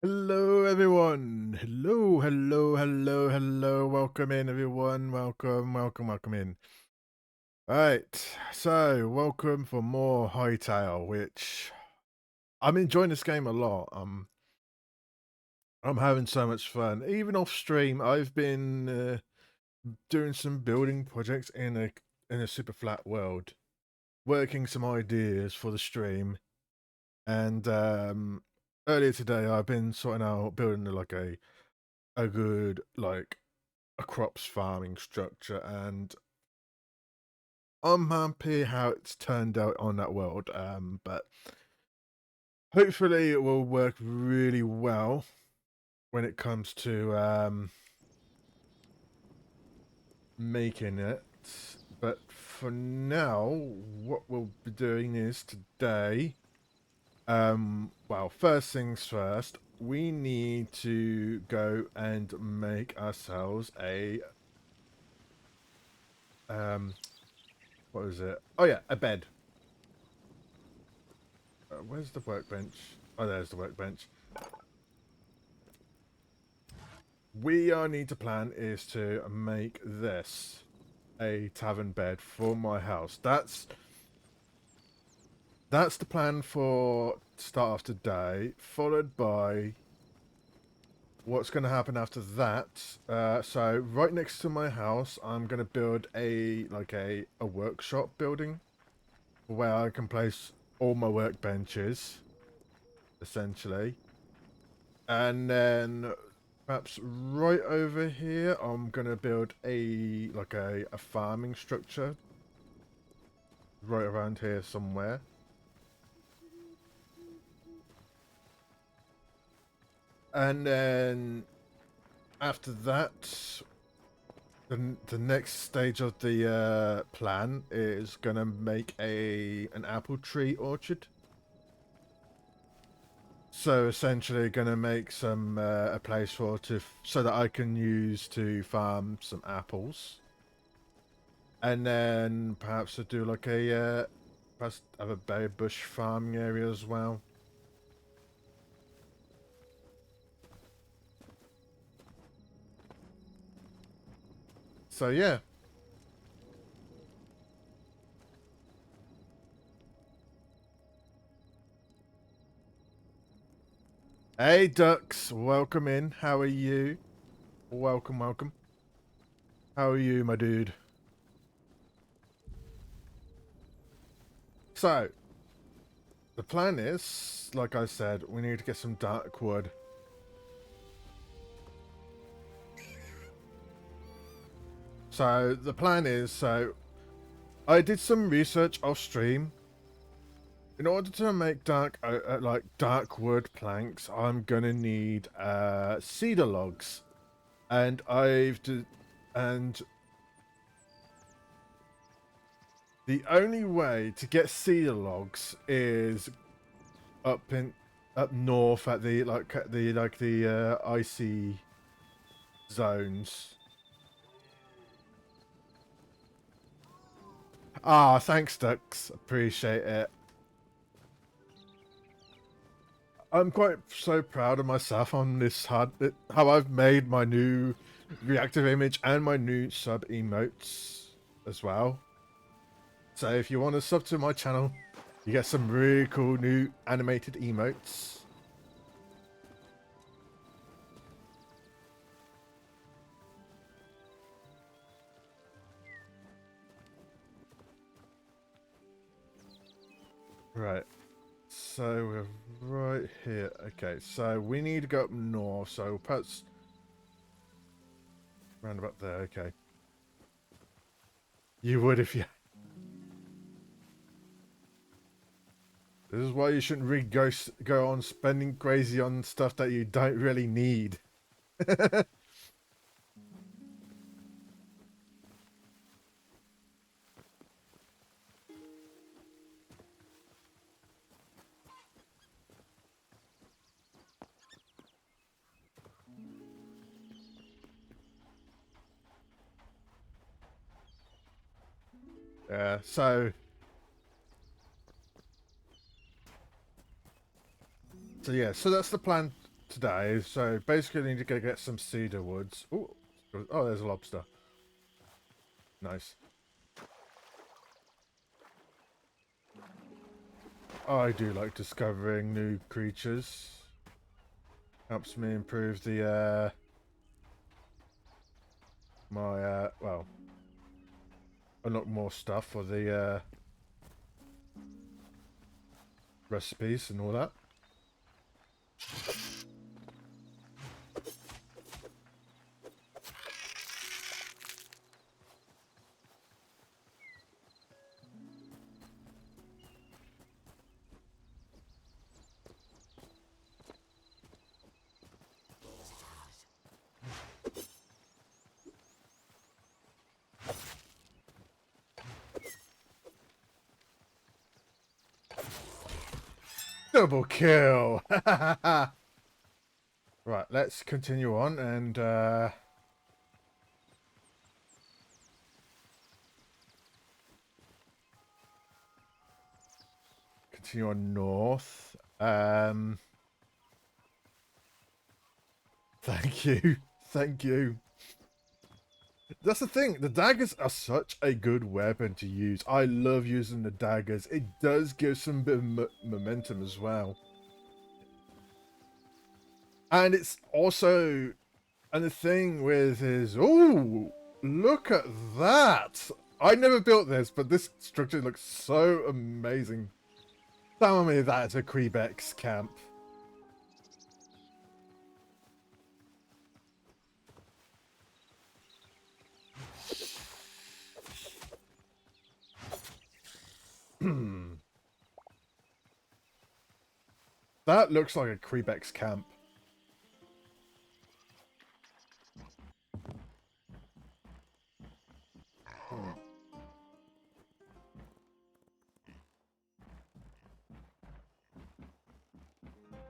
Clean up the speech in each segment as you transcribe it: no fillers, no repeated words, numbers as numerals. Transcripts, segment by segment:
Hello, everyone. Hello. Welcome in, everyone. Welcome in. All right. So, welcome for more Hytale, which I'm enjoying this game a lot. I'm having so much fun. Even off stream, I've been doing some building projects in a super flat world, working some ideas for the stream, and earlier today I've been sorting out building like a good like a crops farming structure, and I'm happy how it's turned out on that world. But hopefully it will work really well when it comes to making it. But for now, what we'll be doing is today. Well, first things first, we need to go and make ourselves a what is it? Oh yeah, a bed. Where's the workbench? Oh, there's the workbench. We need to plan is to make this a tavern bed for my house. That's the plan for start of today, followed by what's going to happen after that. So right next to my house, I'm going to build a workshop building where I can place all my workbenches, essentially. And then perhaps right over here, I'm gonna build a farming structure right around here somewhere. And then after that, the next stage of the plan is gonna make an apple tree orchard. So essentially, gonna make some a place so that I can use to farm some apples, and then perhaps to do perhaps have a berry bush farming area as well. So yeah. Hey ducks, welcome in. How are you? Welcome, welcome. How are you, my dude? So, the plan is, like I said, we need to get some dark wood. So, the plan is, I did some research off stream. In order to make dark wood planks, I'm gonna need cedar logs, and and the only way to get cedar logs is up north at the icy zones. Ah, thanks, ducks. Appreciate it. I'm quite so proud of myself on this how I've made my new reactive image and my new sub emotes as well. So if you want to sub to my channel, you get some really cool new animated emotes. Right. So we're right here. Okay, so we need to go up north. So perhaps round about there. Okay. You would if you... This is why you shouldn't really go on spending crazy on stuff that you don't really need. Yeah, so yeah, so that's the plan today. So basically, I need to go get some cedar woods. Ooh, oh, there's a lobster. Nice. I do like discovering new creatures. Helps me improve the well, unlock more stuff for the recipes and all that. Double kill! Right, let's continue on and continue on north. Thank you. Thank you. That's the thing. The daggers are such a good weapon to use. I love using the daggers. It does give some bit of momentum as well. And it's also... And the thing with is... Oh, look at that. I never built this, but this structure looks so amazing. Tell me that's a Quebec's camp. That looks like a Quebec's camp.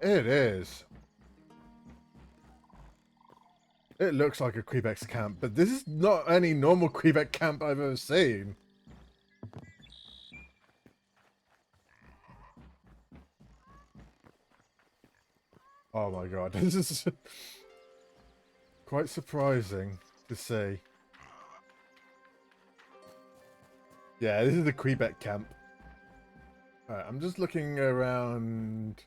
It is. It looks like a Quebec's camp, but this is not any normal Quebec camp I've ever seen. Oh my god, this is quite surprising to see. Yeah, this is the Quebec camp. Alright, I'm just looking around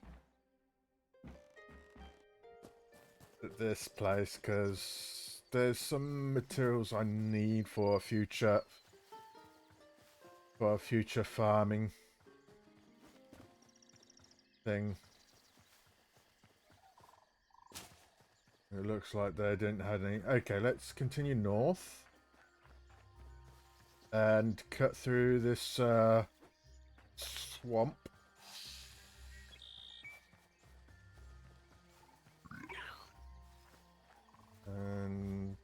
at this place because there's some materials I need for a future farming thing. It looks like they didn't have any. Okay, let's continue north and cut through this swamp. And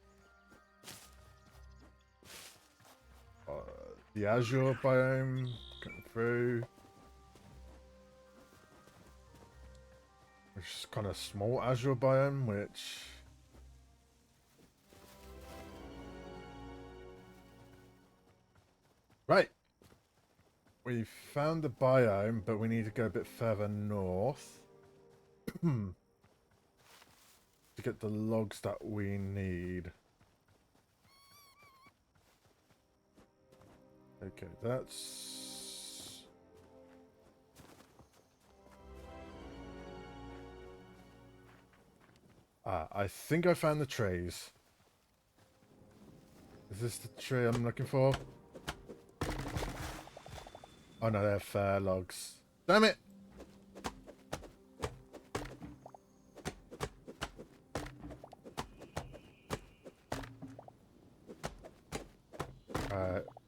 the Azure biome coming through. Which is kind of small Azure biome, which... Right! We found the biome, but we need to go a bit further north. To get the logs that we need. Okay, that's... Ah, I think I found the trees. Is this the tree I'm looking for? Oh no, they're fir logs. Damn it!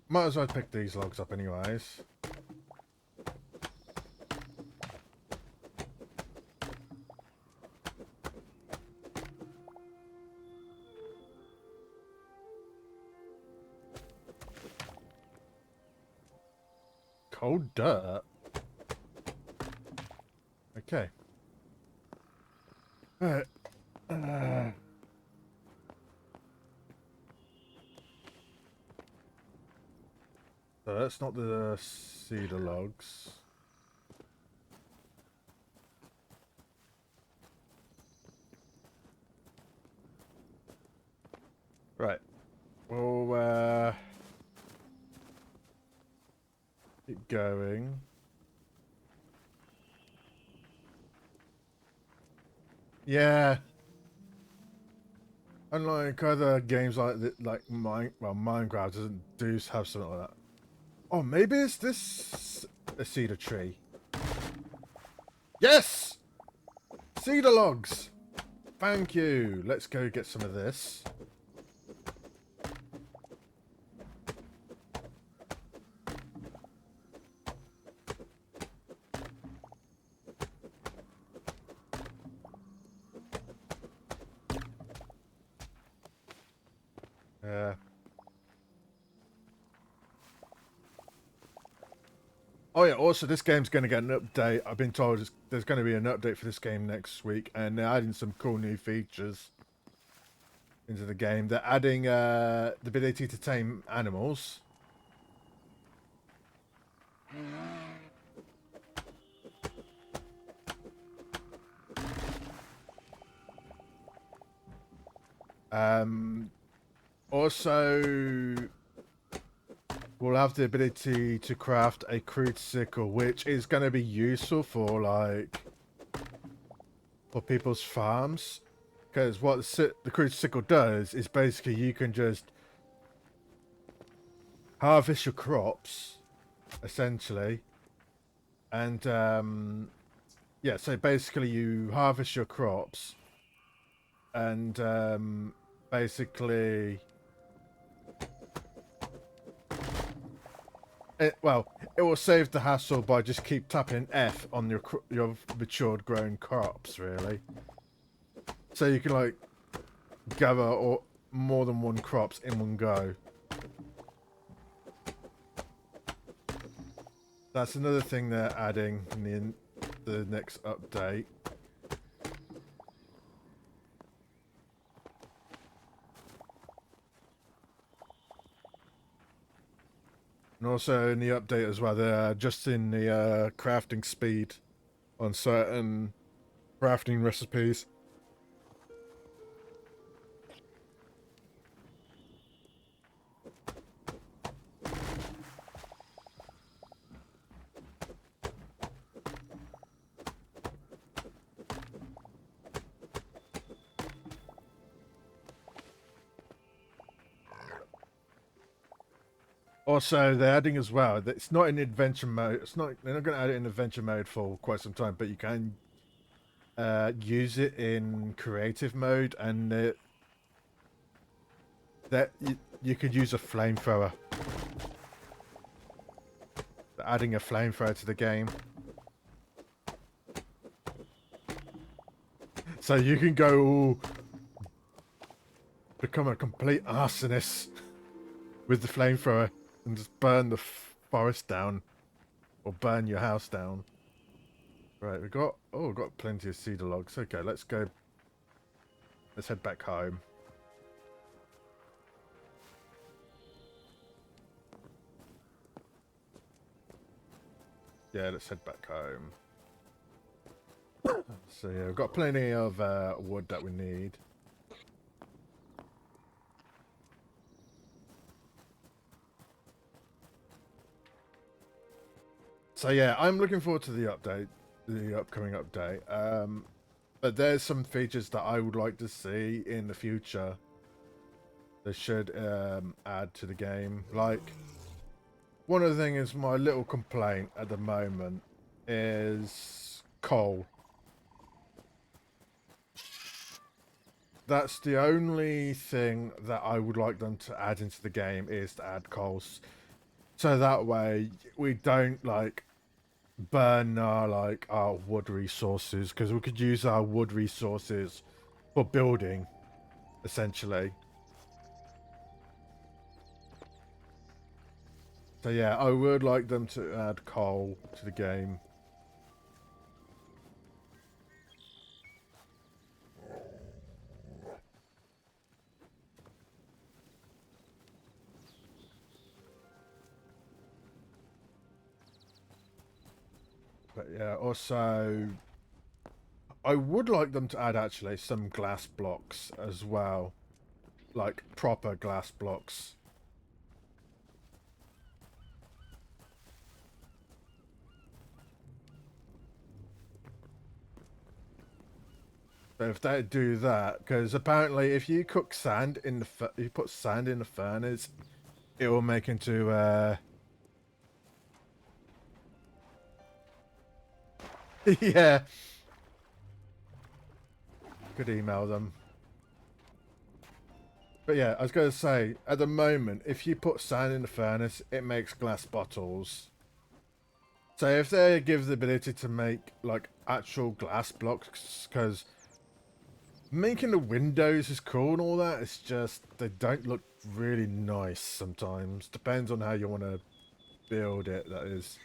Might as well pick these logs up anyways. Cold dirt? Okay. Alright. So that's not the cedar logs. Right. We'll keep going. Yeah. Unlike other games Minecraft doesn't have something like that. Oh, maybe it's this a cedar tree. Yes! Cedar logs! Thank you. Let's go get some of this. Yeah. Oh yeah, also this game's going to get an update. I've been told there's going to be an update for this game next week, and they're adding some cool new features into the game. They're adding the ability to tame animals. Also, we'll have the ability to craft a crude sickle, which is going to be useful for people's farms. Because what the crude sickle does is basically you can just harvest your crops, essentially. And, yeah, so basically you harvest your crops and, basically... It will save the hassle by just keep tapping F on your matured grown crops, really. So you can gather more than one crops in one go. That's another thing they're adding in the next update. And also in the update as well, they're adjusting the crafting speed on certain crafting recipes. Also, they're adding as well that it's not in adventure mode. It's not. They're not going to add it in adventure mode for quite some time, but you can use it in creative mode, and that you could use a flamethrower. They're adding a flamethrower to the game, so you can go all become a complete arsonist with the flamethrower and just burn the forest down or burn your house down. Right, we've got plenty of cedar logs. Okay, let's go. Let's head back home. Yeah, let's head back home. So yeah, we've got plenty of wood that we need. So yeah, I'm looking forward to the update, the upcoming update. But there's some features that I would like to see in the future. They should add to the game. Like, one of the things, my little complaint at the moment is coal. That's the only thing that I would like them to add into the game, is to add coals. So that way we don't like burn our wood resources, because we could use our wood resources for building, essentially. So yeah, I would like them to add coal to the game. But yeah, also I would like them to add actually some glass blocks as well. Like proper glass blocks. So if they do that, because apparently if you cook sand in the you put sand in the furnace, it will make into yeah. Could email them. But yeah, I was going to say, at the moment, if you put sand in the furnace, it makes glass bottles. So if they give the ability to make like actual glass blocks, because making the windows is cool and all that, it's just they don't look really nice sometimes. Depends on how you want to build it, that is.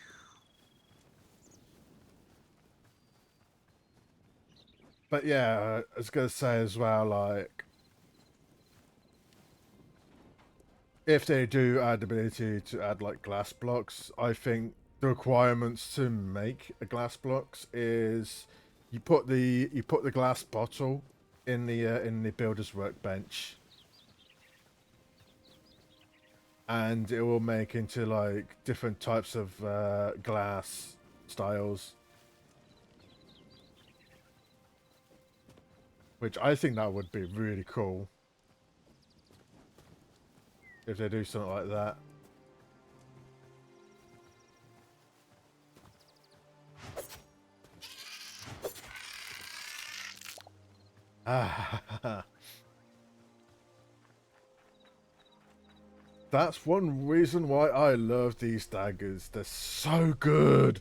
But yeah, I was going to say as well, like, if they do add the ability to add like glass blocks, I think the requirements to make a glass blocks is you put the glass bottle in the builder's workbench, and it will make into like different types of glass styles, which I think that would be really cool if they do something like that. Ah, that's one reason why I love these daggers. They're so good.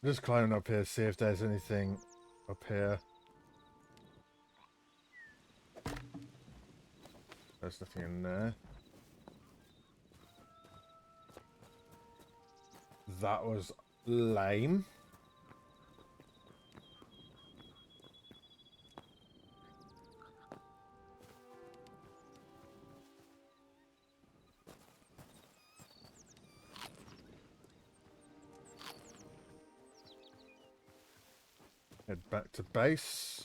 Just climbing up here, see if there's anything up here. There's nothing in there. That was lame. Head back to base.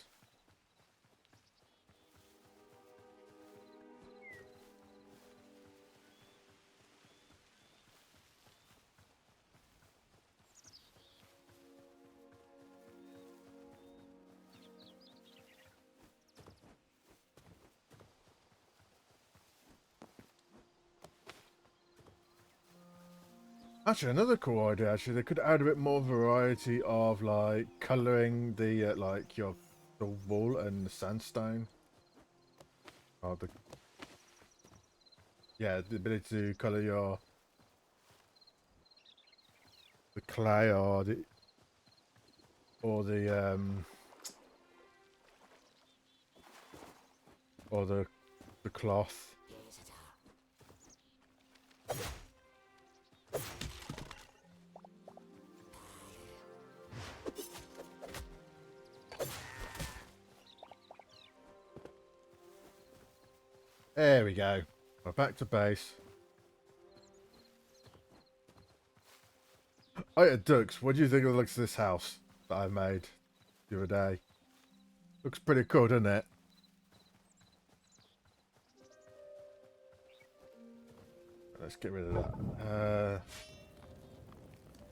Actually, another cool idea. Actually, they could add a bit more variety of like coloring the like the wall and the sandstone. Oh, the ability to color the clay or the or the cloth. There we go. We're back to base. Oh yeah, Dux, what do you think of the looks of this house that I made the other day? Looks pretty cool, doesn't it? Let's get rid of that.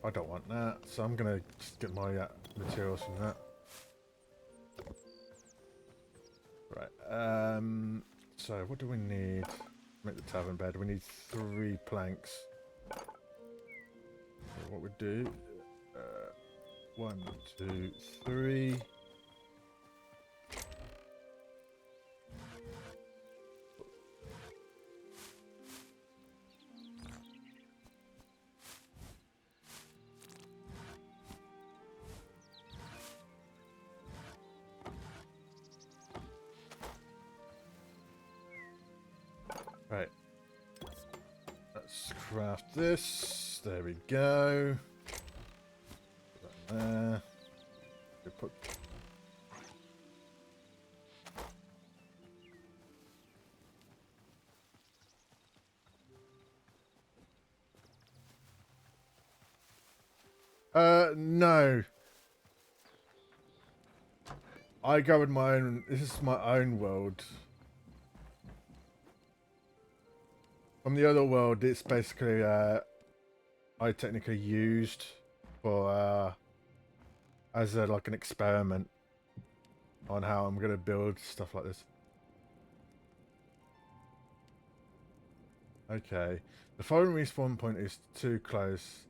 I don't want that, so I'm gonna just get my materials from that. Right. So what do we need to make the tavern bed? We need 3 planks. So what we do? 1, 2, 3. Right. Let's craft this. There we go. Put that there. We put. No. I go with my own. This is my own world. From the other world, it's basically I technically used for as like an experiment on how I'm gonna build stuff like this. Okay, the following respawn point is too close.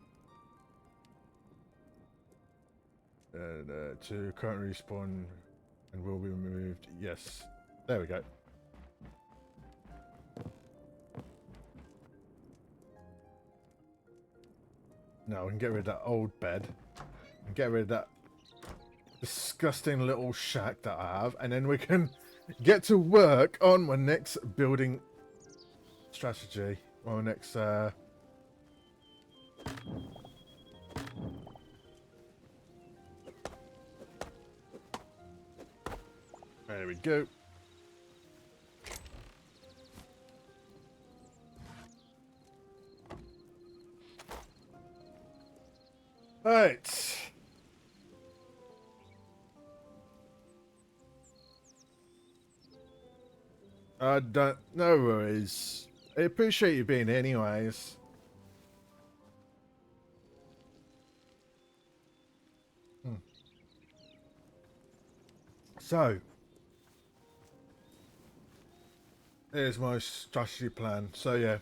To current respawn and will be removed. Yes, there we go. Now we can get rid of that old bed and get rid of that disgusting little shack that I have, and then we can get to work on my next building strategy. Or next there we go. Right. No worries. I appreciate you being here anyways. So, here's my strategy plan. So yeah,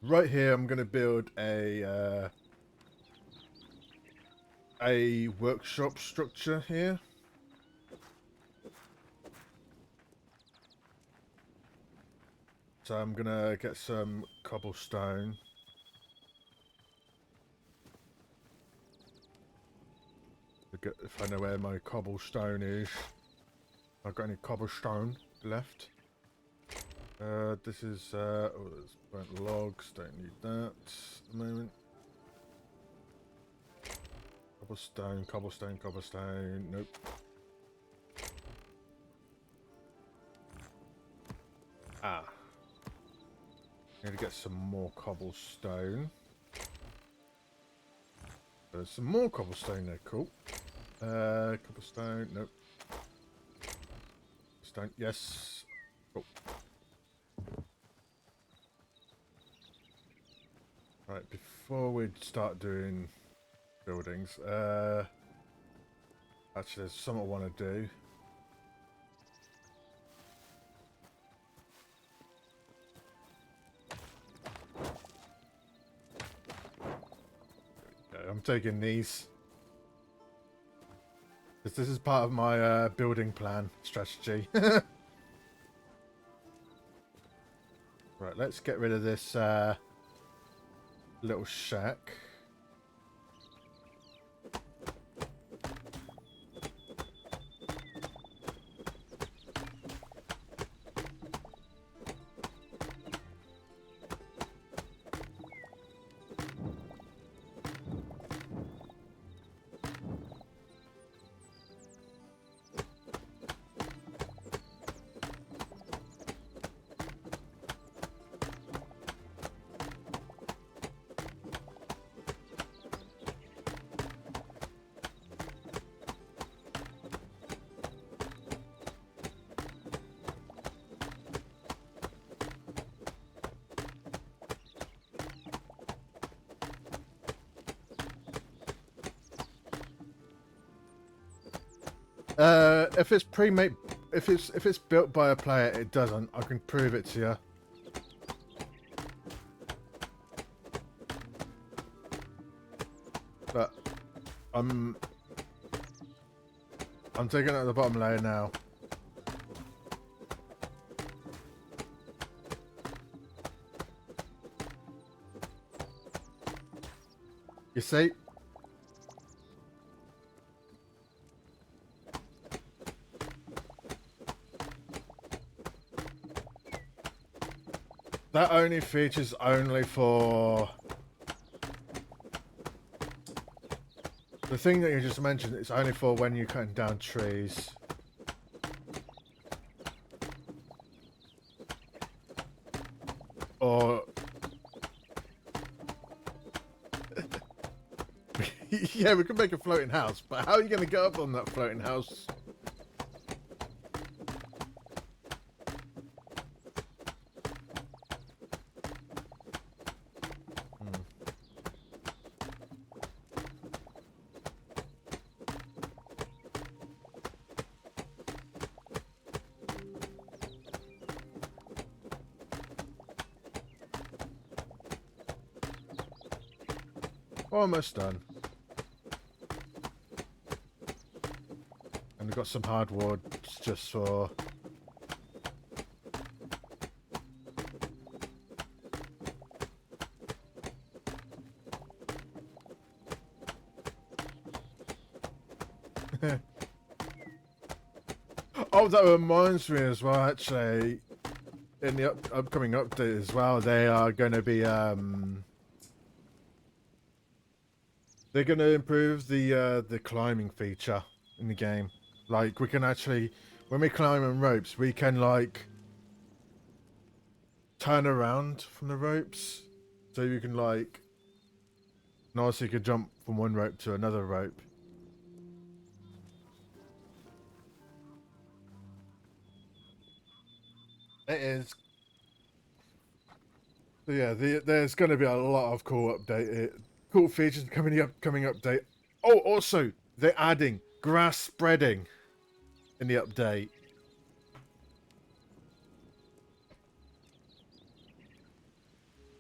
right here I'm going to build a workshop structure here. So I'm going to get some cobblestone. If I know where my cobblestone is. I've got any cobblestone left. This is, oh, there's burnt logs, don't need that at the moment. Cobblestone, cobblestone, cobblestone, nope. Ah. Need to get some more cobblestone. There's some more cobblestone there, cool. Cobblestone, nope. Stone, yes. Cool. Right, before we start doing buildings, actually there's something I want to do. Okay, I'm taking these. This is part of my building plan strategy. Right, let's get rid of this little shack. If it's pre-made, if it's built by a player, it doesn't. I can prove it to you. But I'm taking it at the bottom layer now. You see? That only features only for the thing that you just mentioned. It's only for when you're cutting down trees. Or yeah, we could make a floating house, but how are you going to go up on that floating house? Almost done. And we've got some hardwood just for... Oh, that reminds me as well, actually. In the upcoming update as well, they are going to be... They're going to improve the climbing feature in the game. Like, we can actually, when we climb on ropes, we can, like, turn around from the ropes. So you can, like, you can jump from one rope to another rope. It is. So yeah, there's going to be a lot of cool features coming in the upcoming update. Oh, also, they're adding grass spreading in the update.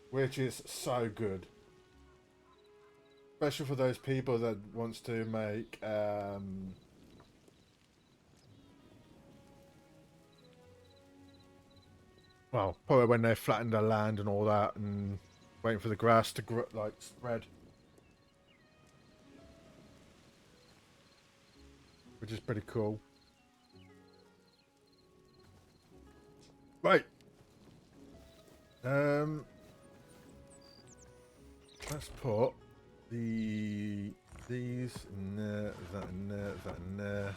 Which is so good. Especially for those people that wants to make well, probably when they flatten the land and all that and waiting for the grass to like spread. Which is pretty cool. Right. Let's put these in there, that in there, that in there.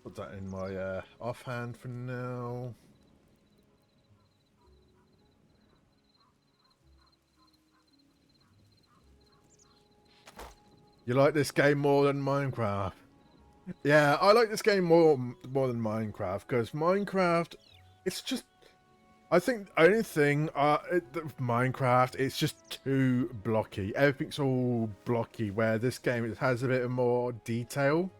Put that in my offhand for now. You like this game more than Minecraft? Yeah, I like this game more than Minecraft because Minecraft, it's just. I think the only thing, Minecraft, it's just too blocky. Everything's all blocky, where this game it has a bit of more detail.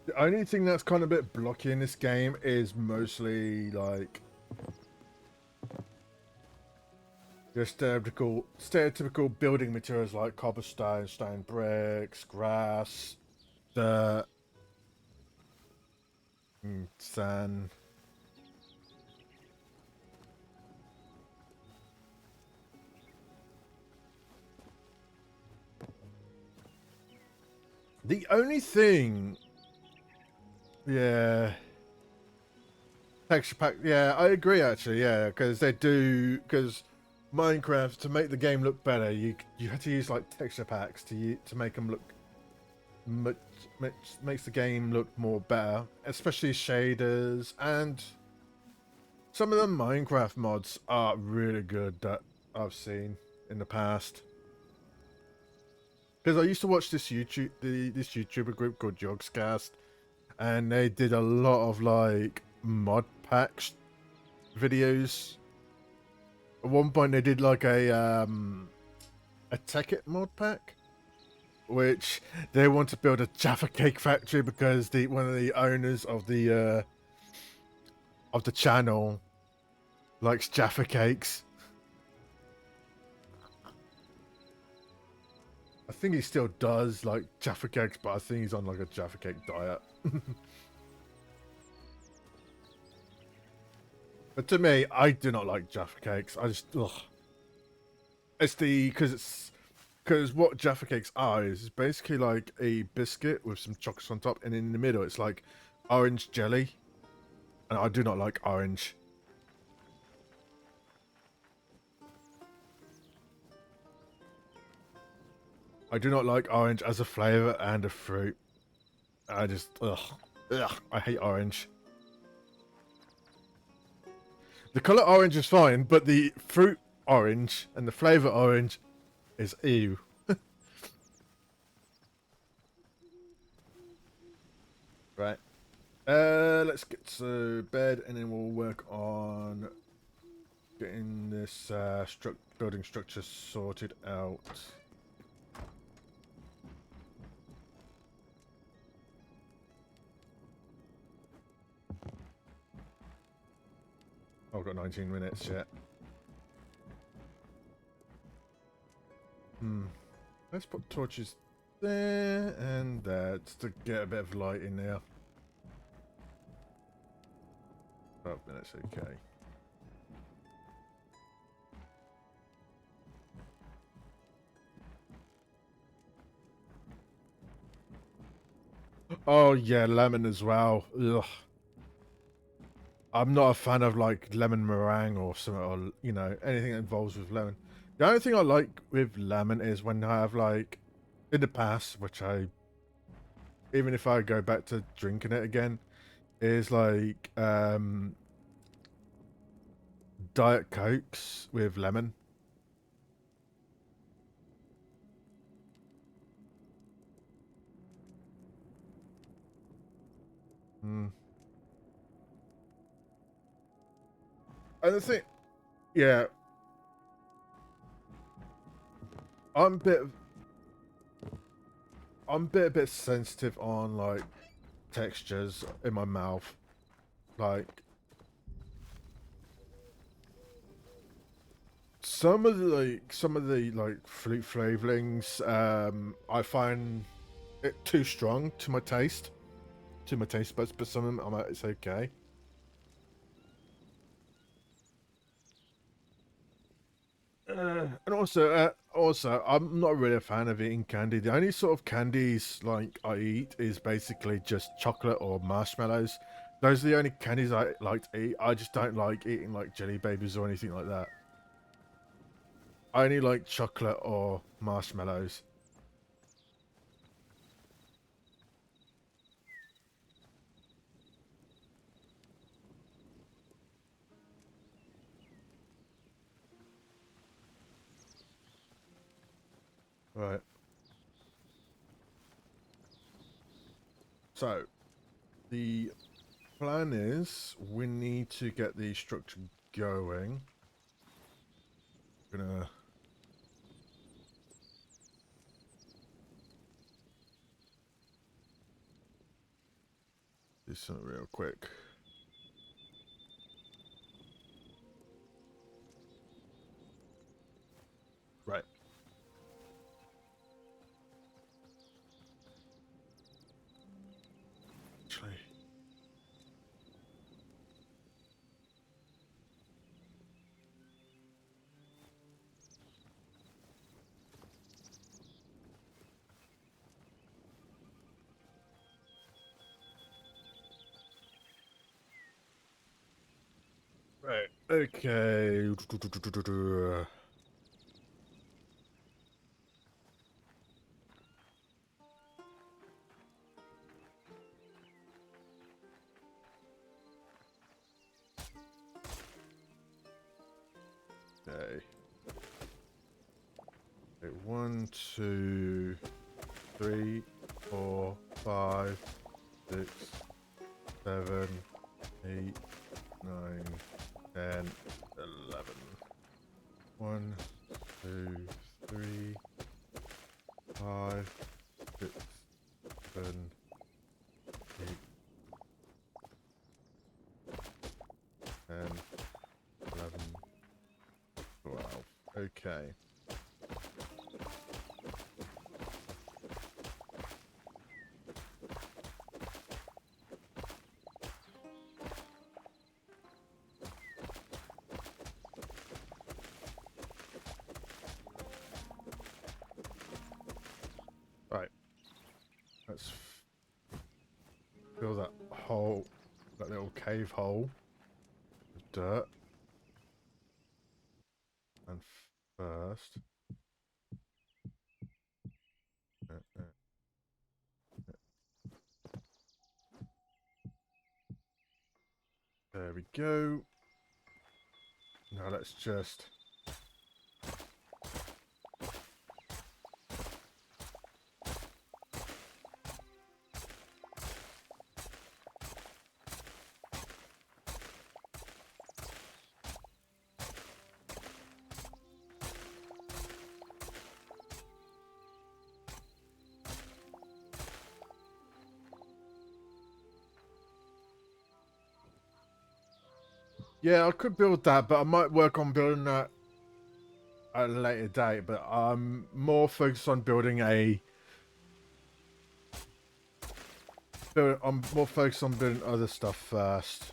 The only thing that's kind of a bit blocky in this game is mostly like your stereotypical building materials like cobblestone, stone bricks, grass, dirt, sand. The only thing, yeah, texture pack. Yeah, I agree actually. Yeah, because Minecraft, to make the game look better, you have to use like texture packs to make them look makes the game look more better, especially shaders, and some of the Minecraft mods are really good that I've seen in the past. Because I used to watch this YouTuber group called Jogscast, and they did a lot of like mod packs videos. At one point, they did like a Tech-It mod pack, which they want to build a Jaffa Cake factory because one of the owners of the channel likes Jaffa Cakes. I think he still does like Jaffa Cakes, but I think he's on like a Jaffa Cake diet. But to me, I do not like Jaffa Cakes. I just, ugh. It's because what Jaffa Cakes are is basically like a biscuit with some chocolates on top, and in the middle it's like orange jelly, and I do not like orange. I do not like orange as a flavor and a fruit. I just, ugh, I hate orange. The color orange is fine, but the fruit orange and the flavor orange is ew. Right. Let's get to bed and then we'll work on getting this building structure sorted out. Oh, I've got 19 minutes yet. Let's put torches there and there just to get a bit of light in there. 12 minutes, okay. Oh yeah, lemon as well. Ugh. I'm not a fan of like lemon meringue or something, or you know, anything that involves with lemon. The only thing I like with lemon is when I have like in the past, even if I go back to drinking it again, is like Diet Cokes with lemon. And the thing, yeah, I'm a bit sensitive on like textures in my mouth, like some of the fruit flavorings, I find it too strong to my taste buds, but some of them it's okay. And also, I'm not really a fan of eating candy. The only sort of candies like I eat is basically just chocolate or marshmallows. Those are the only candies I like to eat. I just don't like eating like jelly babies or anything like that. I only like chocolate or marshmallows. Right. So the plan is we need to get the structure going. Gonna do something real quick. Right. Actually. Right. Okay. Okay. Okay. 1, 2, 3, 4, 5, 6, 7, 8, 9, 10, 11. 1, 2, 3, 5, 6, 7, 8, 10, 11, 12. Okay. Right. Let's fill that hole, that little cave hole with dirt. And first, uh, uh, there we go. Now let's just yeah, I could build that, but I might work on building that at a later date. But I'm more focused on building I'm more focused on building other stuff first.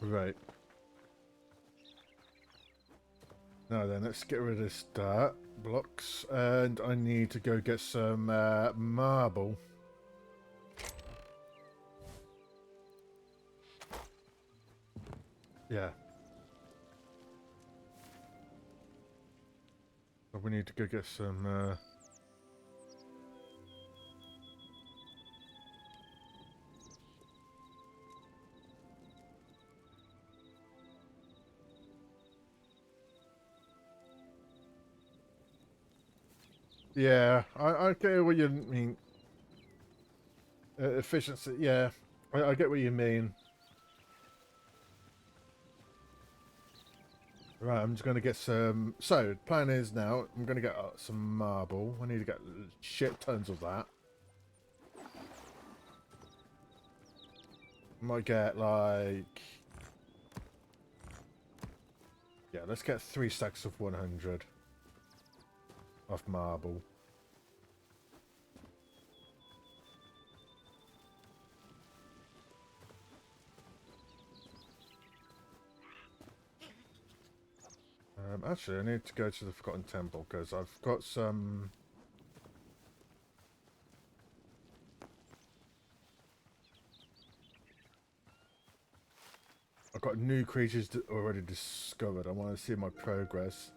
Right. Now then, let's get rid of this dirt blocks, and I need to go get some marble. Yeah. So we need to go get some Yeah, I get what you mean. Efficiency, yeah. I get what you mean. Right, I'm just going to get some... So, plan is now, I'm going to get some marble. I need to get shit tons of that. Might get, like... Yeah, let's get 3 stacks of 100 of marble. Actually, I need to go to the Forgotten Temple, because I've got some... I've got new creatures already discovered. I want to see my progress.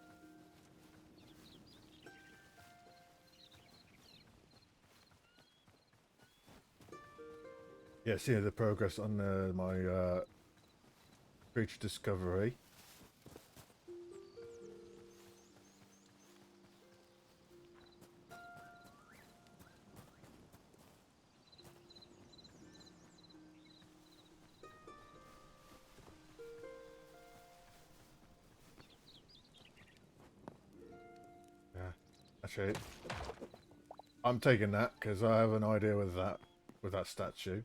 Yeah, see the progress on my creature discovery. Yeah, actually, I'm taking that because I have an idea with that statue.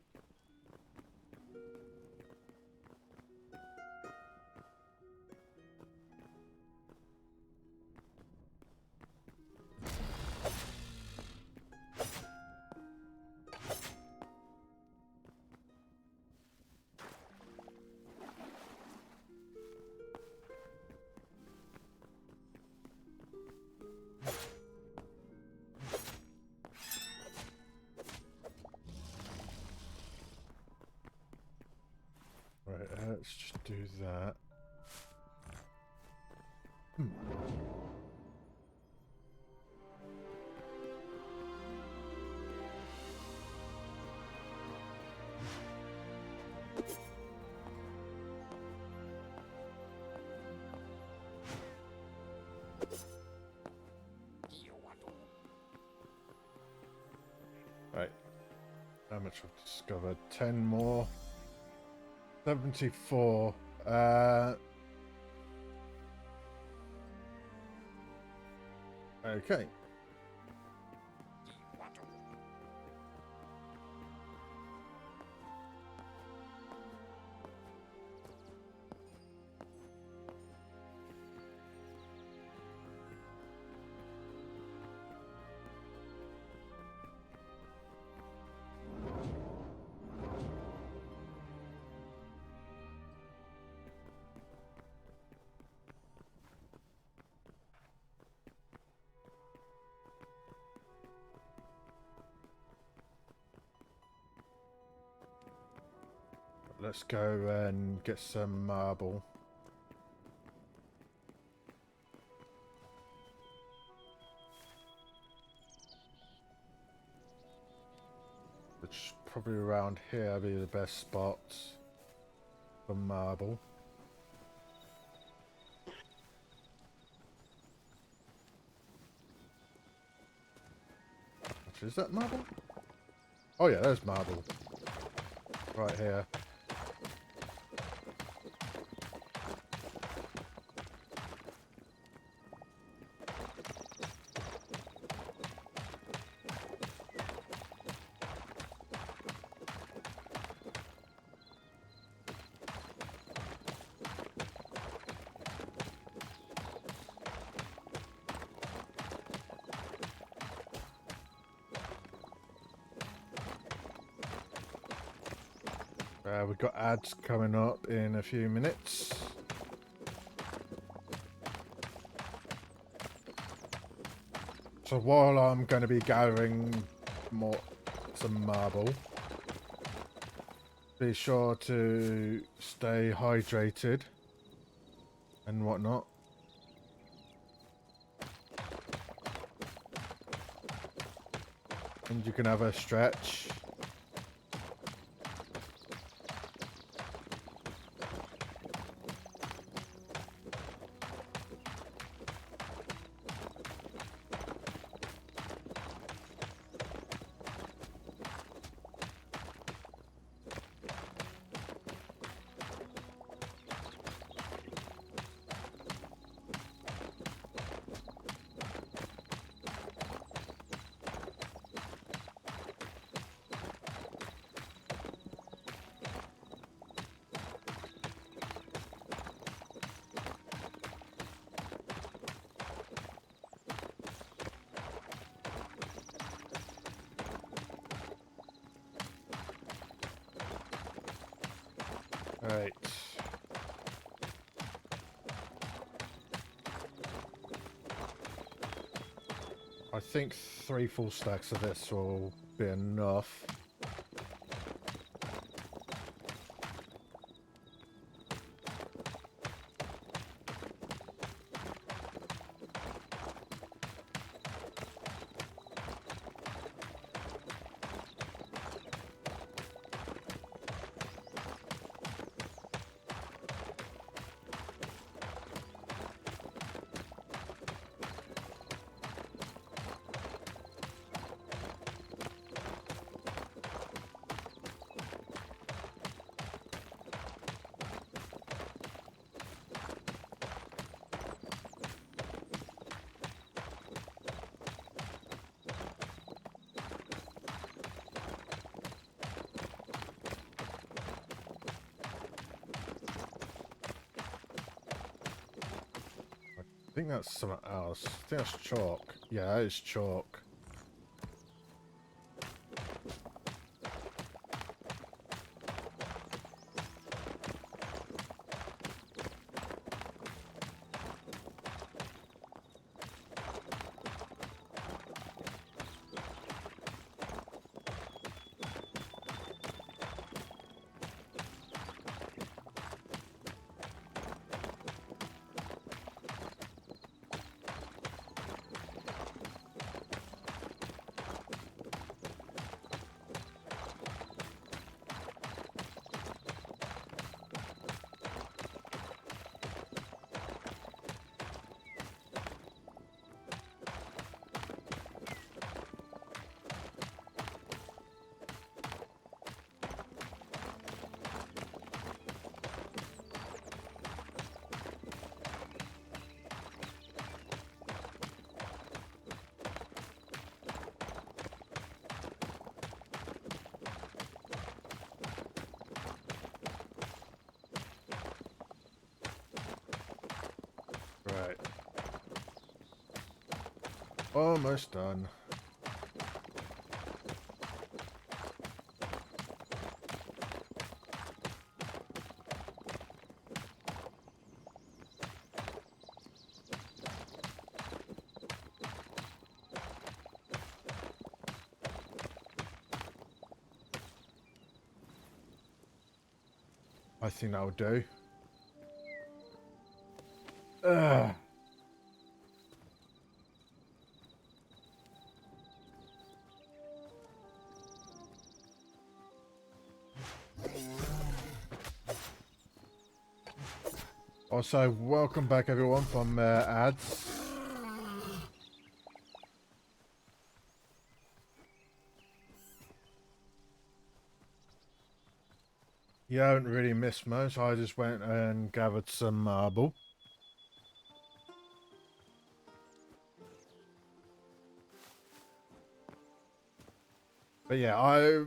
Right, let's just do that. Right, how much I've discovered? 10 more. 74. Okay. Let's go and get some marble. Which probably around here be the best spot for marble. Actually, is that marble? Oh yeah, there's marble. Right here. We've got ads coming up in a few minutes. So while I'm going to be gathering some marble, be sure to stay hydrated and whatnot. And you can have a stretch. Right. I think 3 full stacks of this will be enough. I think that's something else. I think that's chalk. Yeah, that is chalk. Right. Almost done. I think that'll do. Ugh. Also, welcome back everyone from ads. You haven't really missed much. I just went and gathered some marble. But yeah,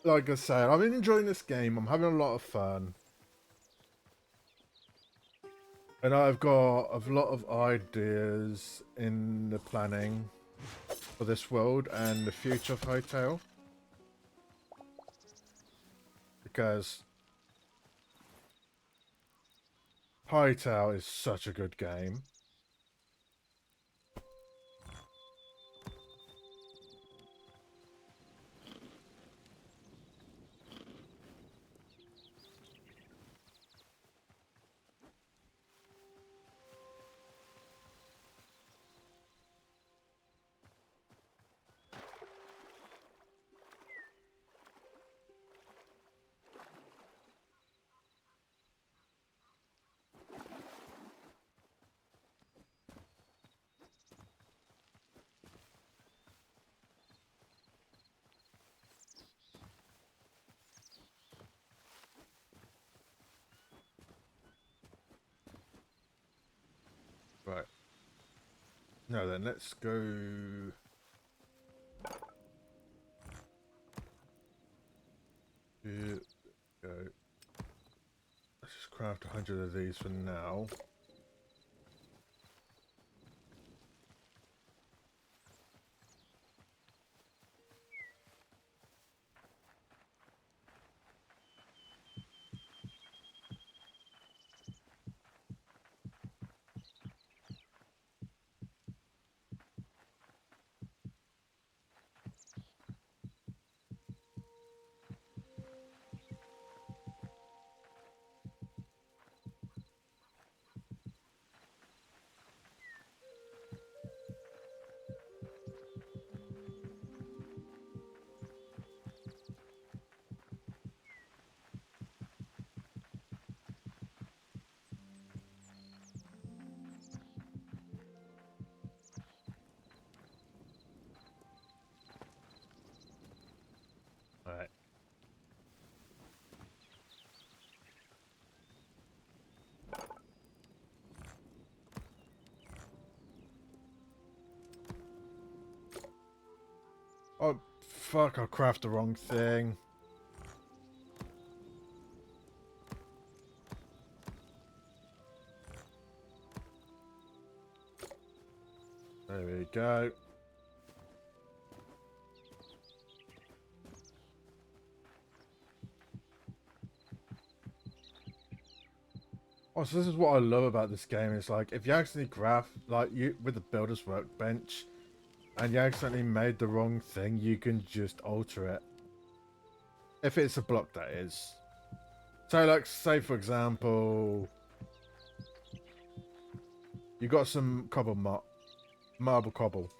like I said, I'm enjoying this game. I'm having a lot of fun. And I've got a lot of ideas in the planning for this world and the future of Hytale. Because Hytale is such a good game. Right. Now then, let's go. Here we go. Let's just craft 100 of these for now. Oh, fuck, I crafted the wrong thing. There we go. Oh, so this is what I love about this game. It's like, if you accidentally craft, like, you with the builder's workbench, and you accidentally made the wrong thing, you can just alter it. If it's a block, that is. So, like, say, for example, you got some marble cobble.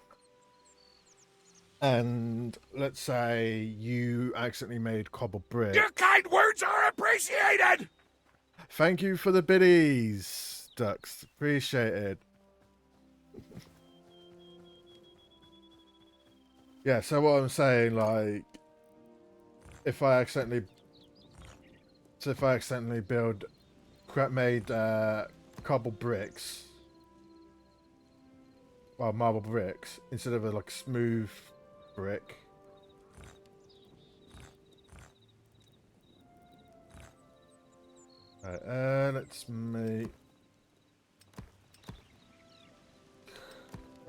And let's say you accidentally made cobble brick. Your kind words are appreciated! Thank you for the biddies, Ducks. Appreciated. Yeah, so what I'm saying, like, if I accidentally made cobble bricks, well, marble bricks, instead of a, like, smooth brick. Alright, let's make...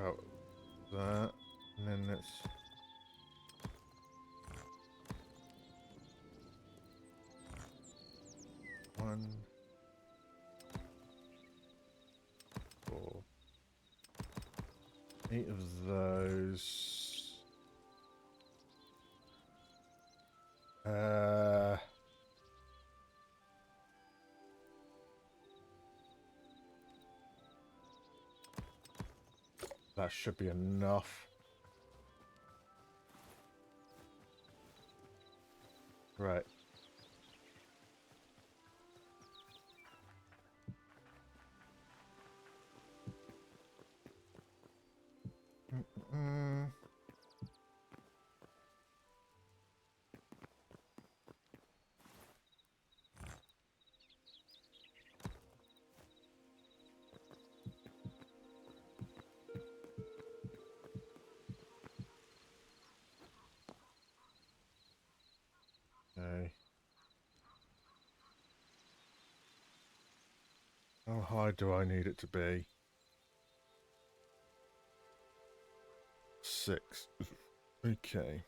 Oh, that, and then let's... One, 4, 8 of those. That should be enough. Right. Okay. How high do I need it to be? 6. Okay.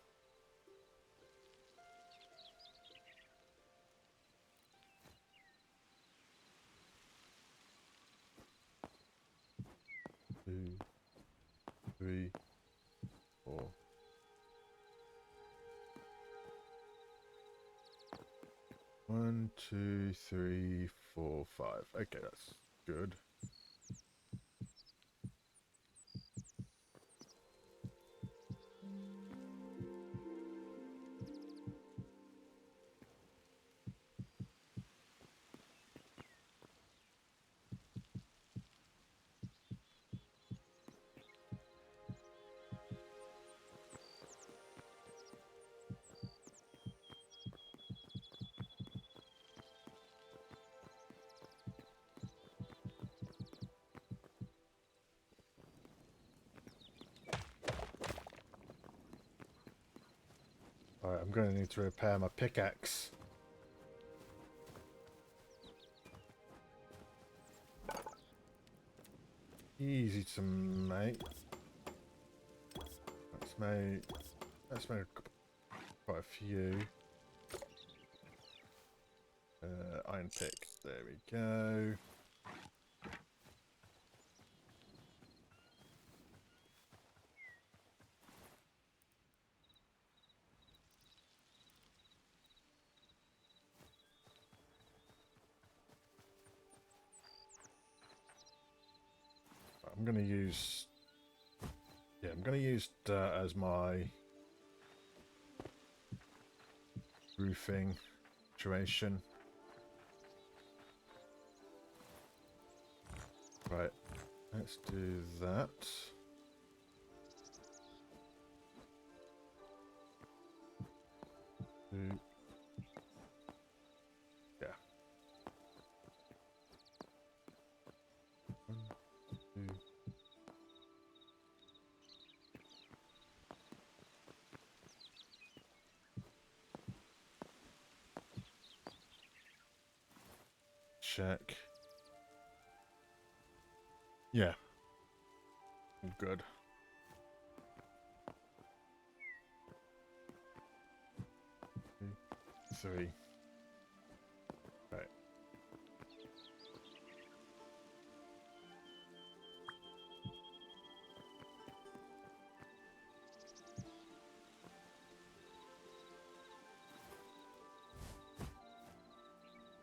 Two, 3, 4. One, 2, 3, 4, 5. Okay, that's good. Alright, I'm going to need to repair my pickaxe. Easy to make. Let's make quite a few. Iron pick. There we go. I'm going to use... Yeah, I'm going to use dirt as my roofing situation. Right, let's do that. Yeah. 1, 2. check. Yeah. All good. Three. Right.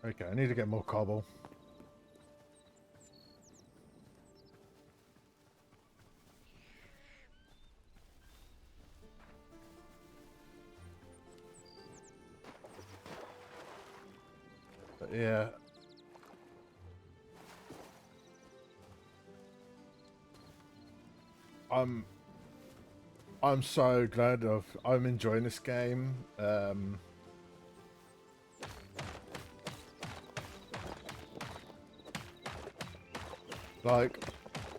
Okay, I need to get more cobble. But yeah. I'm so glad I'm enjoying this game. Like,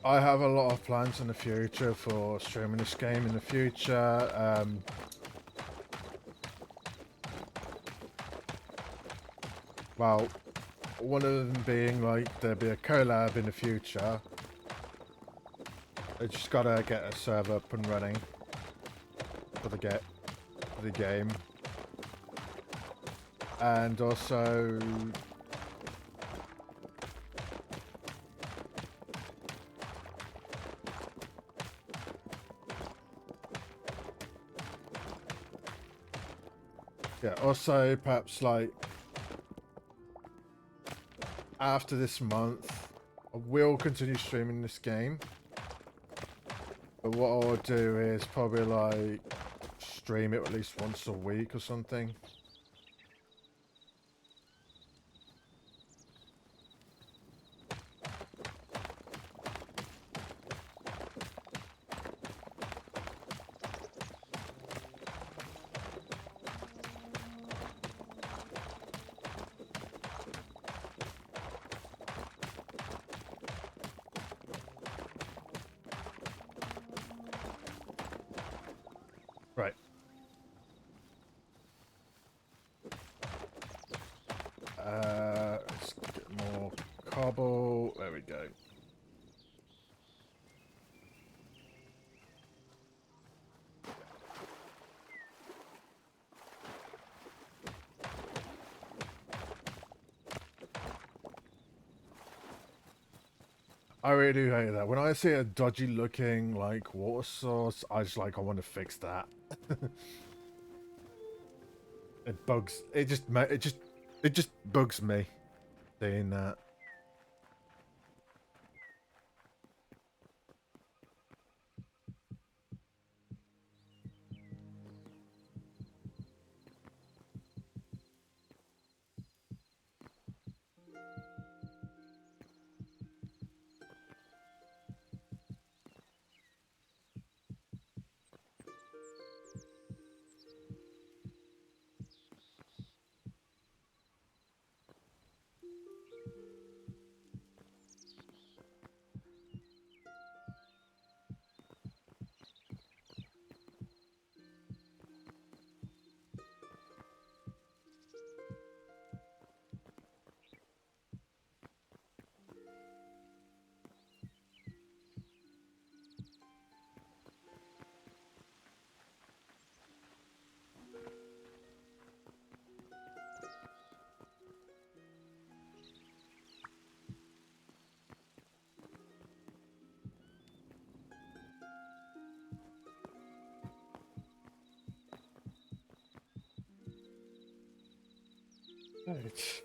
I have a lot of plans in the future for streaming this game in the future. Well, one of them being like there'll be a collab in the future. I just gotta get a server up and running for the game, and also also perhaps like after this month, I will continue streaming this game. But what I'll do is probably like stream it at least once a week or something. Right. Let's get more cobble. There we go. I really do hate that. When I see a dodgy looking like water source, I want to fix that. It bugs. It just bugs me seeing that. Right.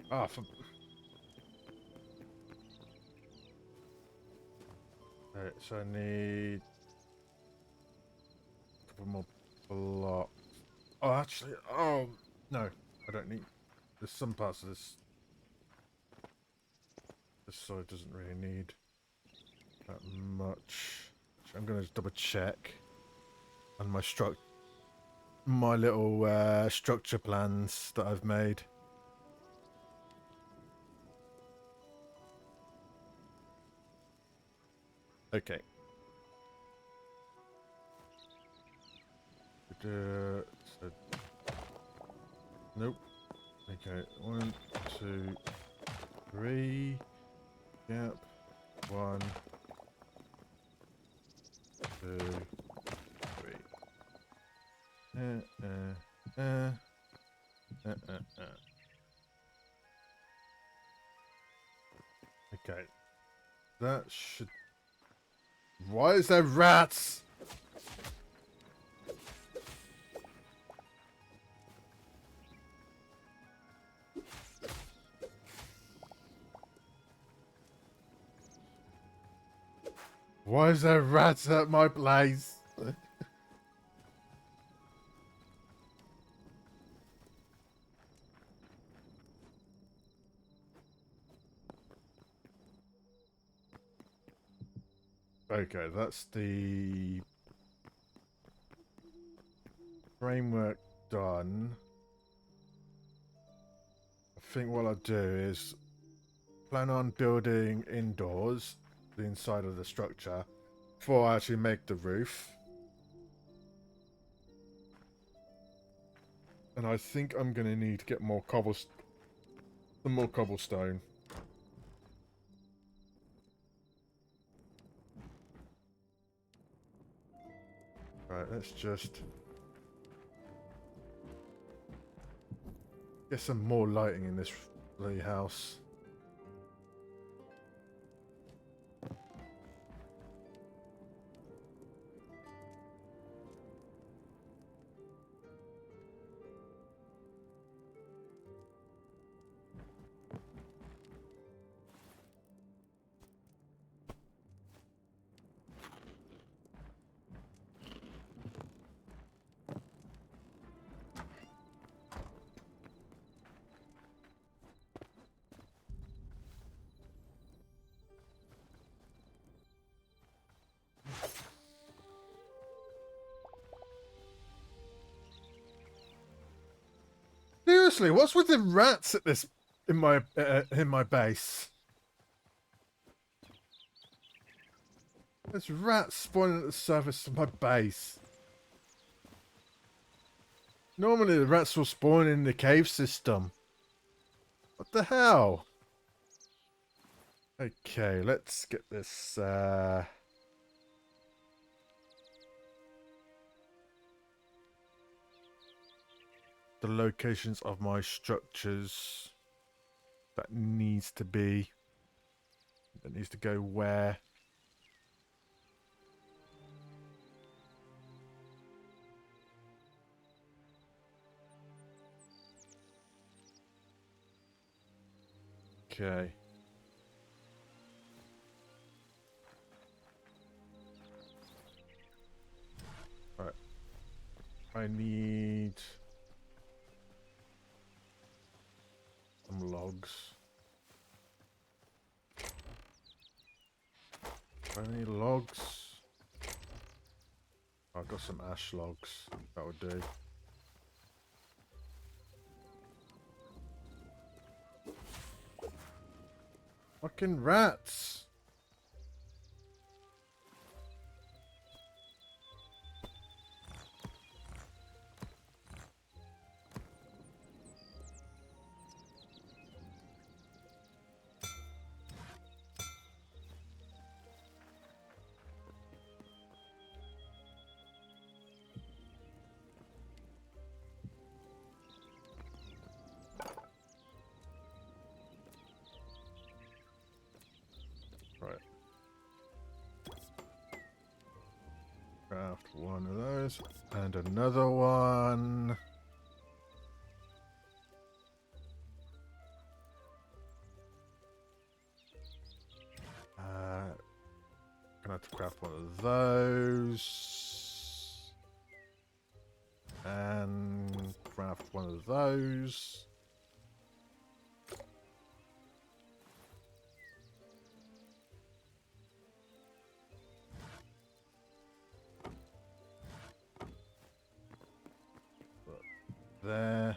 Ah, right, so I need actually, oh, no, I don't need, there's some parts of this side doesn't really need that much. I'm going to double check on my little structure plans that I've made. Okay. So, nope. Okay, 1, 2, 3. Yep. 1, 2, 3. Okay. That should... Why is there rats? Why is there rats at my place? Okay, that's the framework done. I think what I'll do is plan on building indoors, the inside of the structure, before I actually make the roof. And I think I'm going to need to get more cobblestone. Right, let's just get some more lighting in this bloody house. Seriously, what's with the rats at this in my base? There's rats spawning at the surface of my base. Normally the rats will spawn in the cave system. What the hell? Okay, let's get this the locations of my structures that needs to go where. Okay. Right. I need some logs. I need logs. I've got some ash logs. That would do. Fucking rats! Right. Craft one of those. And another one. Gonna have to craft one of those. And gonna have one of those. There.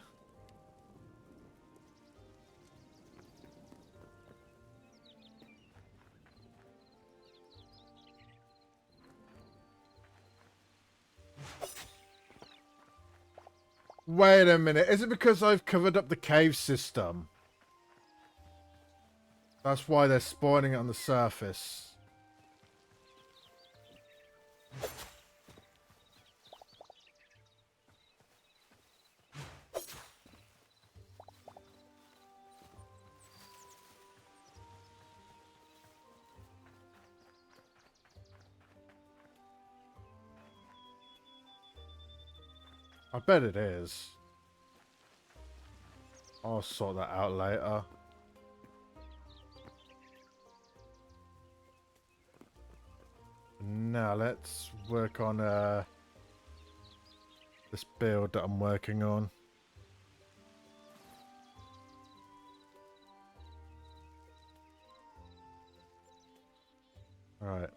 Wait a minute. Is it because I've covered up the cave system? That's why they're spawning it on the surface. I bet it is. I'll sort that out later. Now let's work on this build that I'm working on. Right.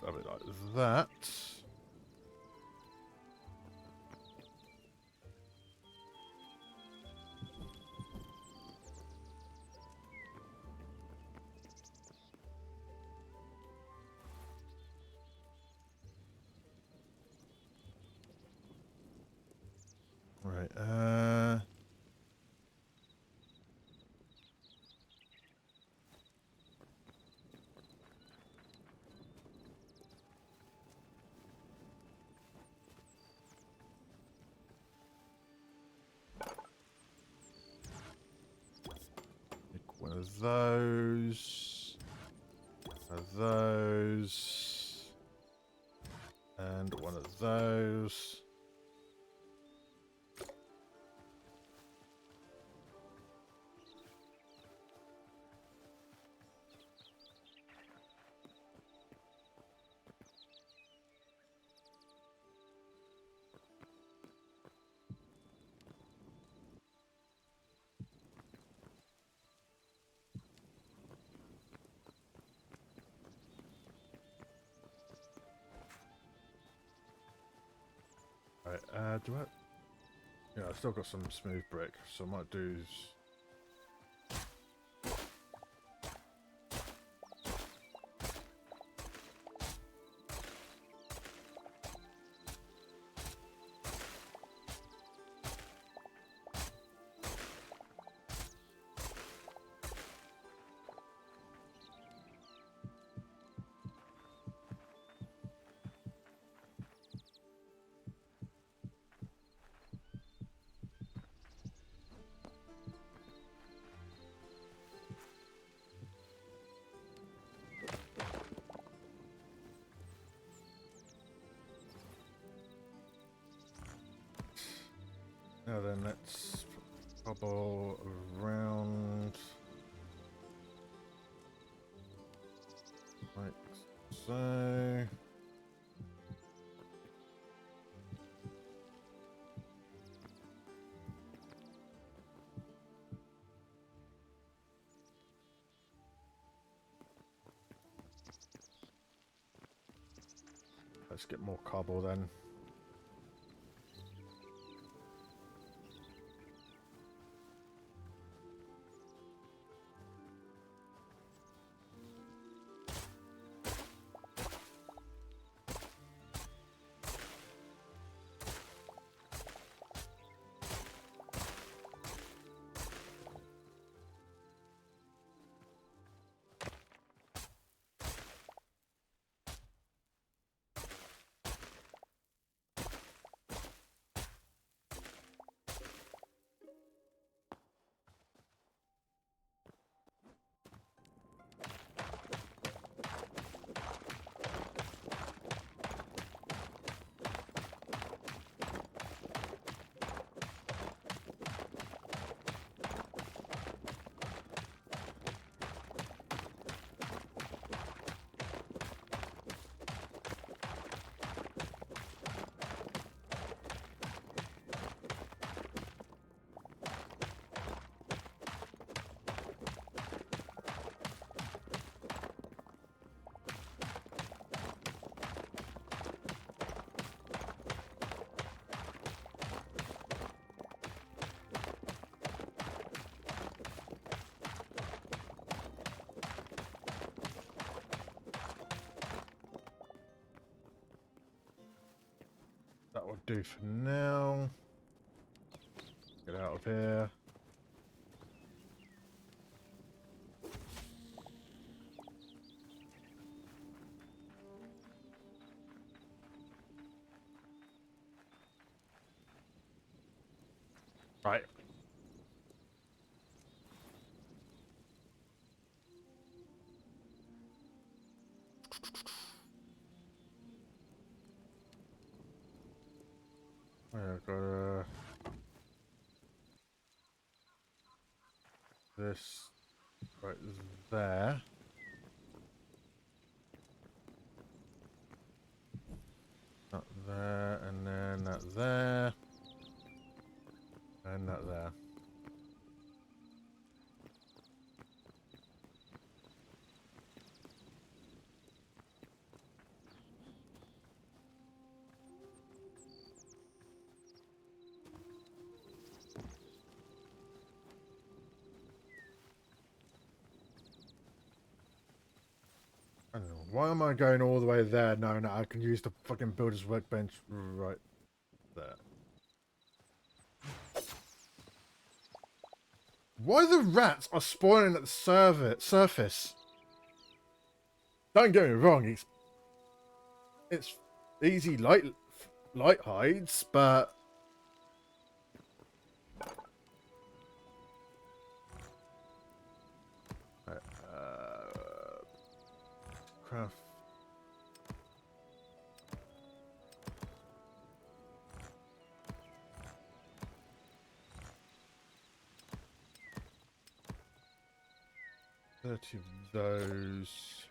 Have it like that. Right, make one of those. One of those. And one of those. Right, do I... Yeah, I've still got some smooth brick, so I might do... Now then, let's bubble around like so. Let's get more cobble then. That'll do for now. Get out of here. Right. I've got this right there. That there, and then that there. And that there. I don't know. Why am I going all the way there? No, I can use the fucking builder's workbench right there. Why the rats are spawning at the surface? Don't get me wrong, it's easy light hides, but craft. Thirty of those.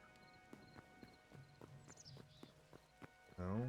No.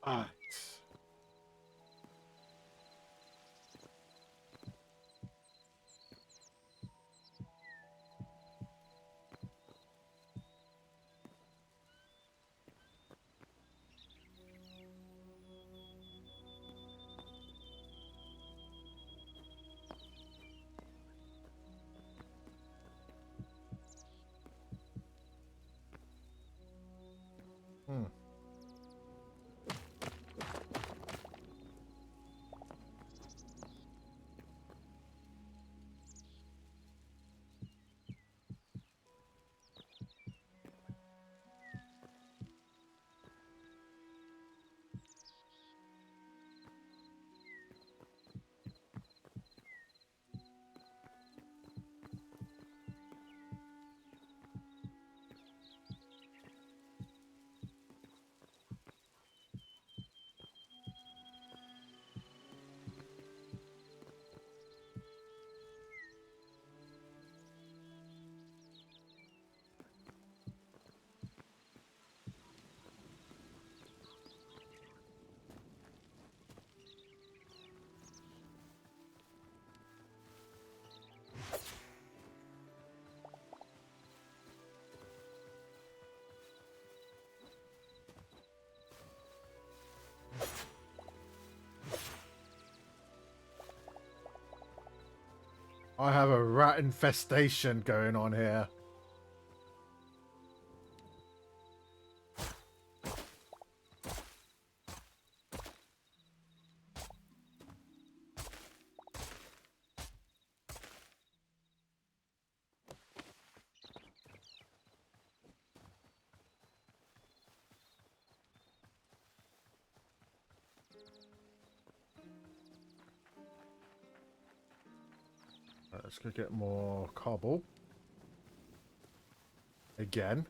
Ah. Hmm. I have a rat infestation going on here. Let's go get more cobble. Again.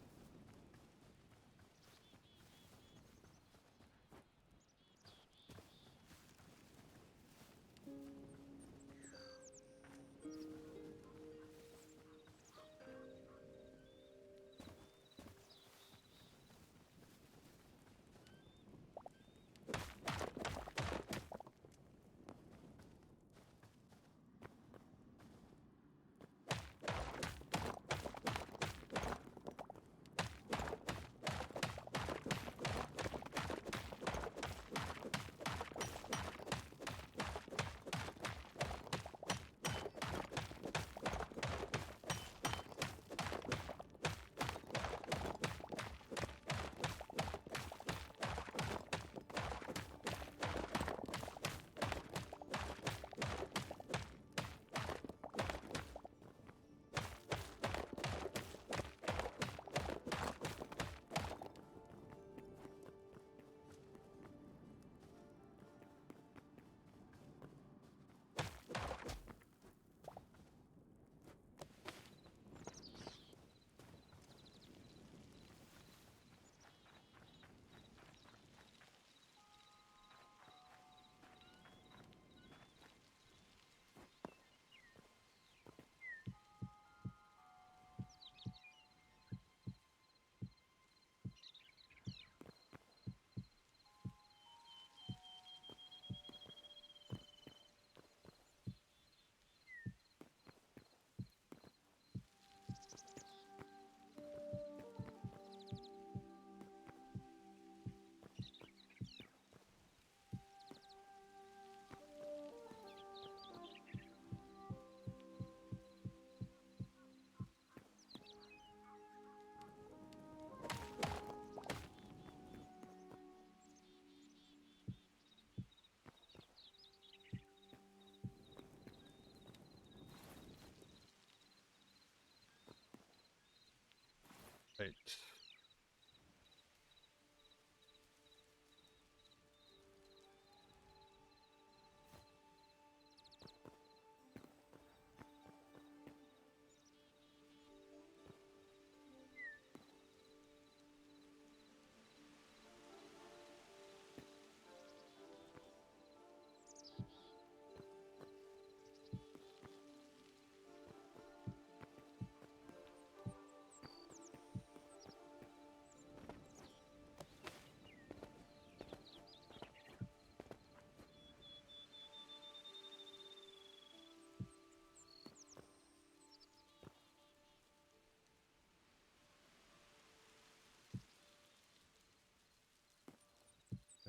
Right.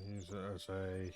Use it as a...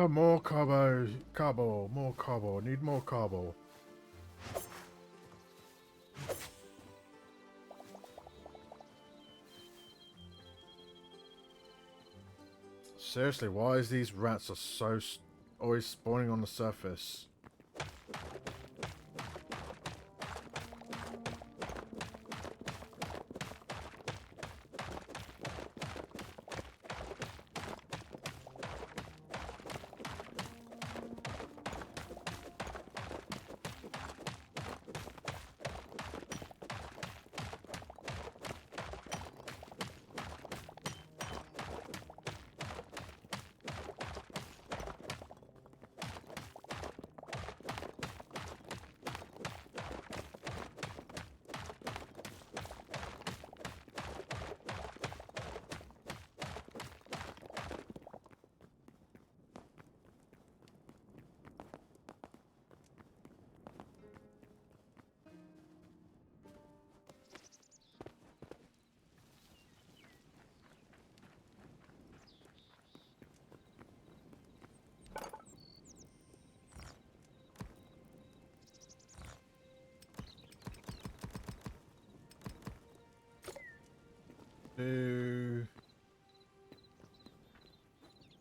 more carbo, more carbo, need more carbo. Seriously, why is these rats are so always spawning on the surface?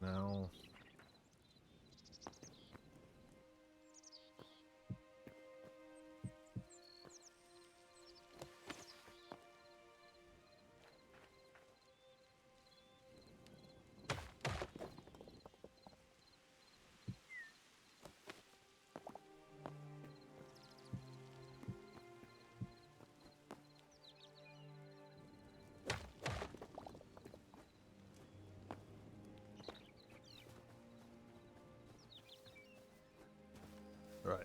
Now. Right.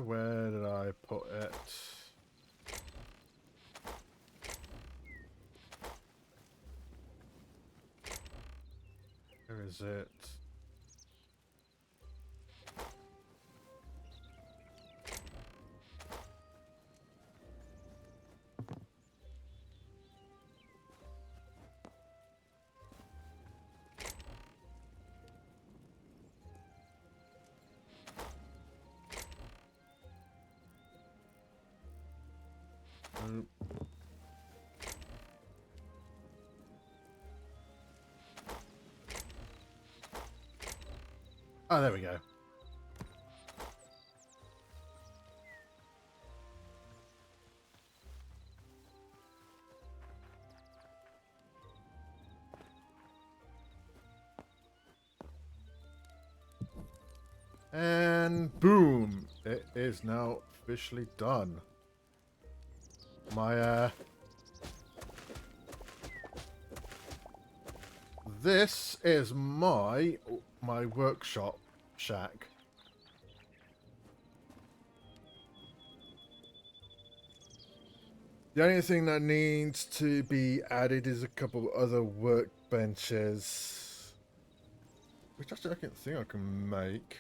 Where did I put it? Where is it? Nope. Oh, there we go. And boom! It is now officially done. My this is my workshop shack. The only thing that needs to be added is a couple other workbenches, which actually I can think I can make.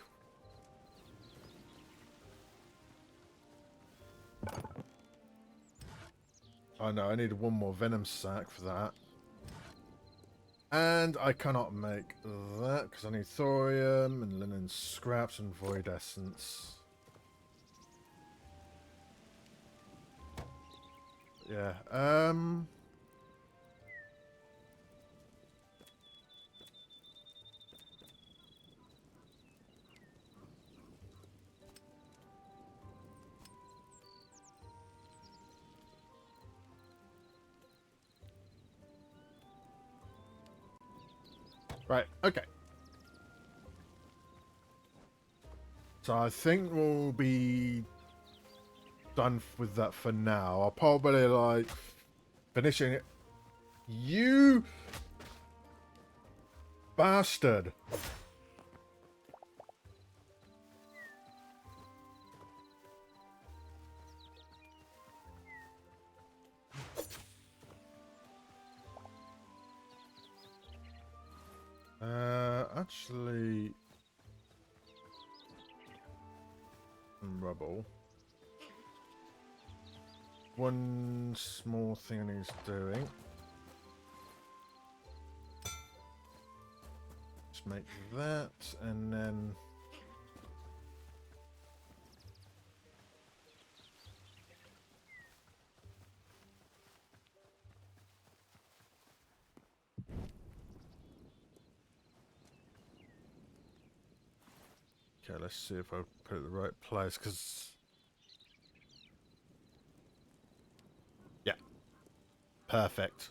Oh no, I need one more venom sack for that. And I cannot make that because I need thorium and linen scraps and void essence. Yeah, right, okay. So I think we'll be done with that for now. I'll probably like finishing it. You bastard. Actually, rubble. One small thing I need doing. Just make that, and then okay, let's see if I put it in the right place, because yeah, perfect.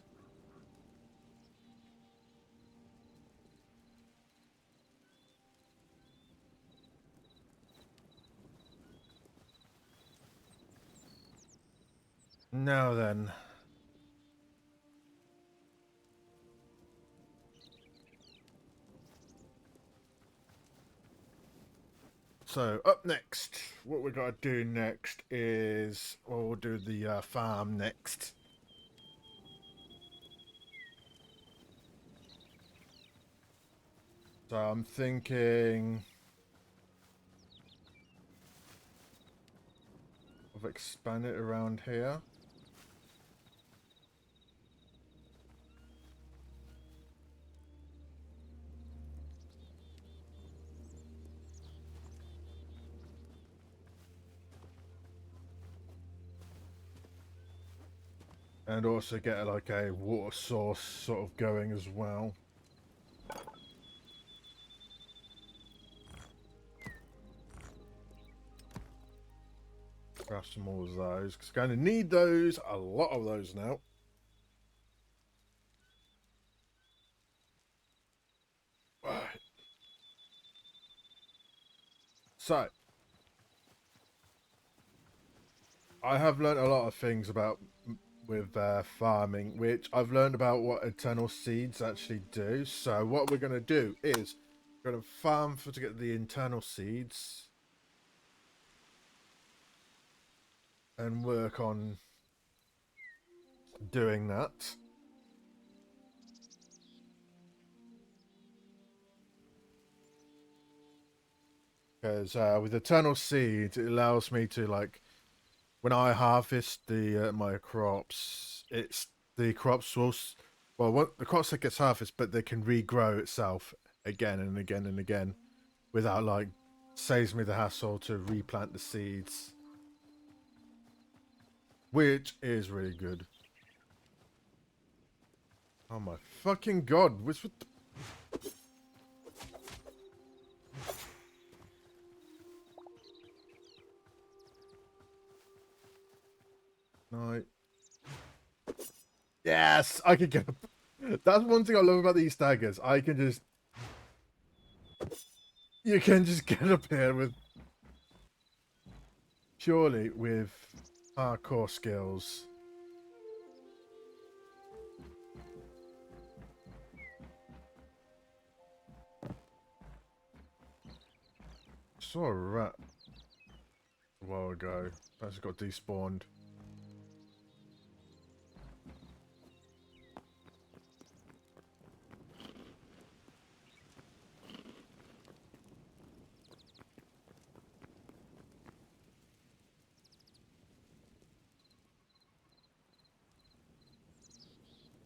Now then. So up next, what we got to do next is, well, we'll do the farm next. So I'm thinking of expand it around here. And also get like a water source sort of going as well. Grab some more of those, because going to need those, a lot of those now. Right. So, I have learned a lot of things about with farming, which I've learned about what eternal seeds actually do. So what we're going to do is we're going to farm to get the internal seeds and work on doing that. Because with eternal seeds, it allows me to, like, when I harvest the my crops, it's the crops will well, what the crops that gets harvested, but they can regrow itself again and again and again without, like, saves me the hassle to replant the seeds, which is really good. Oh my fucking god! What's with the... No. Yes, I can get up. That's one thing I love about these daggers. I can just... You can just get up here with... Purely with hardcore skills. saw a rat a while ago. That just got despawned.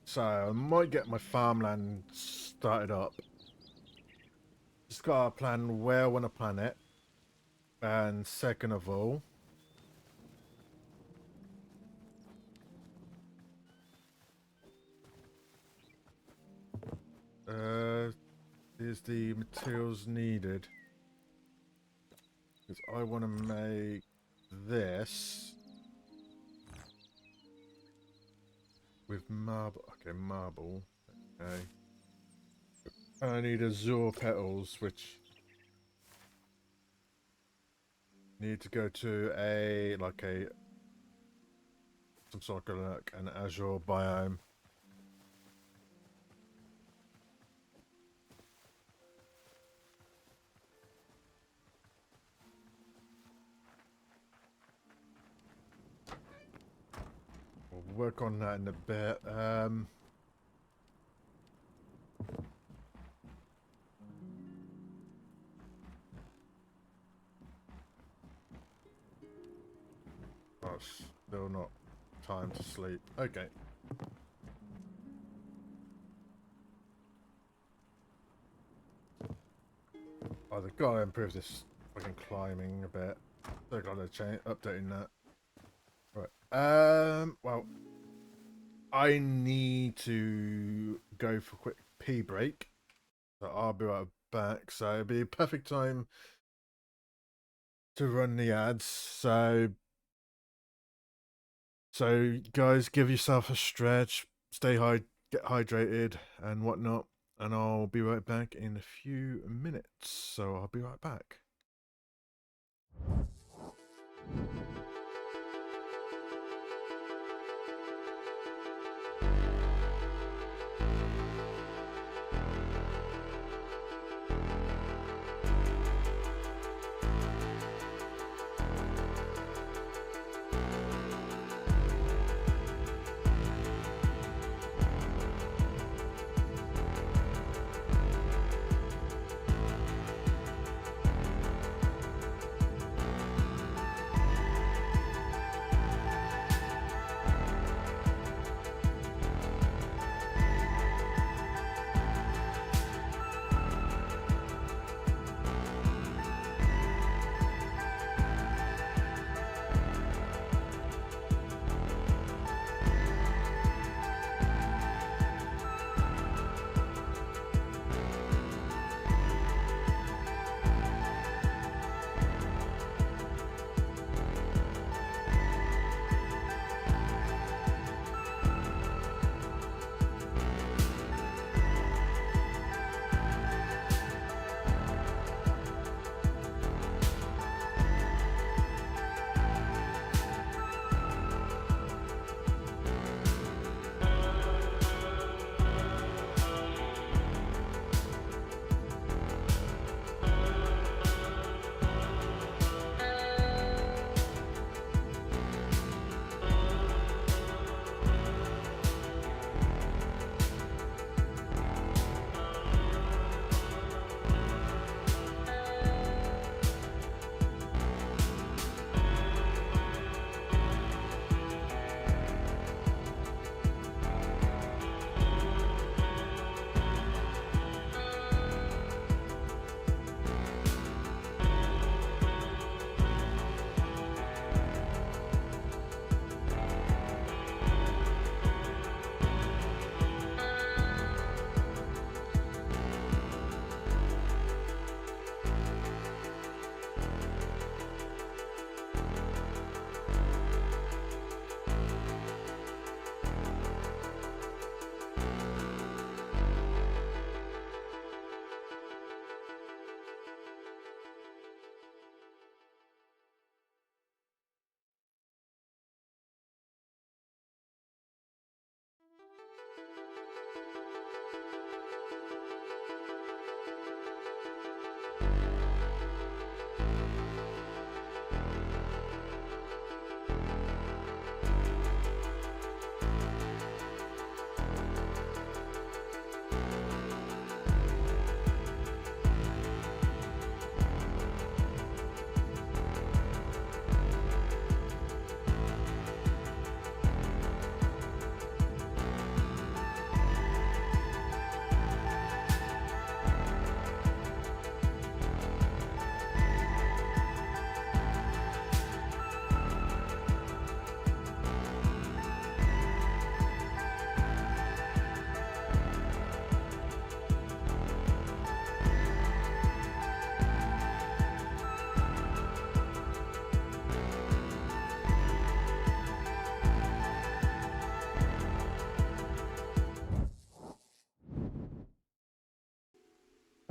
So I might get my farmland started up. Just gotta plan where I want to plant it. And second of all, is the materials needed. Because I want to make this with marble. Okay, marble. Okay. I need azure petals, which need to go to some sort of like an azure biome. We'll work on that in a bit. Oh, still not time to sleep. Okay. Oh, they've got to improve this fucking climbing a bit. They've got to change, updating that. Right. Well, I need to go for a quick pee break. So I'll be right back. So it'll be a perfect time to run the ads. So guys, give yourself a stretch, get hydrated and whatnot. And I'll be right back in a few minutes. So I'll be right back.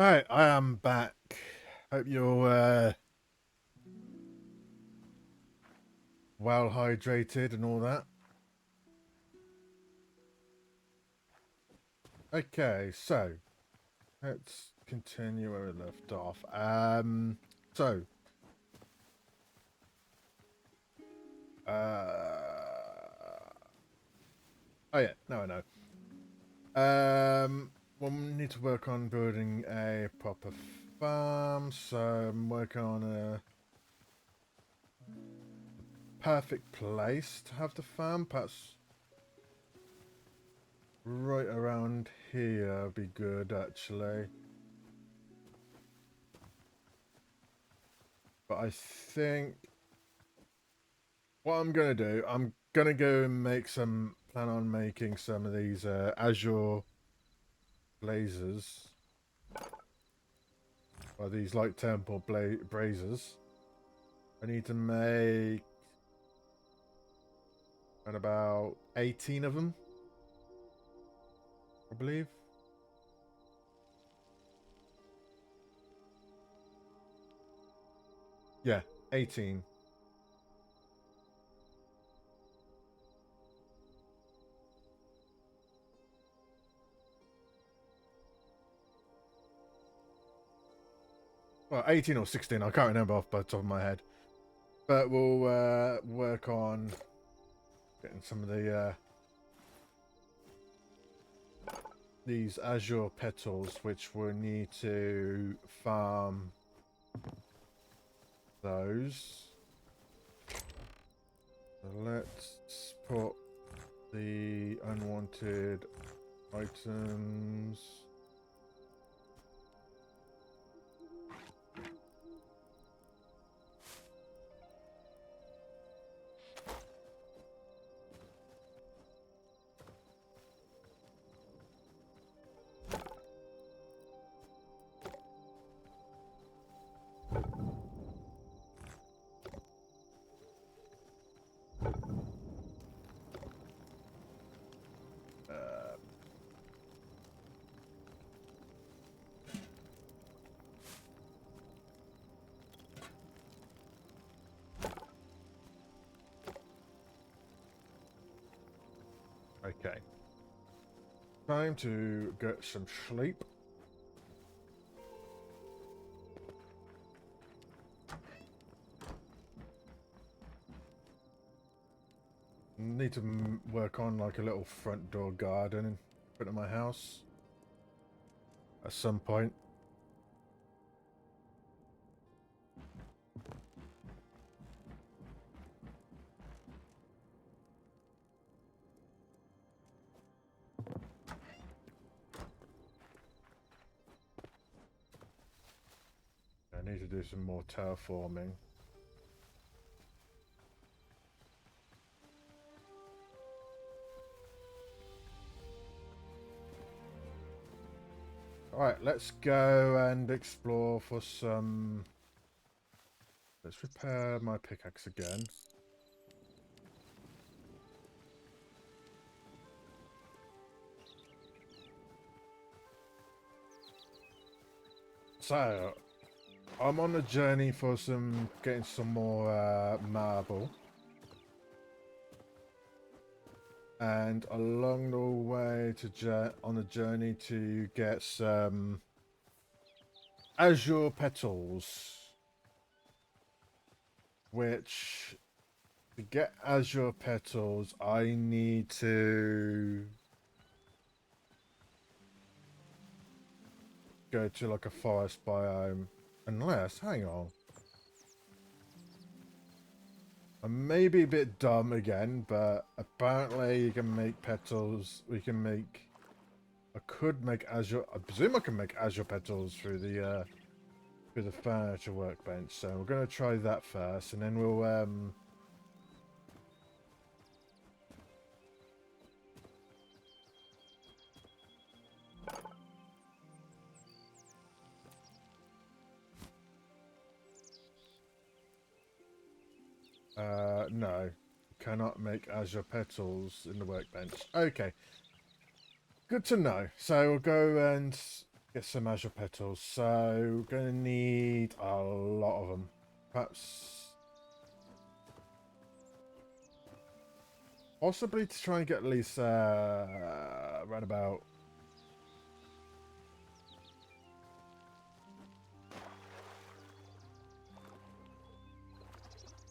Alright, I am back. Hope you're well hydrated and all that. Okay, so let's continue where we left off. So oh yeah, now I know. Well, we need to work on building a proper farm, so I'm working on a perfect place to have the farm. Perhaps right around here would be good, actually. But I think what I'm gonna do, I'm gonna go and plan on making some of these Azure blazers, or these light temple braziers. I need to make about 18 of them, I believe. Yeah, 18. Well, 18 or 16, I can't remember off the top of my head. But we'll work on getting some of the these Azure petals, which we'll need to farm those. So let's put the unwanted items. Okay. Time to get some sleep. Need to work on like a little front door garden in front of my house at some point. I need to do some more terraforming. Alright, let's go and explore for some... Let's repair my pickaxe again. So, I'm on a journey for getting some more marble. And along the way on the journey to get some Azure petals. Which, to get Azure petals, I need to go to like a forest biome. Unless, hang on. I may be a bit dumb again, but apparently you can make petals. I could make Azure. I presume I can make Azure petals through the furniture workbench. So we're gonna try that first, and then we'll no, cannot make Azure petals in the workbench. Okay, good to know. So we'll go and Get some azure petals. So gonna need a lot of them. Perhaps possibly to try and get at least around about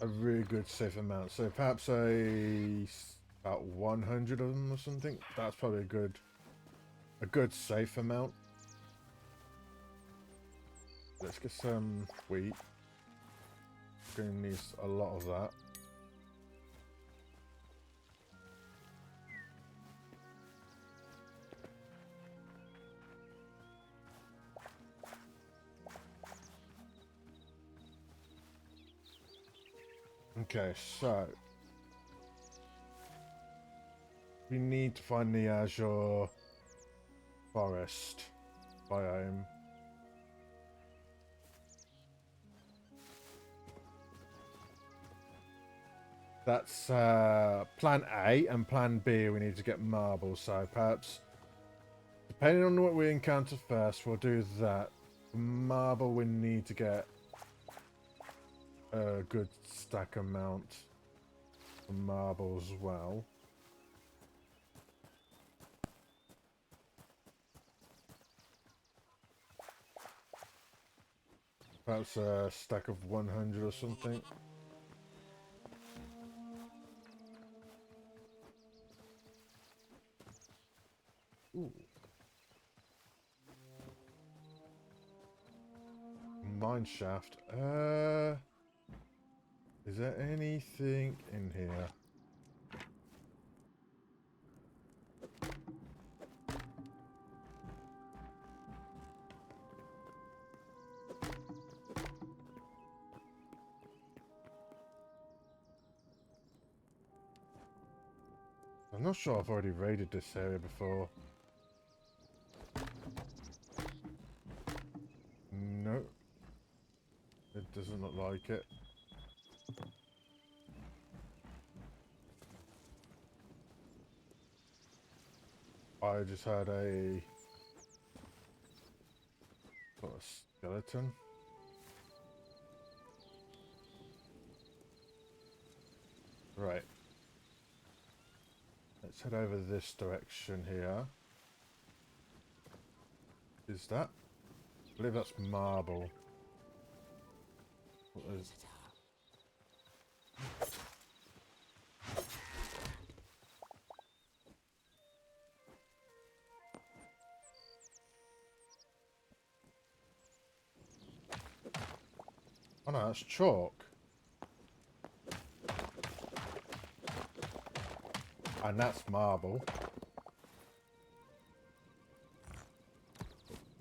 a really good safe amount. So perhaps about 100 of them or something. That's probably a good safe amount. Let's get some wheat. Gonna need a lot of that. Okay, so we need to find the azure forest biome. That's plan A, and plan B we need to get marble, so perhaps depending on what we encounter first, we'll do that. For marble we need to get a good stack amount of marble as well. Perhaps a stack of 100 or something. Ooh. Mine shaft. Is there anything in here? I'm not sure I've already raided this area before. No. It doesn't look like it. I just had a sort of skeleton. Right. Let's head over this direction here. Is that? I believe that's marble. What is... Oh no, that's chalk. And that's marble.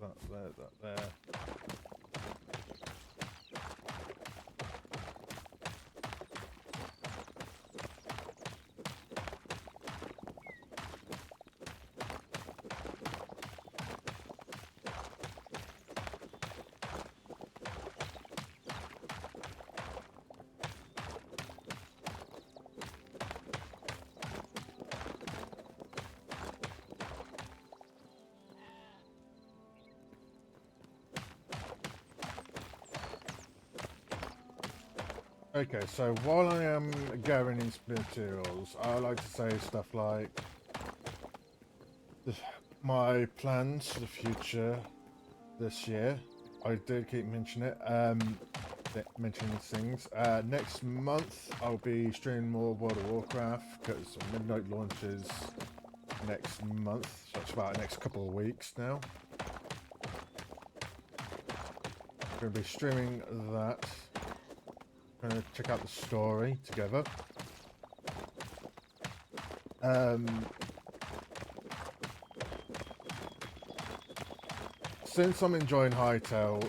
That there, that there. Okay, so while I am gathering these materials, I like to say stuff like my plans for the future this year. I did keep mentioning it. Mentioning these things. Next month I'll be streaming more World of Warcraft because Midnight launches next month, so it's about the next couple of weeks now. I'm going to be streaming that. Going to check out the story together. Since I'm enjoying Hytale,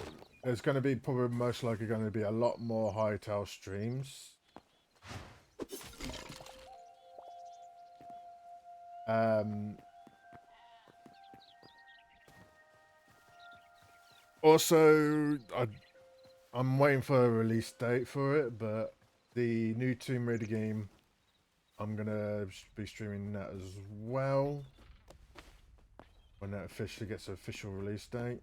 there's going to be probably most likely going to be a lot more Hytale streams. Also, I'm waiting for a release date for it, but the new Tomb Raider game, I'm gonna be streaming that as well. when it officially gets an official release date.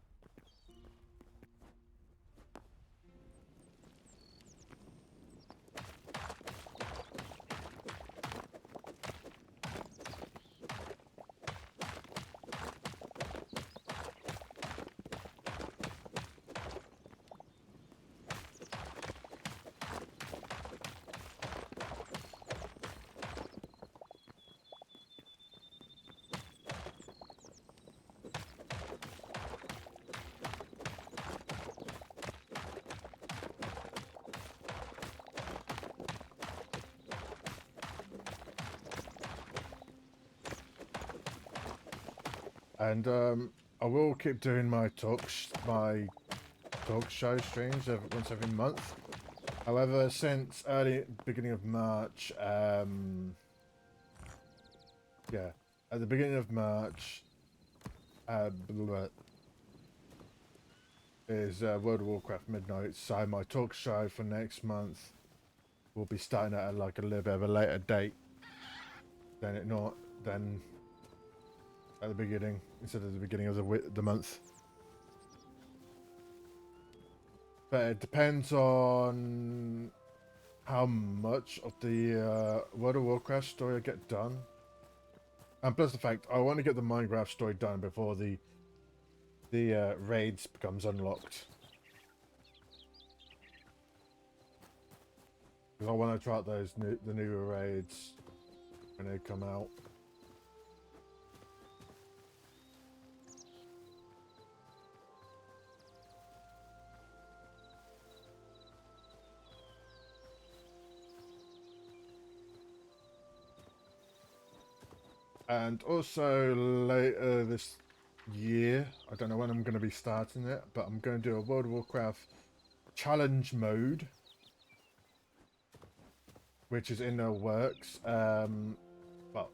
And I will keep doing my talk show streams once every month. However, since beginning of March, yeah, at the beginning of March, is World of Warcraft Midnight. So my talk show for next month will be starting at like a little bit of a later date than at the beginning, instead of the beginning of the month. But it depends on how much of the World of Warcraft story I get done. And plus the fact I want to get the Minecraft story done before the raids becomes unlocked. Because I want to try out the newer raids when they come out. And also later this year, I don't know when I'm going to be starting it, but I'm going to do a World of Warcraft challenge mode, which is in the works. Well,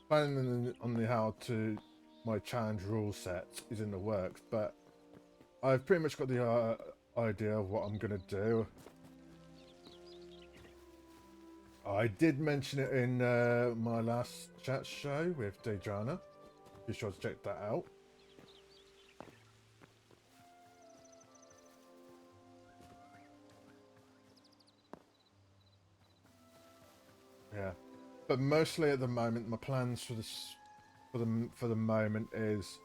planning on how to my challenge rule set is in the works, but I've pretty much got the idea of what I'm going to do. I did mention it in my last chat show with Dejana. Be sure to check that out. Yeah, but mostly at the moment, my plans for this, for the moment, is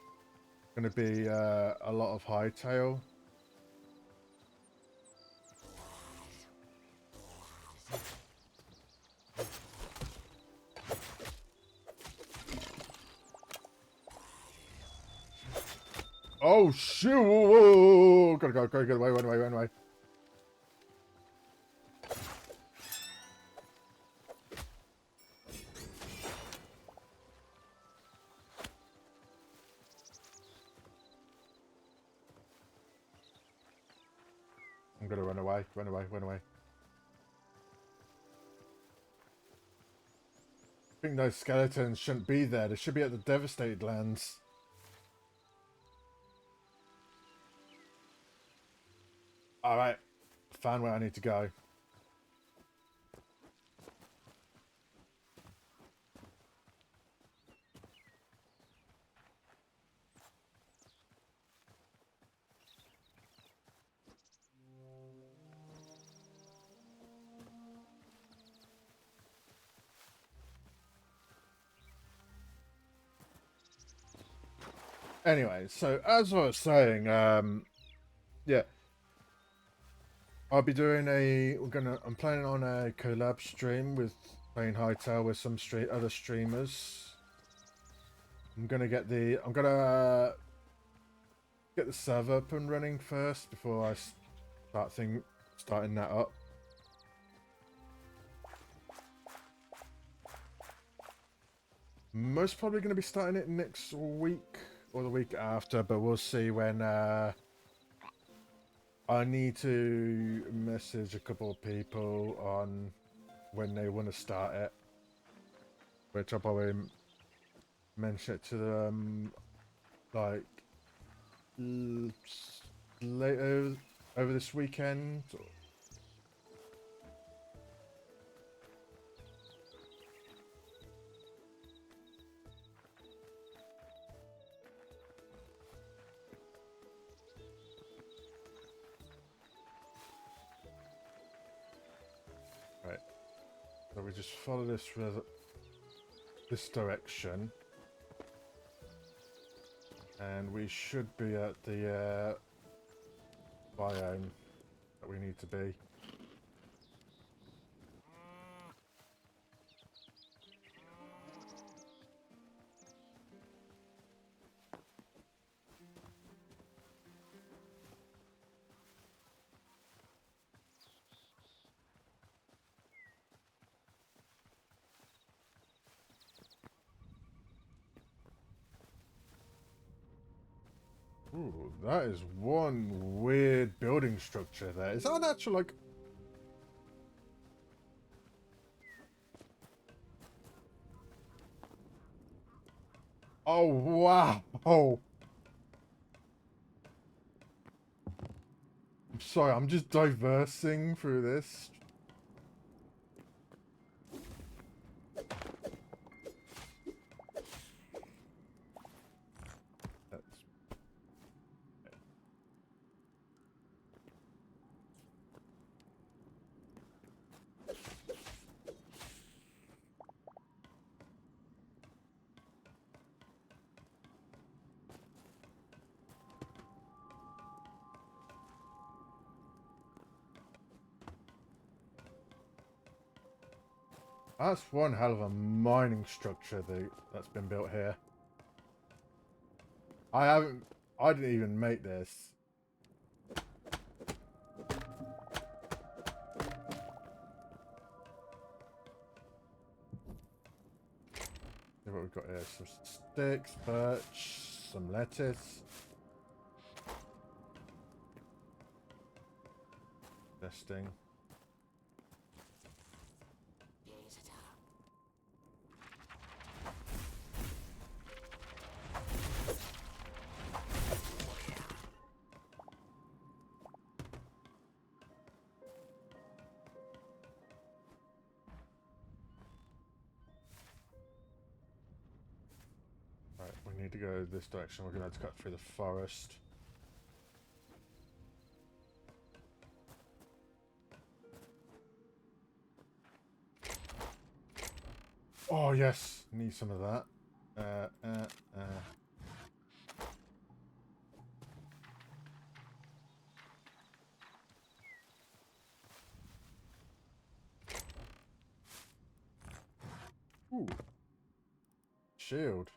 going to be a lot of Hytale. Oh shoot! Whoa, whoa, whoa. Gotta go, get away, run away, run away. I'm gonna run away, run away, run away. I think those skeletons shouldn't be there. They should be at the devastated lands. Alright, found where I need to go. Anyway, so as I was saying, yeah, I'll be doing I'm planning on a collab stream with playing Hytale with some other streamers. I'm gonna get the server up and running first before I starting that up. Most probably going to be starting it next week or the week after, but we'll see when. I need to message a couple of people on when they want to start it, which I'll probably mention it to them like later over this weekend. So we just follow this direction. And we should be at the biome that we need to be. Ooh, that is one weird building structure there. Is that an actual, like... Oh, wow! I'm sorry, I'm just diversing through this. That's... That's one hell of a mining structure that's been built here. I didn't even make this. See what we've got here. Some sticks, birch, some lettuce. Testing. Right, we need to go this direction. We're going to have to cut through the forest. Oh, yes. Need some of that. Ooh. Shield.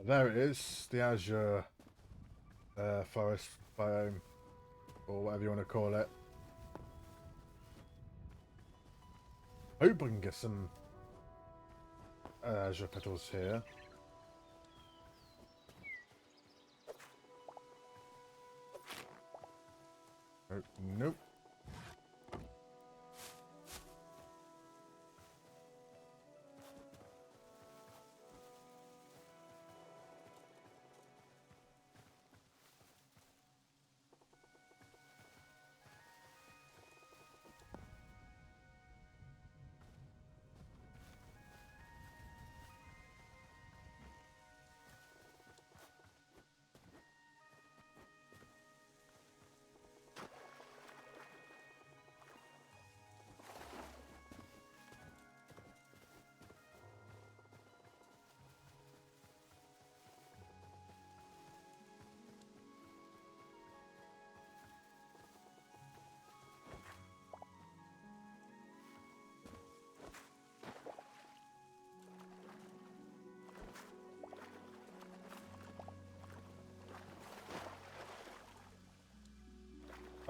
There it is, the Azure forest biome, or whatever you want to call it. Hope we can get some Azure petals here. Oh, nope.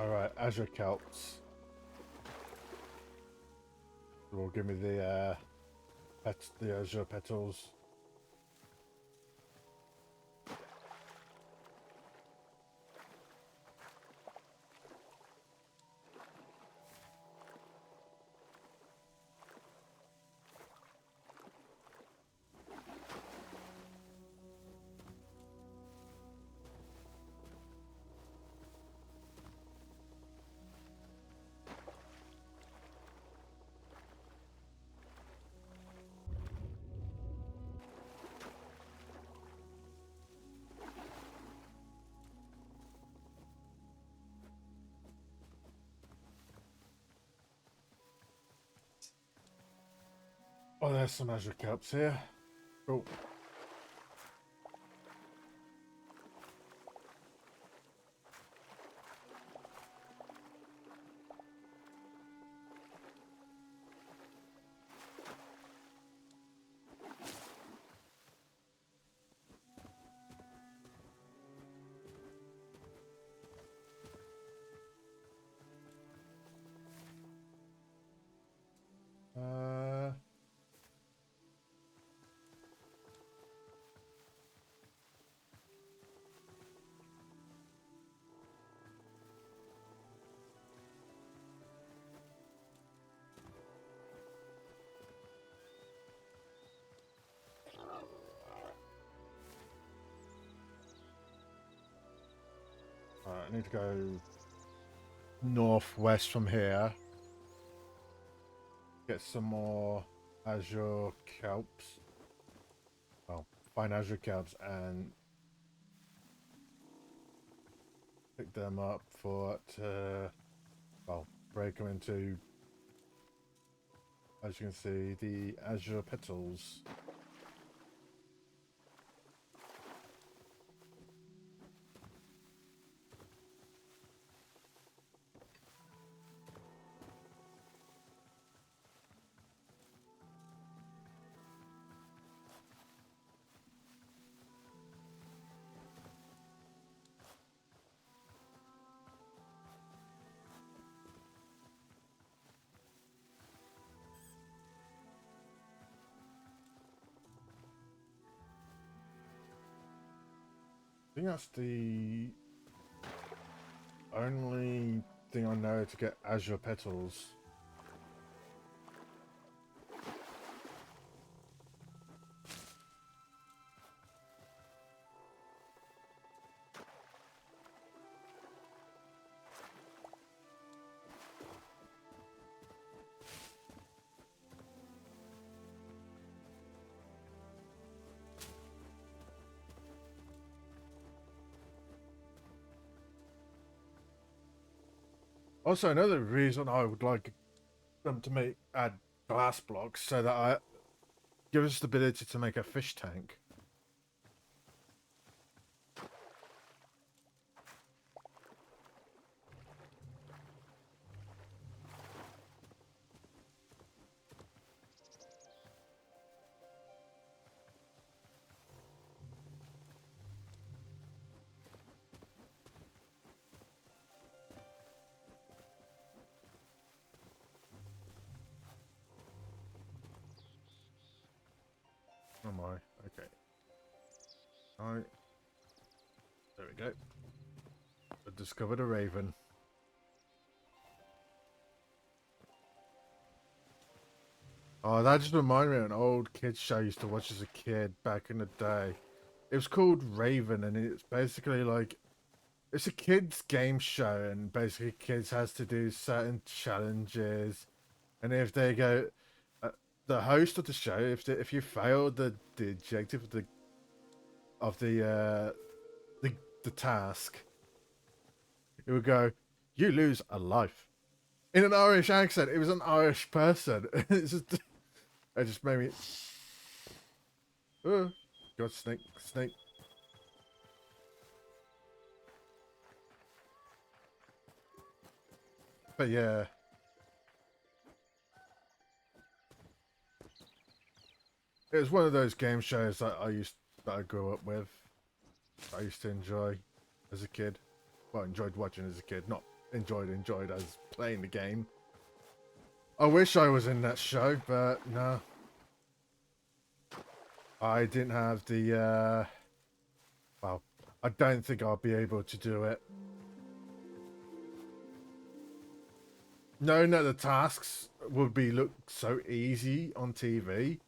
Alright, Azure Kelps. Will give me the the Azure Petals. Oh, there's some Azure Kelps here. Cool. I need to go northwest from here. Get some more Azure Kelps. Well, find Azure Kelps and pick them up for well, break them into, as you can see, the Azure Petals. I think that's the only thing I know to get Azure Petals. Also, another reason I would like them to add glass blocks so that I give us the ability to make a fish tank. Oh my, okay. Alright. There we go. I discovered a raven. Oh, that just reminded me of an old kids show I used to watch as a kid back in the day. It was called Raven, and it's basically like, it's a kids game show, and basically kids has to do certain challenges, and if they go, the host of the show, if you fail the objective of the task, it would go, you lose a life. In an Irish accent. It was an Irish person. It just made me. Oh, God, snake, snake. But yeah. It was one of those game shows that I grew up with. I used to enjoy as a kid. Well, enjoyed watching as a kid, not enjoyed as playing the game. I wish I was in that show, but no. I didn't have the, well, I don't think I'll be able to do it. Knowing that the tasks would look so easy on TV,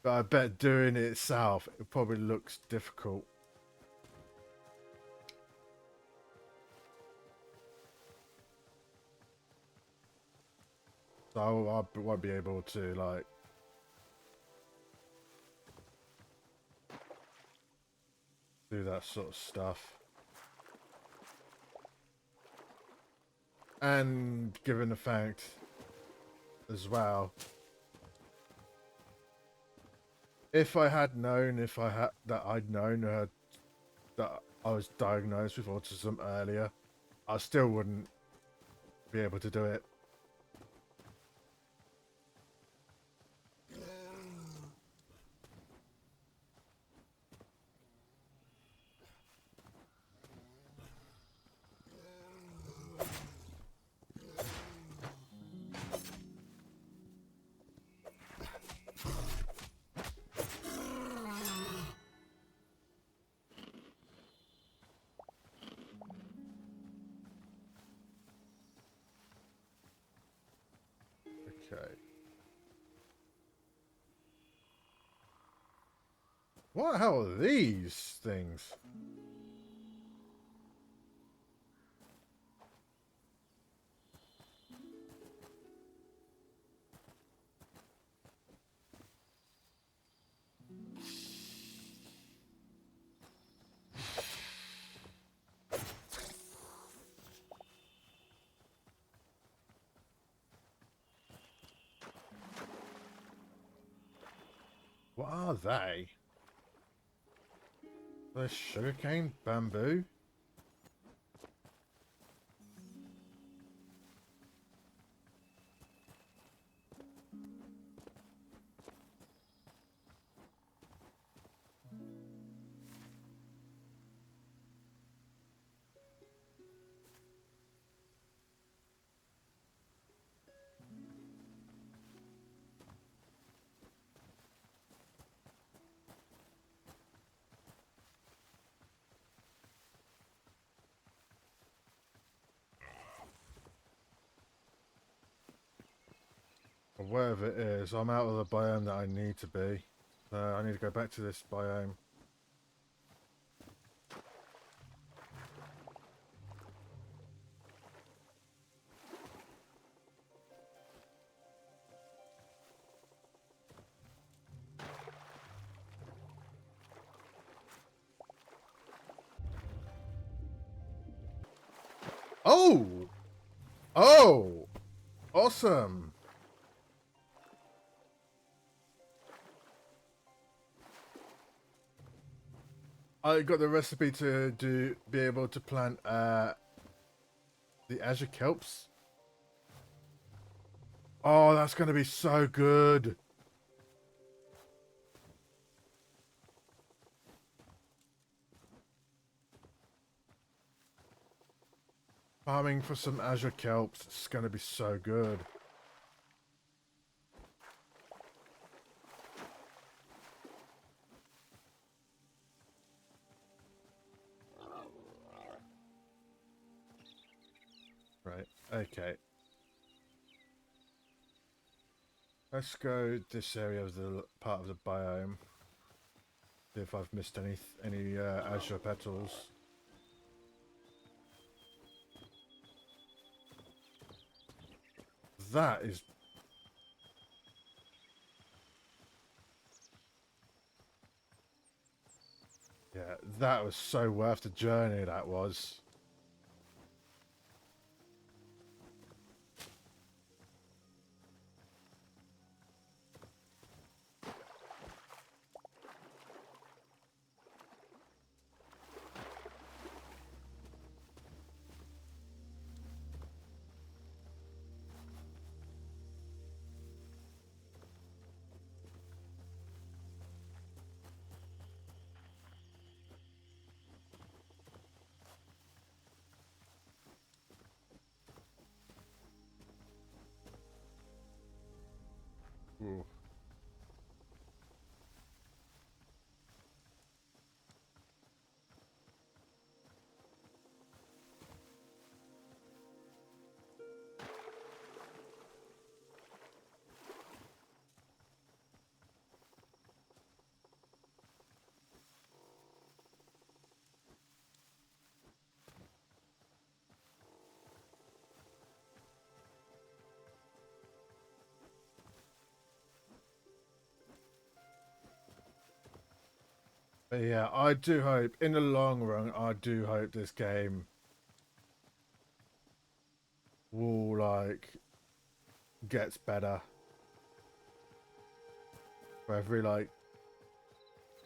but I bet doing it itself, it probably looks difficult. So I won't be able to, like, do that sort of stuff. And given the fact as well, if I had known, I'd known that I was diagnosed with autism earlier, I still wouldn't be able to do it. Okay. What the hell are these things? What are they? There's sugarcane, bamboo. Or wherever it is, I'm out of the biome that I need to be. I need to go back to this biome. Oh! Oh! Awesome! I got the recipe to be able to plant the azure kelps. Oh, that's going to be so good. Farming for some azure kelps is going to be so good. Right, okay. Let's go this area of the part of the biome. See if I've missed any azure petals. That is... Yeah, that was so worth the journey, that was. Ooh. But yeah, I do hope, in the long run, I do hope this game will, like, gets better. For every, like,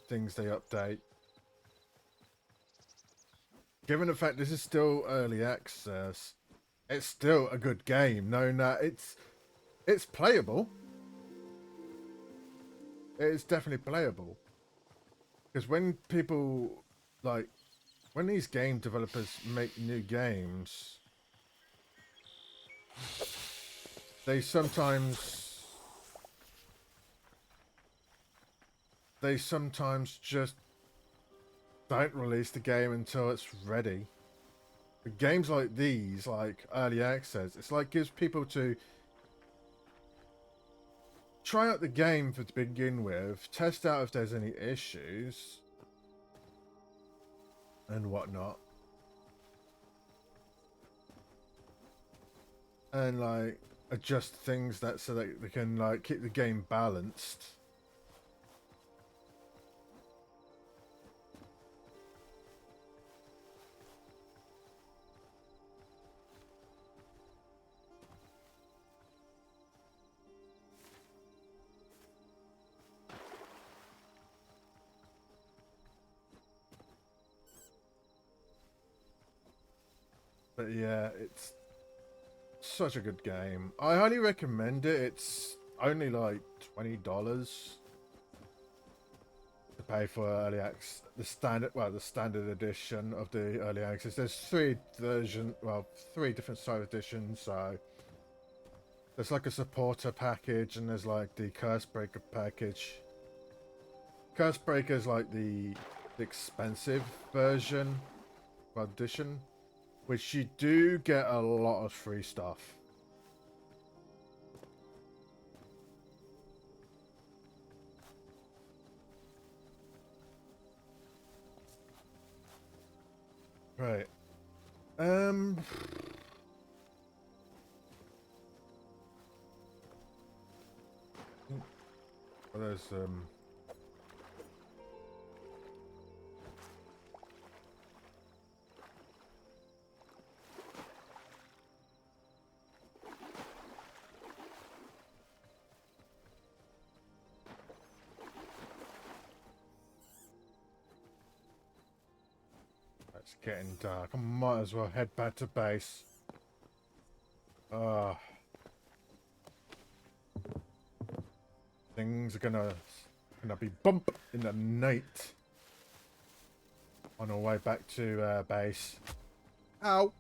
things they update. Given the fact this is still early access, it's still a good game. Knowing that it's playable. It's definitely playable. Because when people, like, when these game developers make new games, they sometimes just don't release the game until it's ready. But games like these, like early access, it's like gives people to try out the game to begin with, test out if there's any issues and whatnot, and like adjust things that so that they can like keep the game balanced. But yeah, it's such a good game. I highly recommend it. It's only like $20 to pay for early access. The standard edition of the early access. There's three different side editions. So there's like a supporter package, and there's like the Curse Breaker package. Curse Breaker is like the expensive version edition, which you do get a lot of free stuff. Right. Well, there's it's getting dark. I might as well head back to base. Things are gonna be bump in the night on our way back to base. Ow!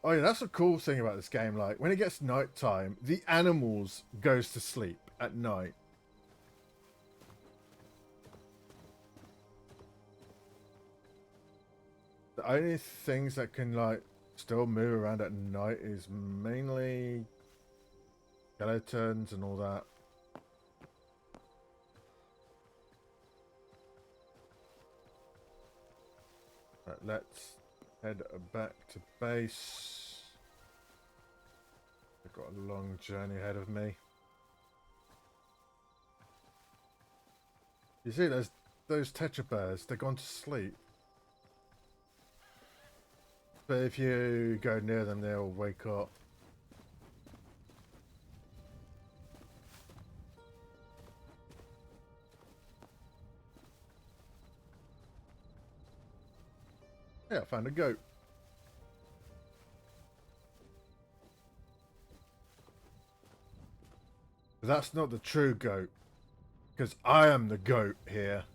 Oh yeah, that's a cool thing about this game. Like when it gets night time, the animals goes to sleep at night. The only things that can like still move around at night is mainly skeletons and all that. Right, let's head back to base. I've got a long journey ahead of me. You see, there's those tetra bears. They're gone to sleep. But if you go near them, they'll wake up. Yeah, I found a goat. But that's not the true goat. Because I am the goat here.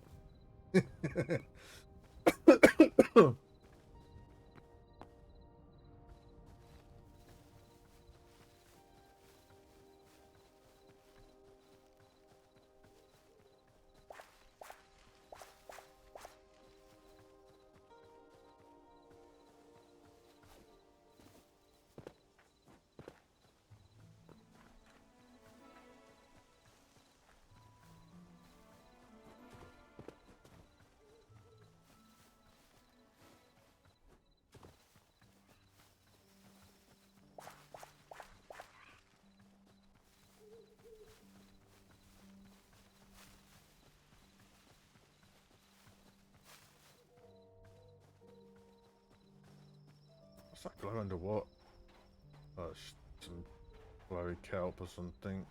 What's that glow under what? Oh, it's some glowy kelp or something.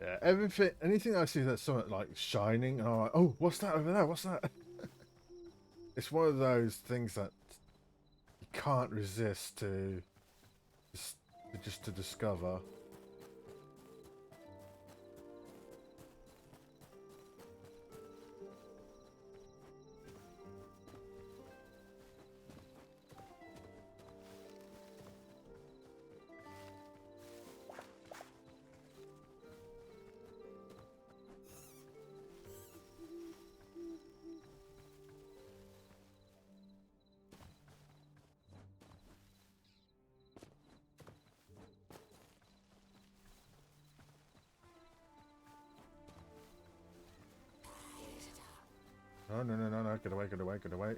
Yeah, anything I see that's something like shining, I'm like, oh, what's that over there? What's that? It's one of those things that you can't resist to just to discover. No, no, no, no, no, get away, get away, get away.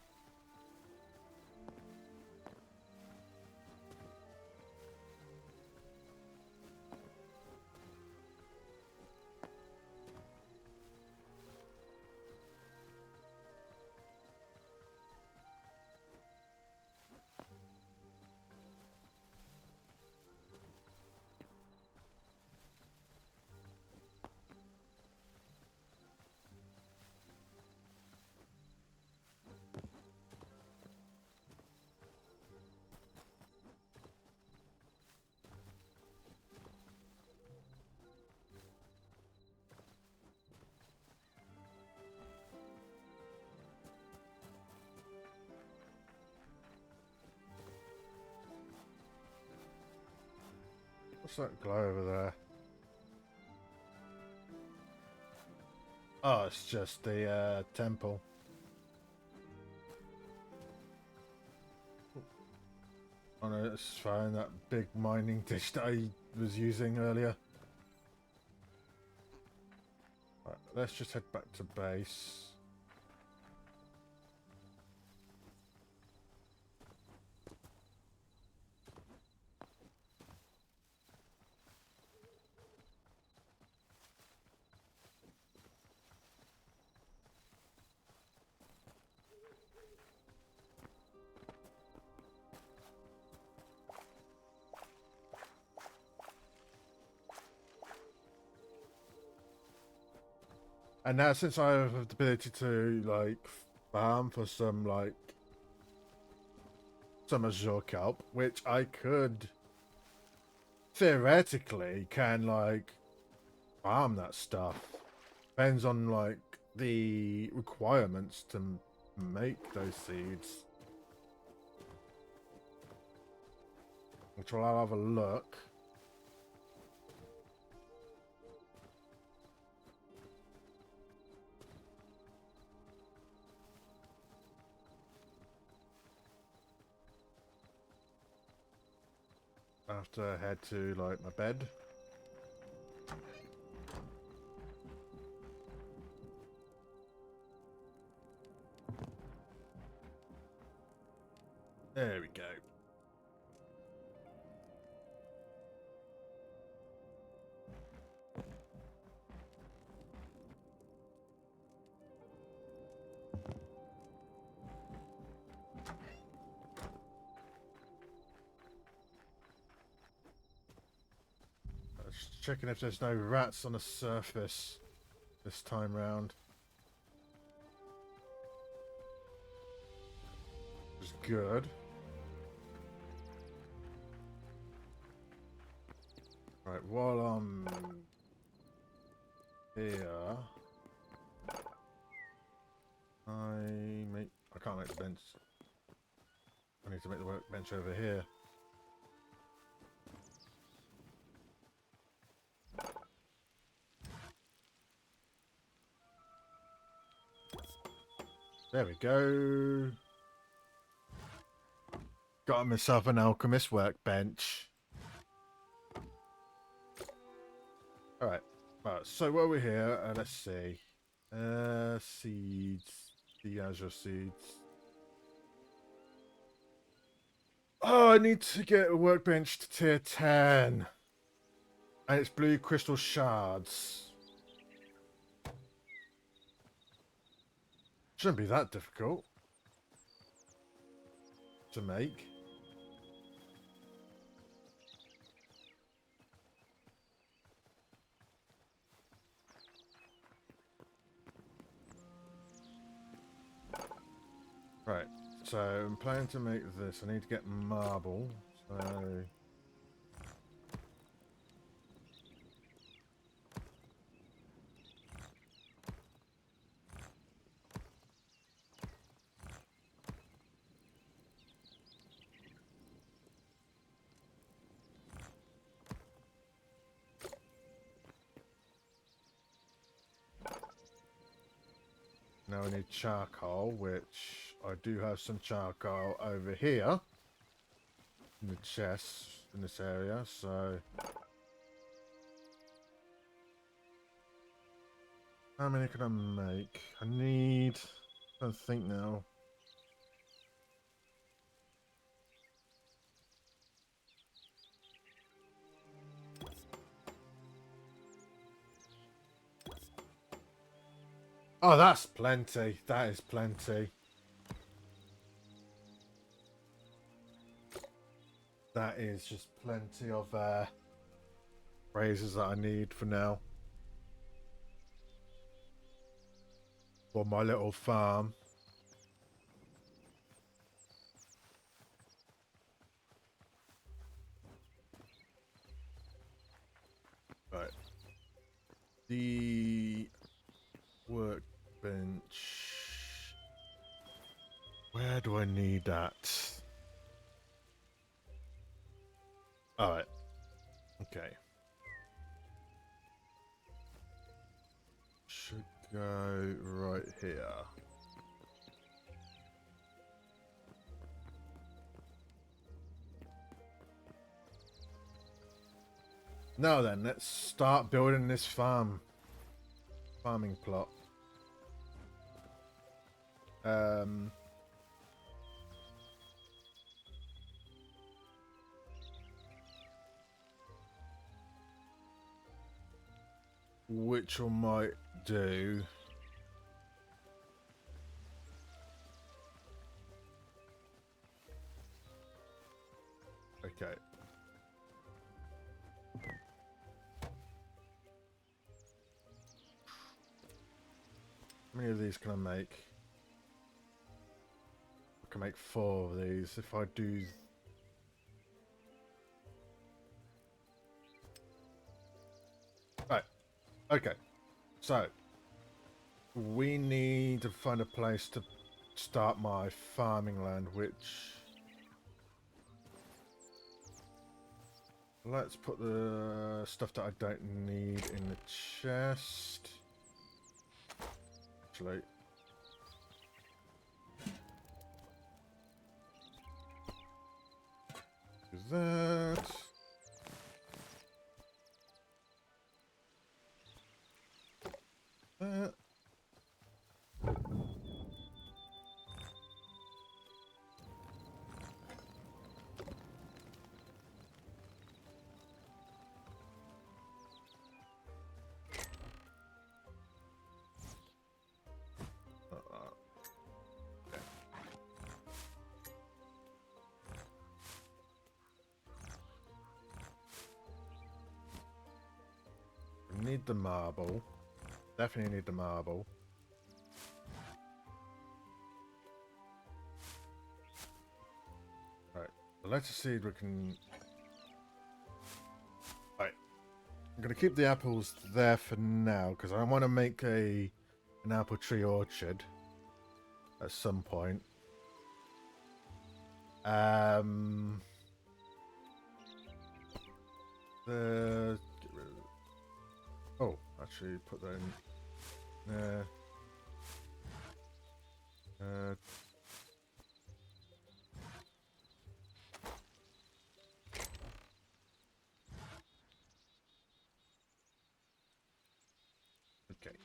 What's that glow over there? Oh, it's just the temple. Oh no, it's fine. That big mining dish that I was using earlier. Right, let's just head back to base. And now since I have the ability to like farm for some like some azure kelp, which I could theoretically can like farm that stuff. Depends on like the requirements to make those seeds. Which I'll have a look. I have to head to like my bed. There we go. Just checking if there's no rats on the surface this time round. Which is good. Right, while I'm here, I can't make the bench. I need to make the workbench over here. There we go. Got myself an alchemist workbench. Alright. Right, so while we're here, let's see. Seeds. The azure seeds. Oh, I need to get a workbench to tier 10. And it's blue crystal shards. Shouldn't be that difficult to make. Right, so I'm planning to make this. I need to get marble, so... Now I need charcoal, which I do have some charcoal over here in the chest in this area, so how many can I make? I need, I don't think now. Oh, that's plenty. That is plenty. That is just plenty of phrases that I need for now. For my little farm. Right. The workbench. Where do I need that? Alright. Okay. Should go right here. Now then, let's start building this farming plot. Which I might do. Okay. How many of these can I make? I can make 4 of these if I do. Right. Okay. So we need to find a place to start my farming land, which let's put the stuff that I don't need in the chest. Actually, do that. That. Need the marble. Definitely need the marble. Right. The lettuce seed we can... Right. I'm going to keep the apples there for now because I want to make an apple tree orchard at some point. The... Oh, actually put that in there. Okay.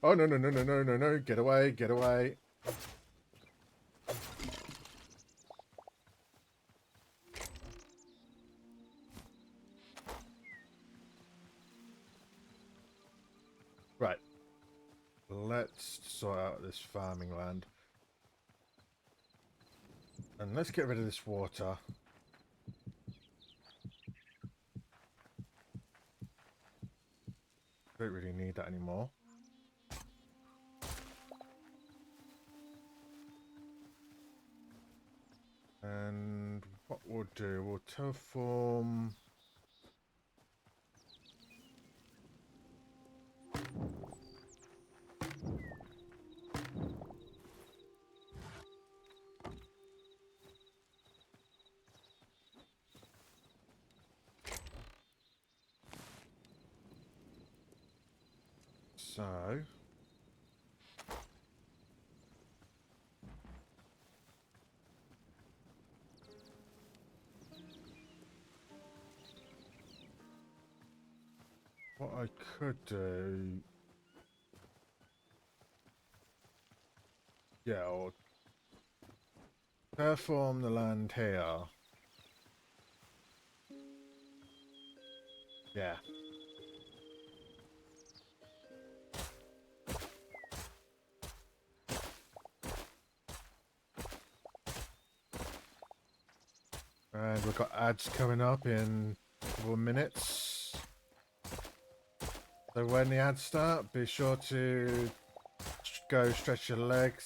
Oh, no, no, no, no, no, no, no. Get away, get away. let's sort out this farming land. And let's get rid of this water. Don't really need that anymore. And what we'll do, we'll terraform. So what I could do, yeah, I'll terraform the land here. Yeah. And we've got ads coming up in a couple of minutes. So when the ads start, be sure to go stretch your legs,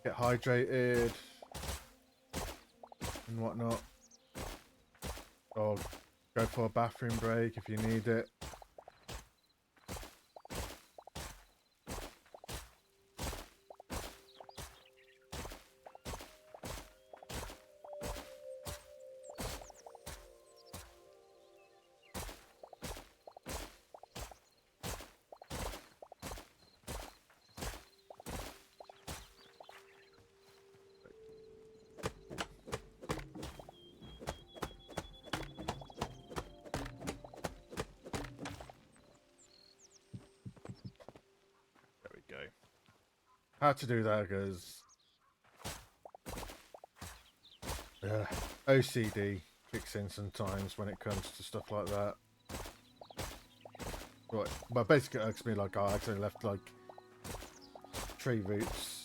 get hydrated and whatnot. Or go for a bathroom break if you need it. How to do that because OCD kicks in sometimes when it comes to stuff like that. Right, but basically it irks me like I actually left like tree roots.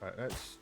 Right, let's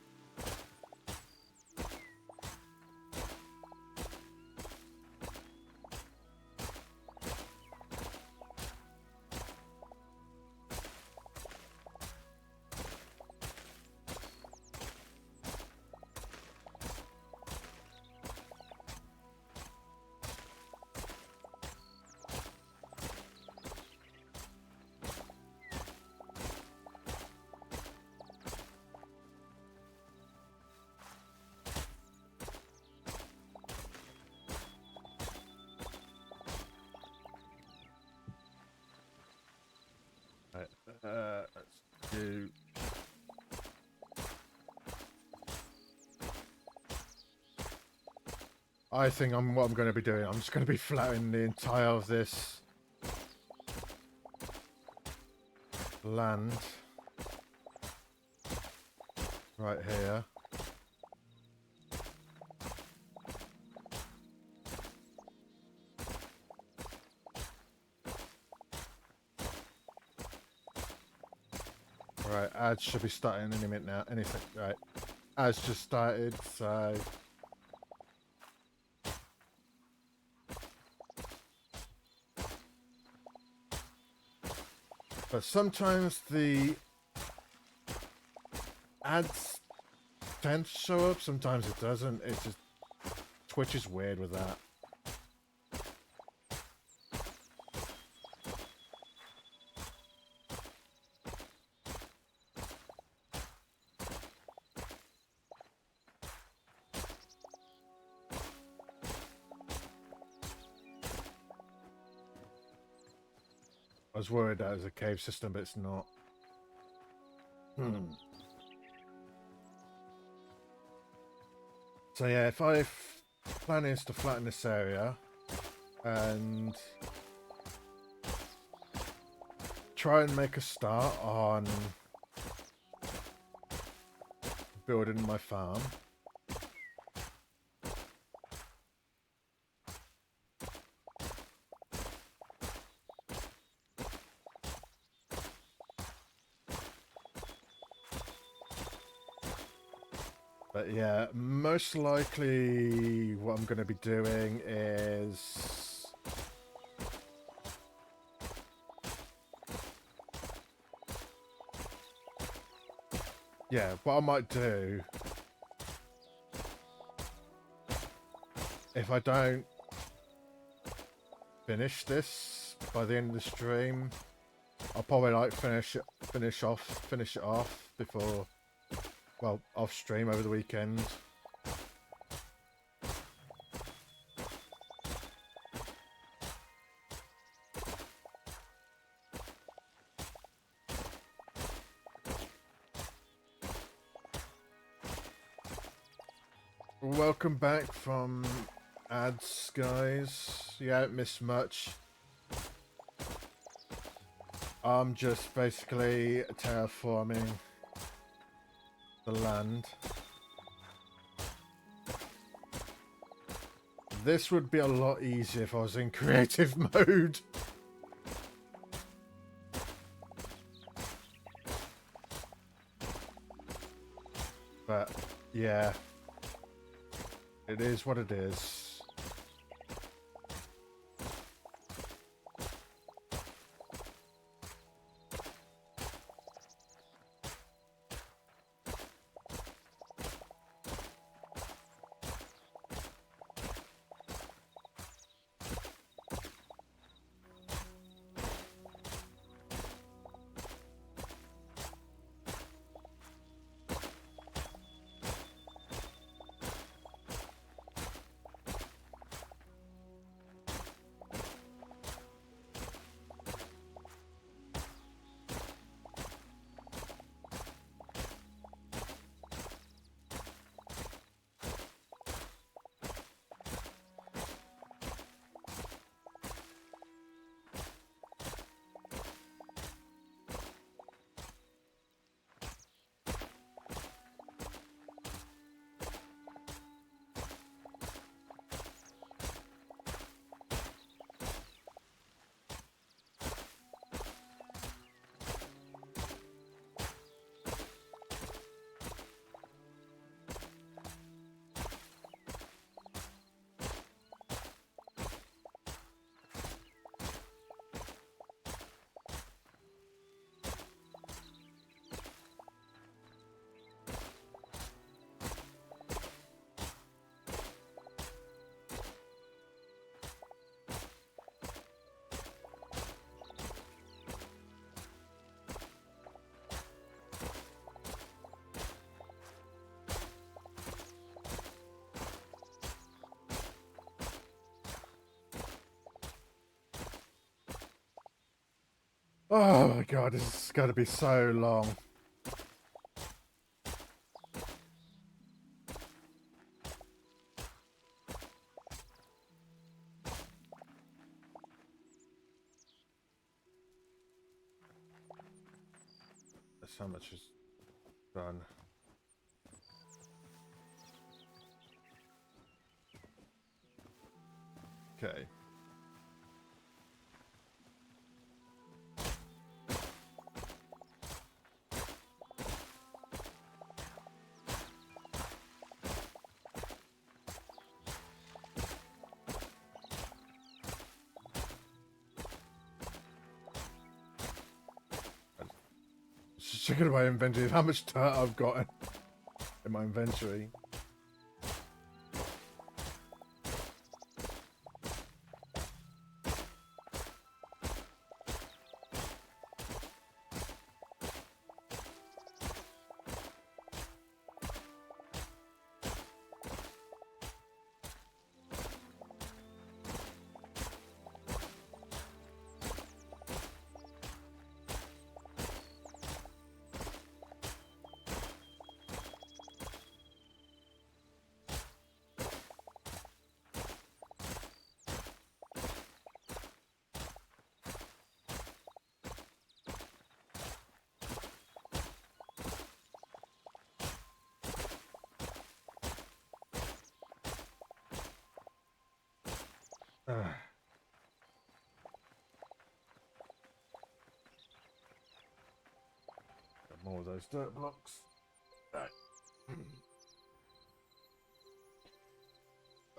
let's do. I think what I'm going to be doing, I'm just going to be flattening the entire of this land right here. Right, ads should be starting any minute now. Anything, right? Ads just started, so. But sometimes the ads tend to show up, sometimes it doesn't. It's just Twitch is weird with that. I was worried that it was a cave system, but it's not. So yeah, if plan is to flatten this area and try and make a start on building my farm. But yeah, most likely what I'm going to be doing is... yeah, what I might do, if I don't finish this by the end of the stream, I'll probably like finish it off before, well, off stream over the weekend. Welcome back from ads, guys. You haven't missed much. I'm just basically terraforming the land. This would be a lot easier if I was in creative mode. But yeah, it is what it is. Oh my god, this is going to be so long. That's how much is done. Okay. Just checking my inventory, how much dirt I've got in my inventory. Ah. Got more of those dirt blocks. Right.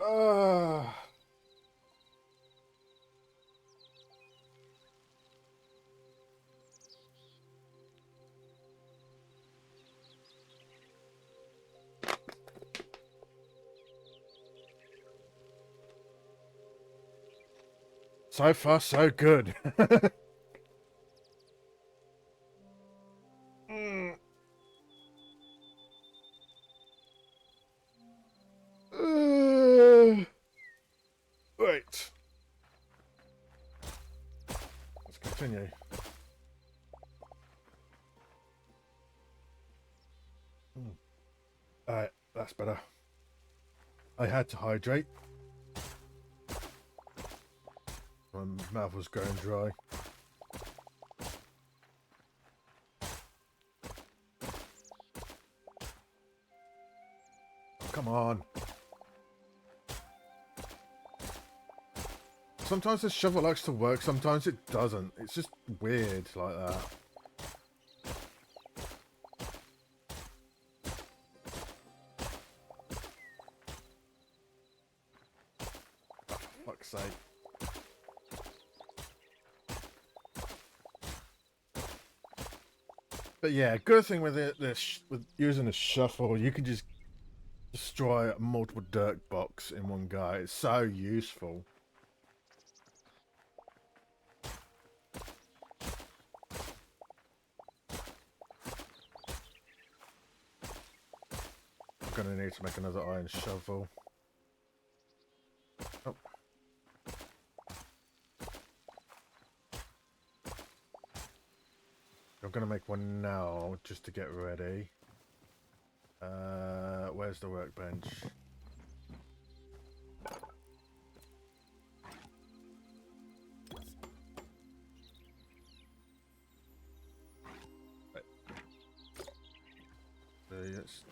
Ah. So far, so good. Mm. Right. Let's continue. Alright, that's better. I had to hydrate. My mouth was going dry. Come on. Sometimes the shovel likes to work, sometimes it doesn't. It's just weird like that. Oh, for fuck's sake. But yeah, good thing with with using a shovel, you can just destroy multiple dirt blocks in one go. It's so useful. I'm gonna need to make another iron shovel. Oh. I'm gonna make one now just to get ready. Where's the workbench? Right. Yes.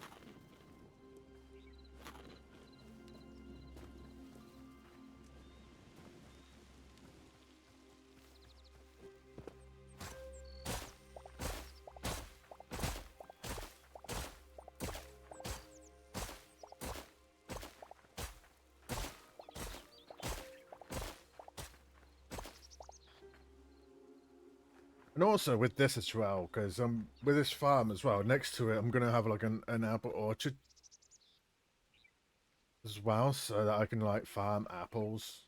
And also with this as well, because with this farm as well, next to it, I'm gonna have like an apple orchard as well, so that I can like farm apples.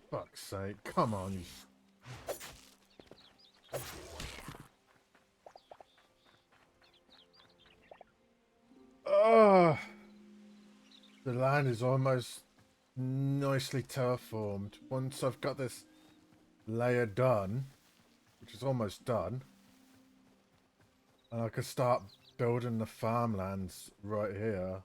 For fuck's sake, come on, you... Oh, the land is almost nicely terraformed. Once I've got this layer done, which is almost done, and I can start building the farmlands right here.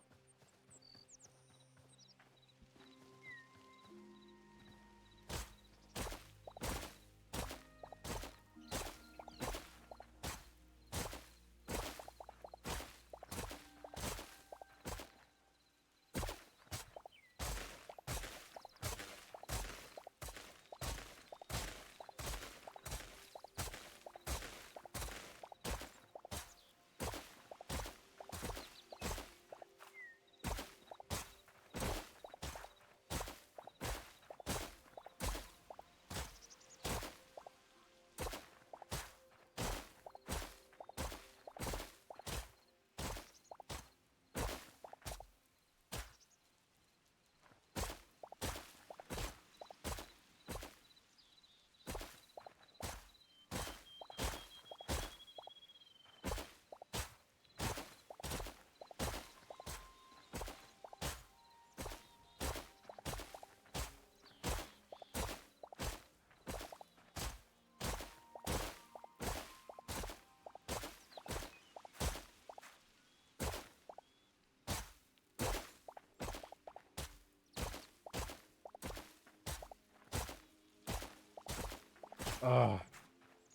Oh,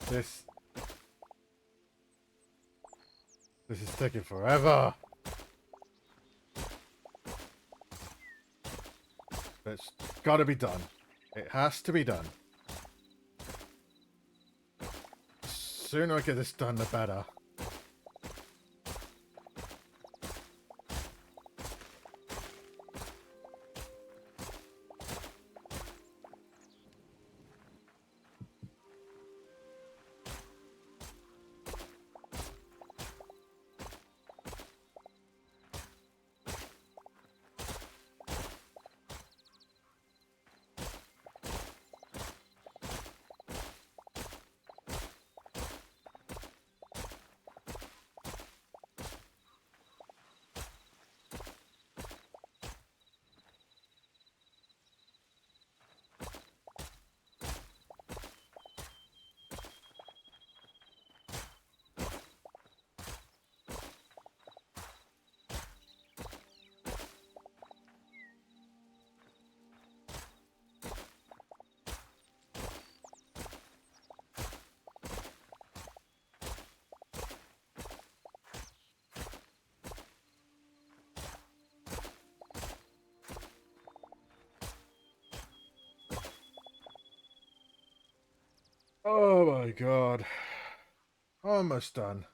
this is taking forever. It's got to be done. It has to be done. The sooner I get this done, the better. Oh my god. Almost done.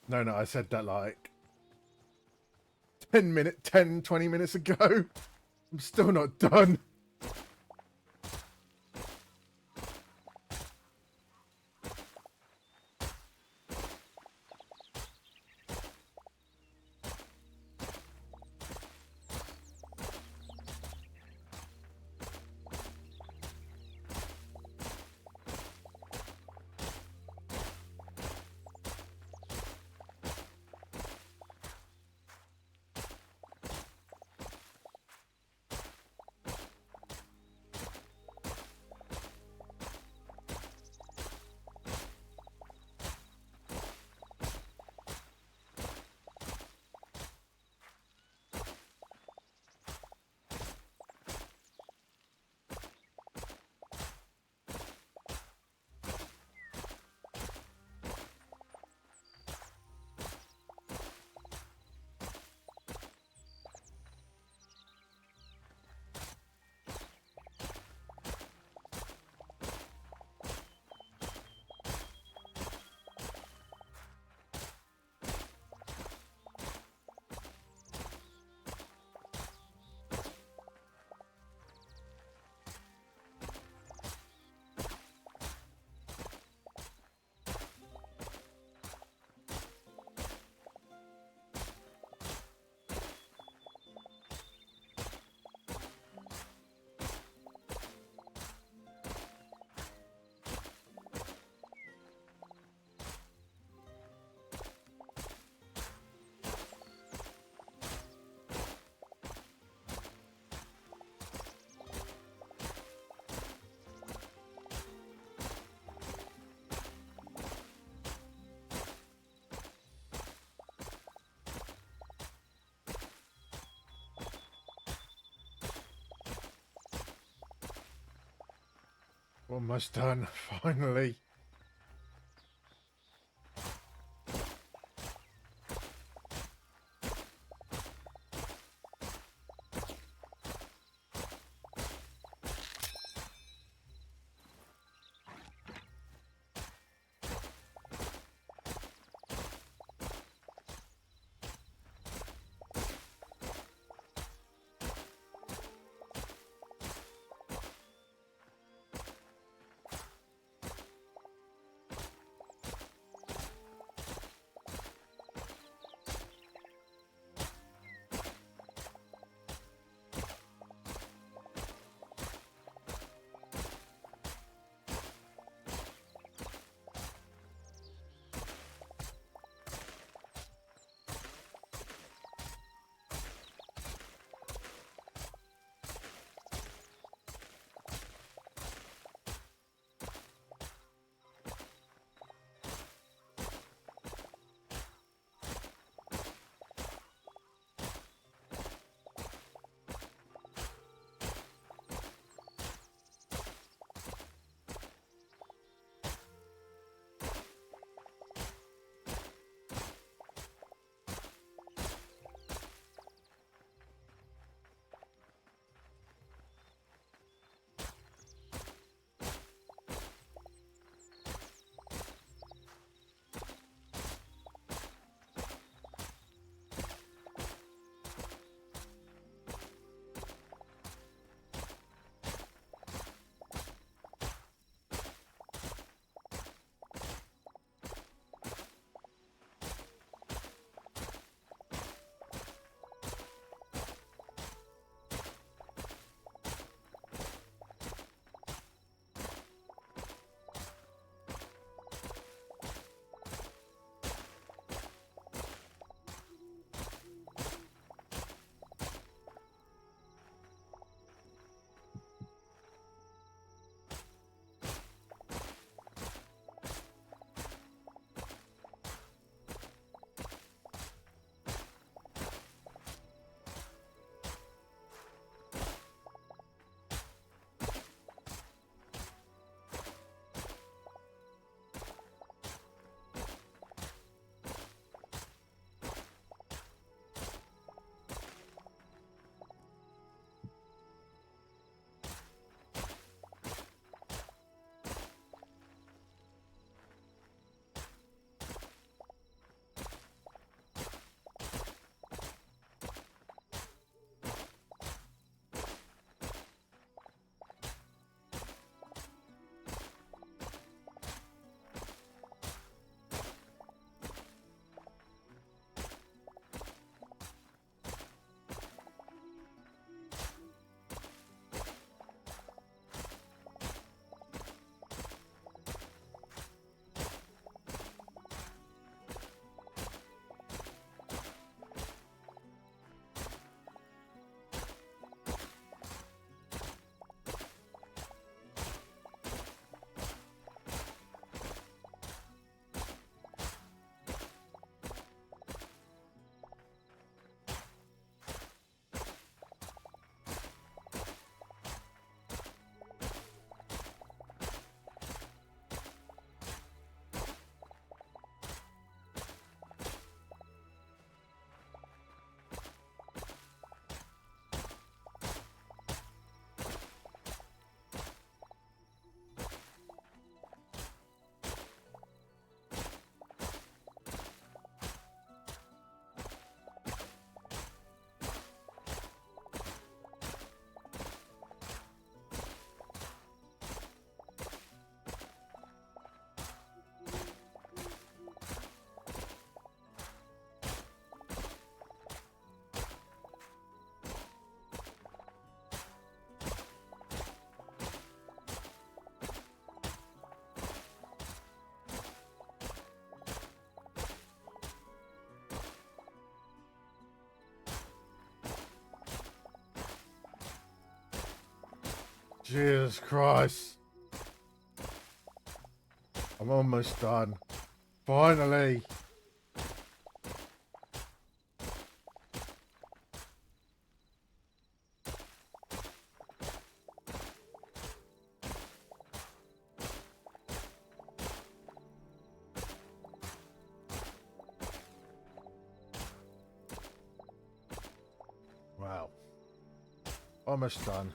No, I said that like 20 minutes ago. I'm still not done. Almost done, finally. Jesus Christ. I'm almost done. Finally. Wow. Almost done.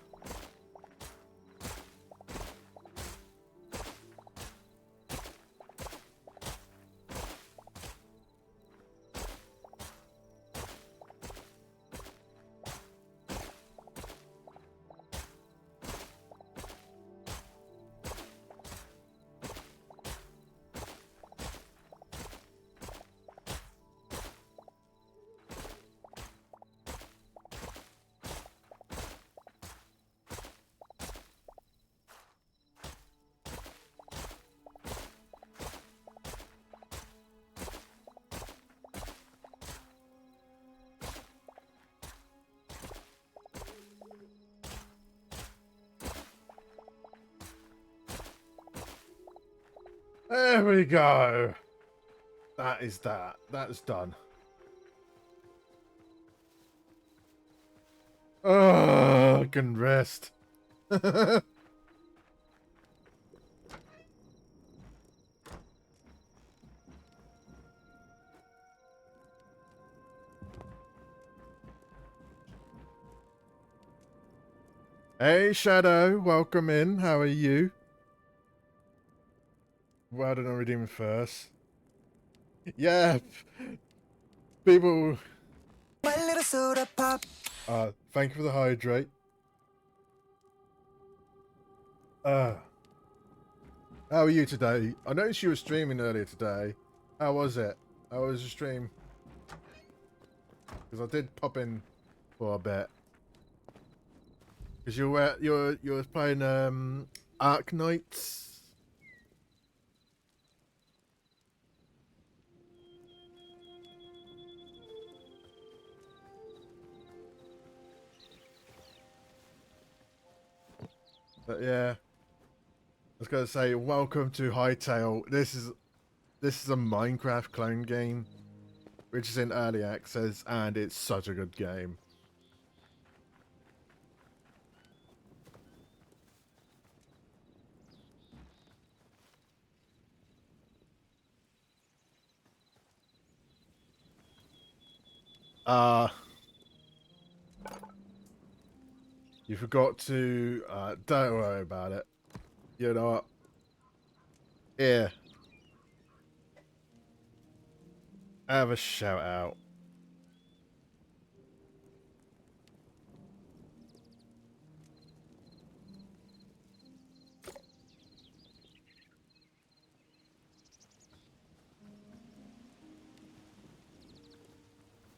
There we go. That is that. That is done. Oh, I can rest. Hey, Shadow. Welcome in. How are you? Well done on redeeming first. Yeah. People. My little soda pop. Thank you for the hydrate. How are you today? I noticed you were streaming earlier today. How was it? How was your stream? Because I did pop in for a bit. Because you were playing Ark Knights. But yeah, I was gonna say welcome to Hytale. This is a Minecraft clone game, which is in early access, and it's such a good game. You forgot to don't worry about it. You know what? Here, have a shout out.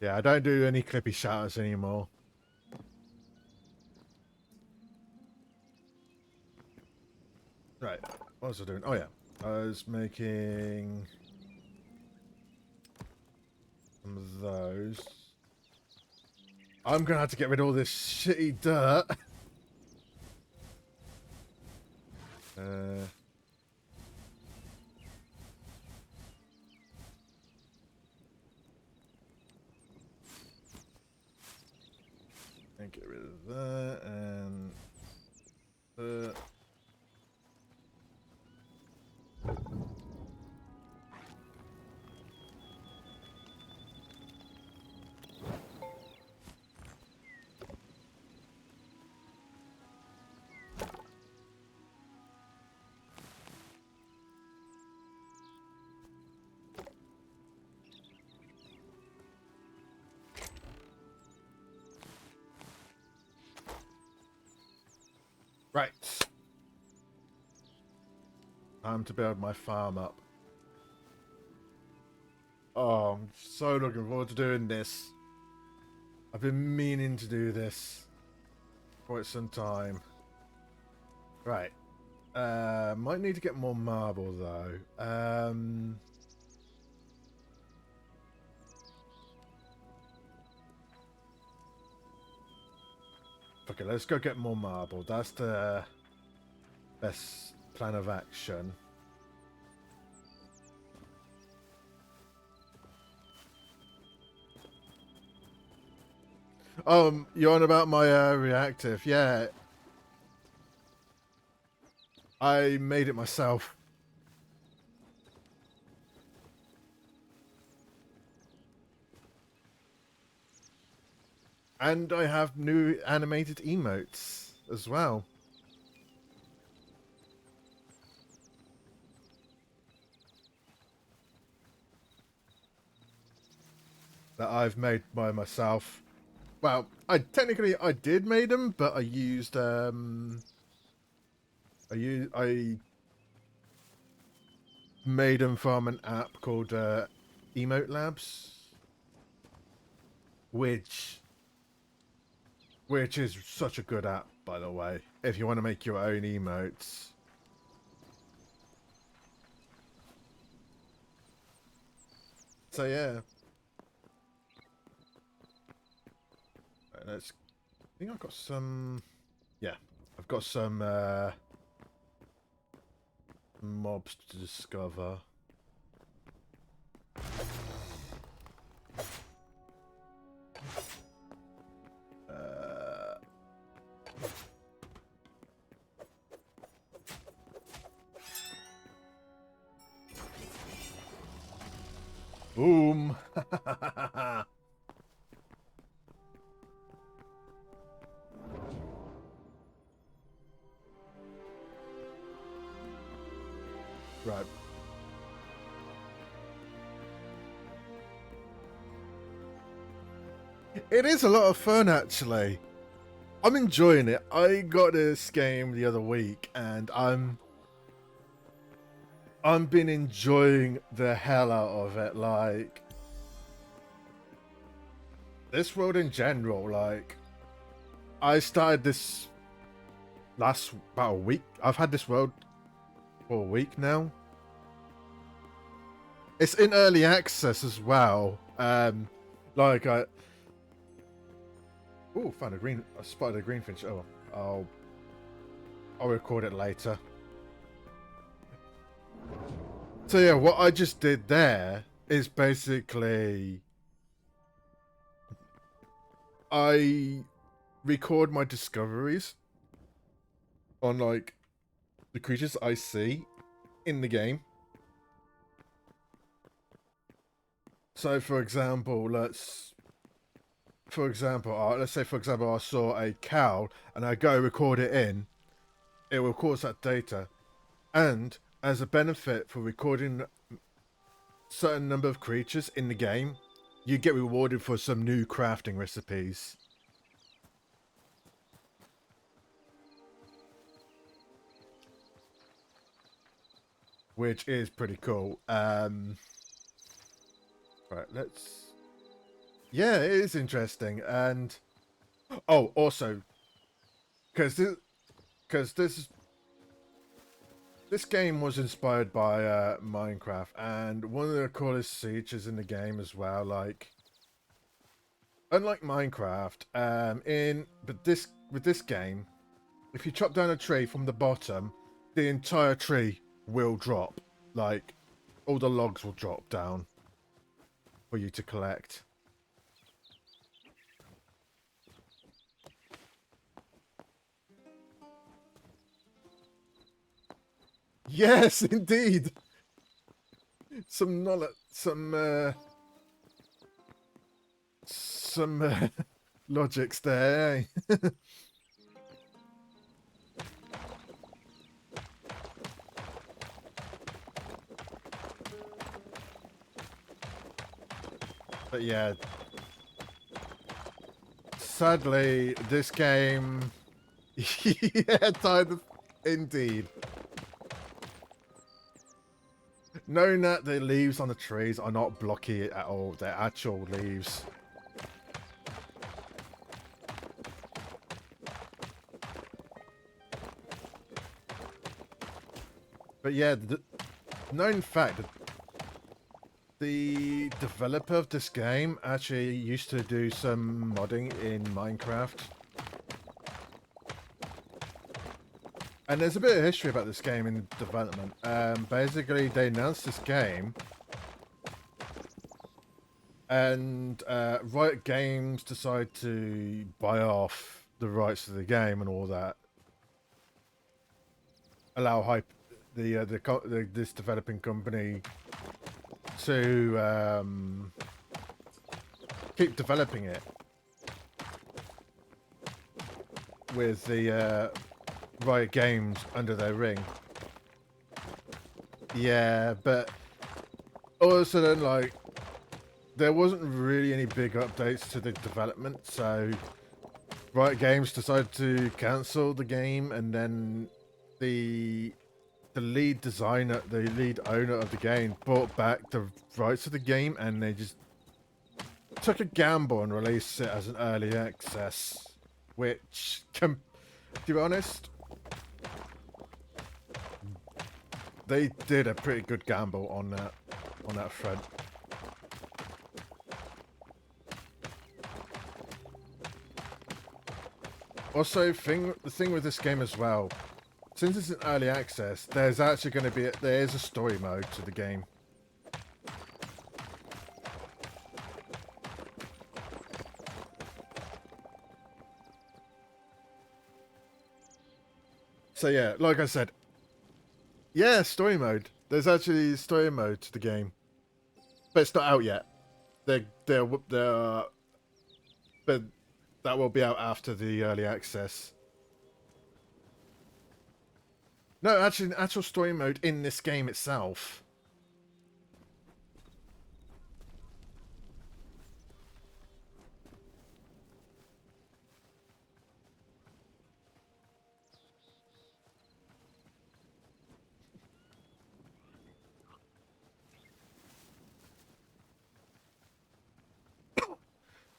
Yeah, I don't do any clippy shoutouts anymore. Right, what was I doing? Oh yeah, I was making some of those. I'm gonna have to get rid of all this shitty dirt. And get rid of that and right. Time to build my farm up. Oh, I'm so looking forward to doing this. I've been meaning to do this for quite some time. Right. Might need to get more marble though. Okay, let's go get more marble. That's the best plan of action. You're on about my reactive. Yeah, I made it myself. And I have new animated emotes as well. That I've made by myself. Well, I did made them, but I used I made them from an app called Emote Labs, which is such a good app, by the way, if you want to make your own emotes. So yeah. Right, I think I've got some. Yeah, I've got some mobs to discover. Boom! Right. It is a lot of fun, actually. I'm enjoying it. I got this game the other week, and I've been enjoying the hell out of it. Like, this world in general, like, I started this about a week. I've had this world for a week now. It's in early access as well. Like I found I spotted a greenfinch. Oh, I'll record it later. So yeah, what I just did there is basically I record my discoveries on like the creatures I see in the game. So for example, let's say for example I saw a cow and I go record it in, it will record that data, and as a benefit for recording a certain number of creatures in the game, you get rewarded for some new crafting recipes. Which is pretty cool. Right, yeah, it is interesting. And also, because this game was inspired by Minecraft, and one of the coolest features in the game as well, like, unlike Minecraft, with this game, if you chop down a tree from the bottom, the entire tree will drop. Like, all the logs will drop down for you to collect. Yes, indeed. Some knowledge, some logics there, eh? But yeah, sadly, this game, yeah, indeed. Knowing that the leaves on the trees are not blocky at all, they're actual leaves. But yeah, the known fact that the developer of this game actually used to do some modding in Minecraft. And there's a bit of history about this game in development. Basically, they announced this game, and Riot Games decided to buy off the rights to the game and all that. Allow this developing company to keep developing it with the Riot Games under their ring. Yeah, but all of a sudden, like, there wasn't really any big updates to the development, so Riot Games decided to cancel the game, and then the lead designer, the lead owner of the game, brought back the rights of the game, and they just took a gamble and released it as an early access, which, to be honest, they did a pretty good gamble on that front. Also, the thing with this game as well, since it's an early access, there's actually going to be there is a story mode to the game. So yeah, like I said, yeah, story mode. There's actually story mode to the game, but it's not out yet. But that will be out after the early access. No, actually, an actual story mode in this game itself.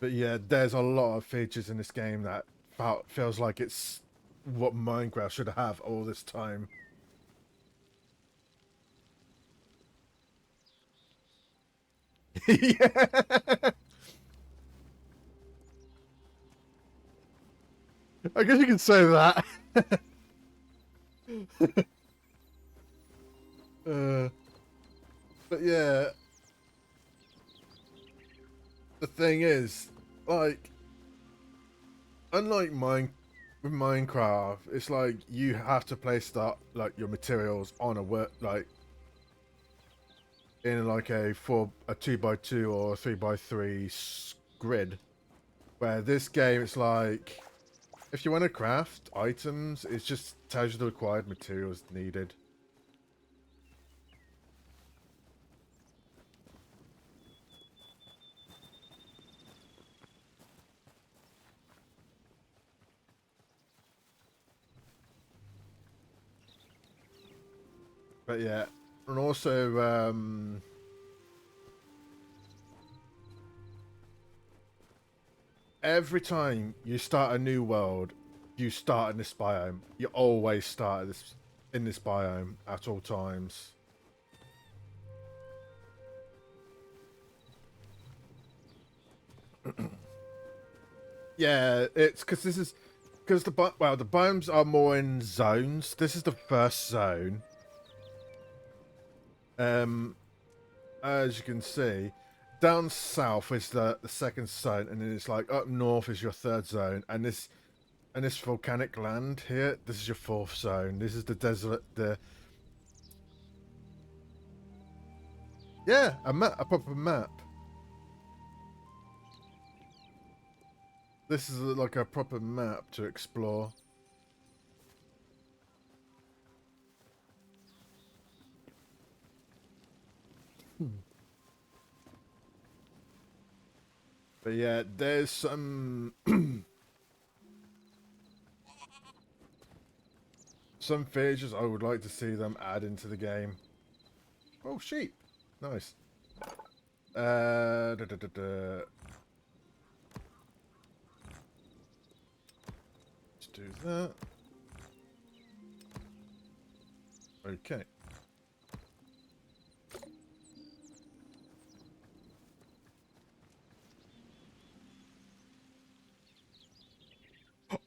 But yeah, there's a lot of features in this game that feels like it's what Minecraft should have all this time. Yeah. I guess you can say that. But yeah, the thing is, like, unlike with Minecraft, it's like you have to place like your materials on like in like a 2x2 or a 3x3 grid. Where this game, it's like, if you want to craft items, it just tells you the required materials needed. But yeah, and also every time you start a new world, you start in this biome. You always start in this biome at all times. Yeah, it's because the biomes are more in zones. This is the first zone. As you can see, down south is the second zone, and then it's like up north is your third zone, and this volcanic land here, this is your fourth zone. This is the desert. Yeah, a proper map. This is like a proper map to explore. But yeah, there's some some features I would like to see them add into the game. Oh, sheep. Nice. Let's do that. Okay.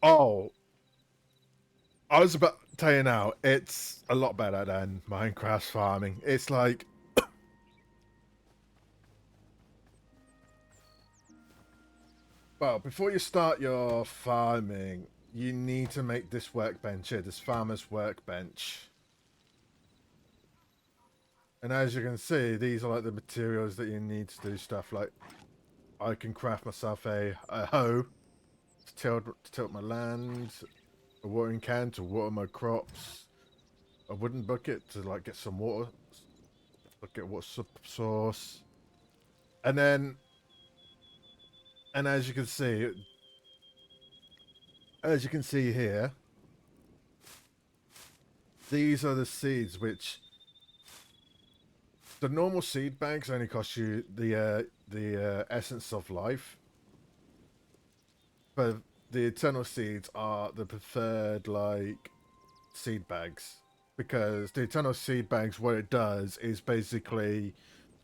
Oh, I was about tell you now, it's a lot better than Minecraft farming. It's like well, before you start your farming, you need to make this workbench here, this farmer's workbench. And as you can see, these are like the materials that you need to do stuff. Like, I can craft myself a hoe to tilt my land, a watering can to water my crops, a wooden bucket to like get some water, get water source, and then, and as you can see here, these are the seeds which the normal seed bags only cost you the essence of life, but the eternal seeds are the preferred like seed bags, because the eternal seed bags, what it does is basically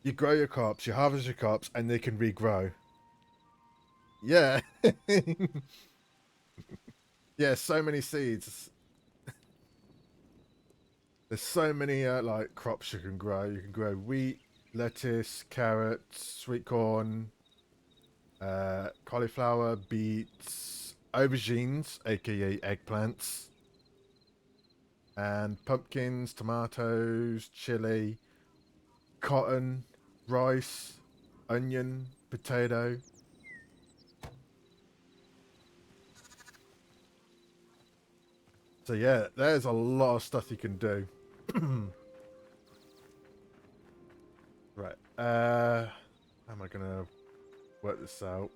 you grow your crops, you harvest your crops, and they can regrow. Yeah. Yeah, so many seeds. There's so many like crops you can grow. You can grow wheat, lettuce, carrots, sweet corn, cauliflower, beets, aubergines, aka eggplants, and pumpkins, tomatoes, chili, cotton, rice, onion, potato. So yeah, there's a lot of stuff you can do. Right. How am I gonna work this out?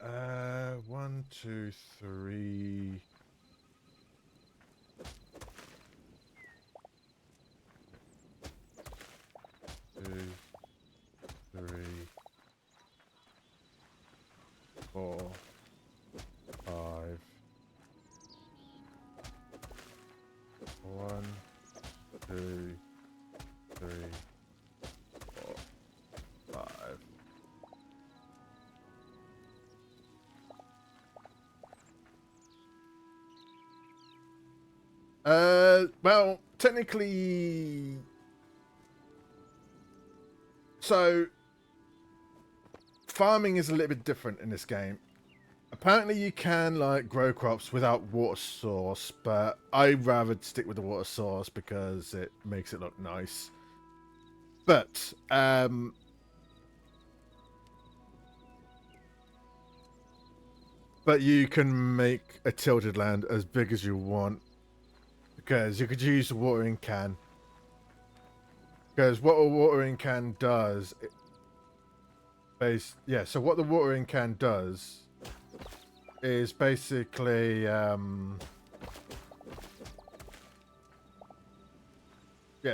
Right. 1, 2, 3. 2, 3, 4, 5. 1, 2, 3, 4, 5. Well, technically, so farming is a little bit different in this game. Apparently you can like grow crops without water source, but I'd rather stick with the water source because it makes it look nice. But you can make a tilted land as big as you want, because you could use a watering can. Because what a watering can does, so what the watering can does is basically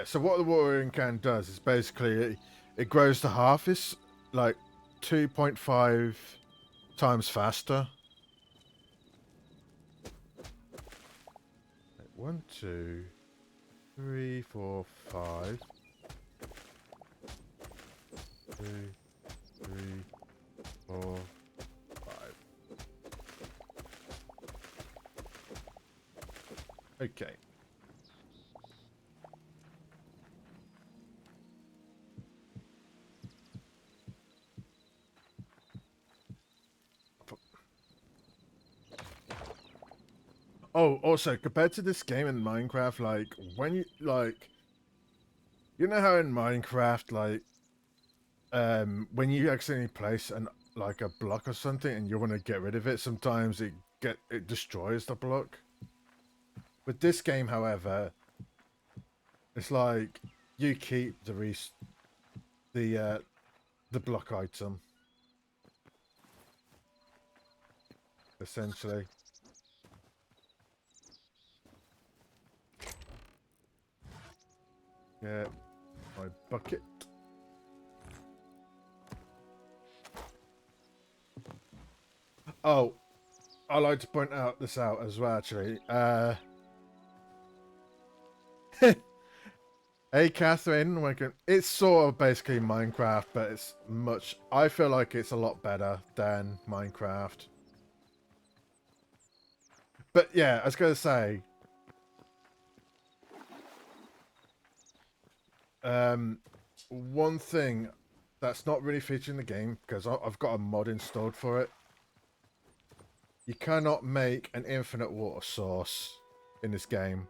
so what the watering can does is basically it grows the harvest like 2.5 times faster. 1, 2, 3, 4, 5. 2, 3, 4, 5. Okay. Oh, also, compared to this game in Minecraft, like, when you, like, you know how in Minecraft, like, when you accidentally place like a block or something and you want to get rid of it, sometimes it destroys the block. With this game, however, it's like you keep the block item, essentially. Yeah, my bucket. Oh, I like to point out this out as well, actually. Hey, Catherine. It's sort of basically Minecraft, but it's much. I feel like it's a lot better than Minecraft. But yeah, I was gonna say, one thing that's not really featured in the game because I've got a mod installed for it. You cannot make an infinite water source in this game.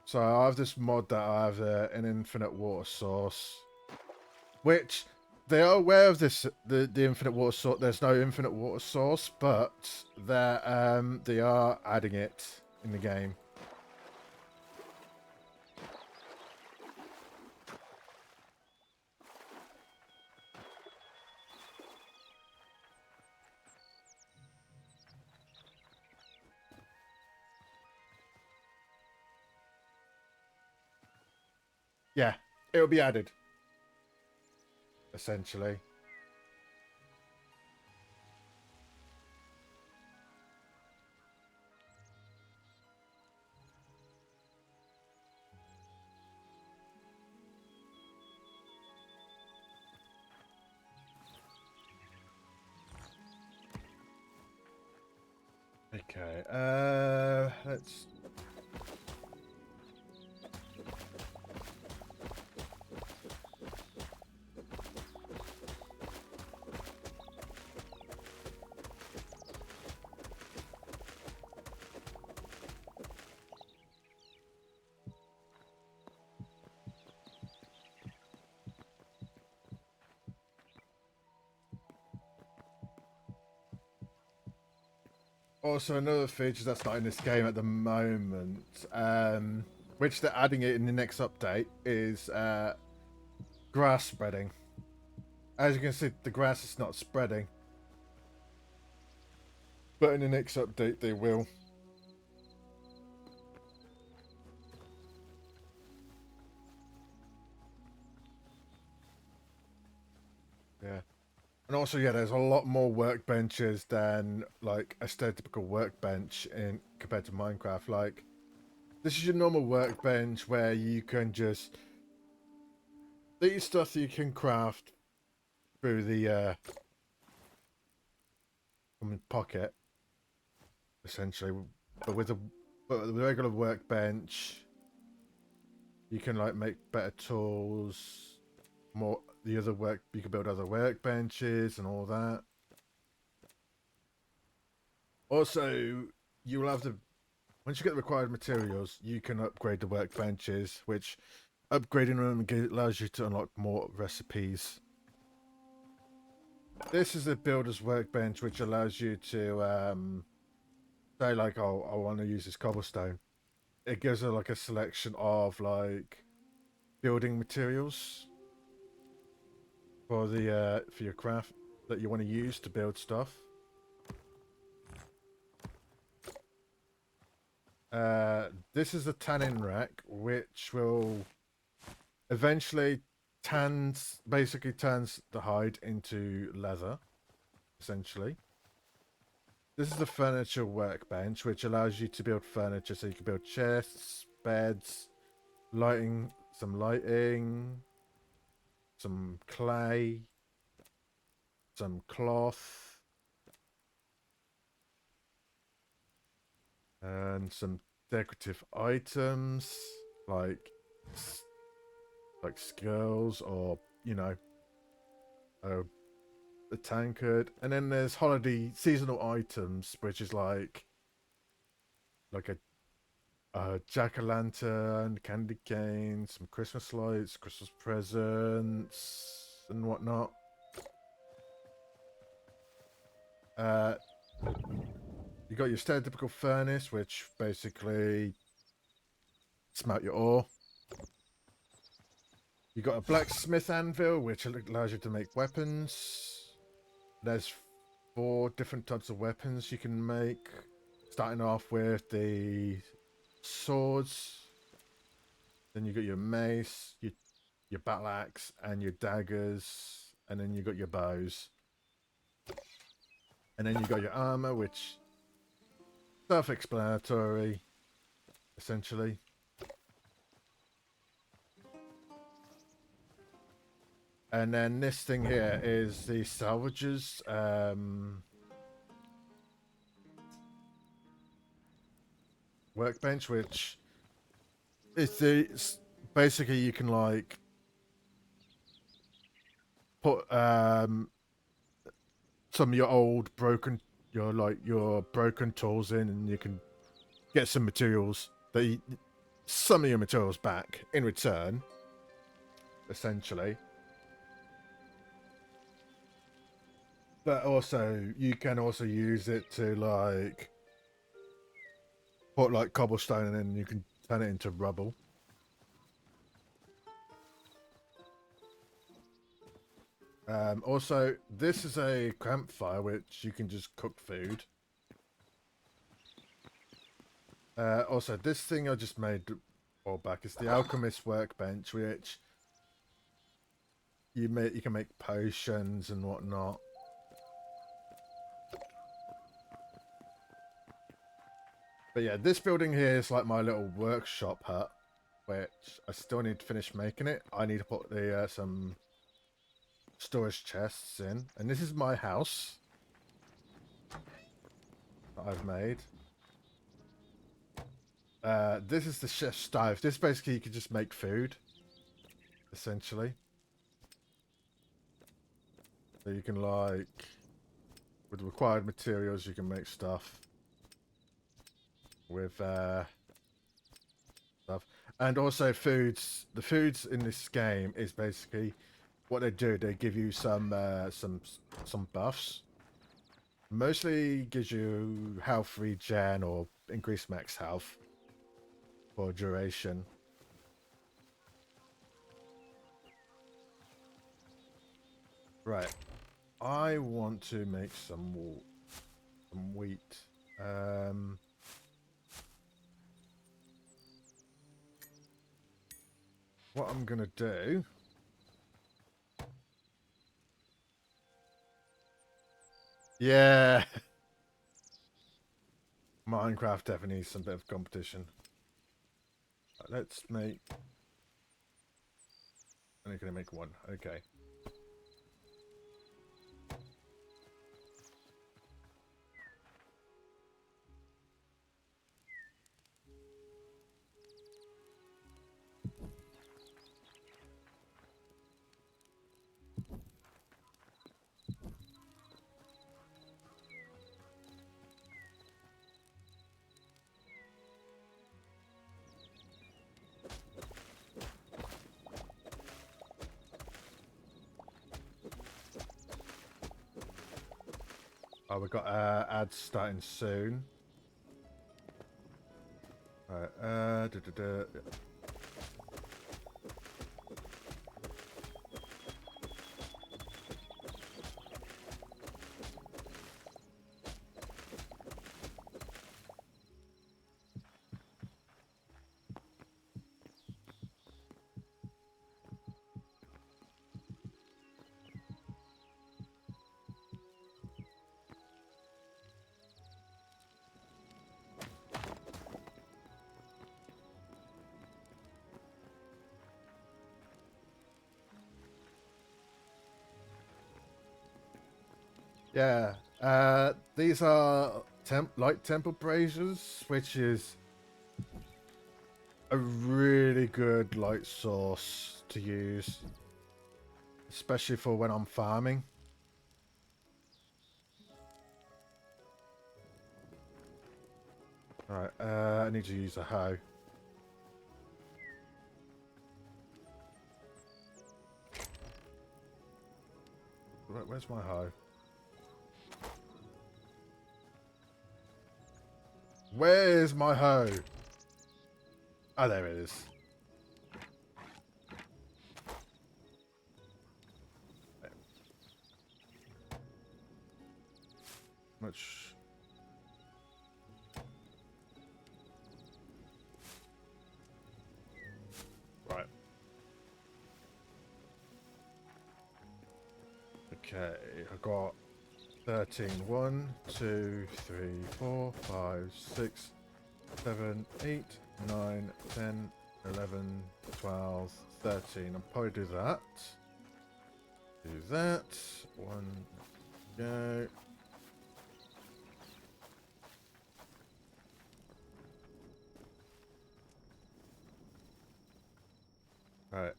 So I have this mod that I have an infinite water source, which they are aware of this. The infinite water source. There's no infinite water source, but they are adding it in the game. Yeah, it'll be added essentially. Okay. Let's. Also, another feature that's not in this game at the moment, which they're adding it in the next update, is grass spreading. As you can see, the grass is not spreading. But in the next update, they will. Yeah. And also, yeah, there's a lot more workbenches than, like, a stereotypical workbench in compared to Minecraft. Like, this is your normal workbench where you can just... These stuff you can craft through the pocket, essentially. But with the regular workbench, you can, like, make better tools, more... The other work... You can build other workbenches and all that. Also, you will have the... Once you get the required materials, you can upgrade the workbenches, which upgrading them allows you to unlock more recipes. This is a builder's workbench, which allows you to say, like, oh, I want to use this cobblestone. It gives her like a selection of like building materials for the for your craft that you want to use to build stuff. This is a tanning rack, which will eventually basically turns the hide into leather, essentially. This is the furniture workbench, which allows you to build furniture, so you can build chests, beds, some lighting, some clay, some cloth, and some decorative items like skills or, you know, a tankard. And then there's holiday seasonal items, which is like a jack-o'-lantern, candy cane, some Christmas lights, Christmas presents, and whatnot. You got your stereotypical furnace, which basically smelt your ore. You got a blacksmith anvil, which allows you to make weapons. There's 4 different types of weapons you can make, starting off with the swords. Then you got your mace, your battle axe, and your daggers, and then you got your bows. And then you got your armor, which self-explanatory, essentially. And then this thing here is the salvages. Workbench, which it's basically you can like put some of your old broken your broken tools in, and you can get some materials some of your materials back in return, essentially. But also you can also use it to like put like cobblestone in, and you can turn it into rubble. Also, this is a campfire which you can just cook food. Also, this thing I just made a while back is the alchemist workbench, which you can make potions and whatnot. But yeah, this building here is like my little workshop hut, which I still need to finish making it. I need to put the some storage chests in, and this is my house that I've made. This is the chef's stove. This basically you can just make food, essentially. So you can like, with required materials, you can make stuff with stuff, and also foods. The foods in this game is basically what they do. They give you some buffs. Mostly gives you health regen or increased max health for duration. Right, I want to make some wheat. What I'm gonna do. Yeah. Minecraft definitely needs some bit of competition. Let's make... I'm only gonna make one. Okay. Oh, we've got ads starting soon. Alright, yeah, these are light temple braziers, which is a really good light source to use, especially for when I'm farming. Alright, I need to use a hoe. Where's my hoe? Where's my hoe? Oh, there it is. Much. Right. Okay, I got 13. 1, 2, 3, 4, 5, 6, 7, 8, 9, 10, 11, 12, 13. I'll probably do that. Do that. 1, go. Right.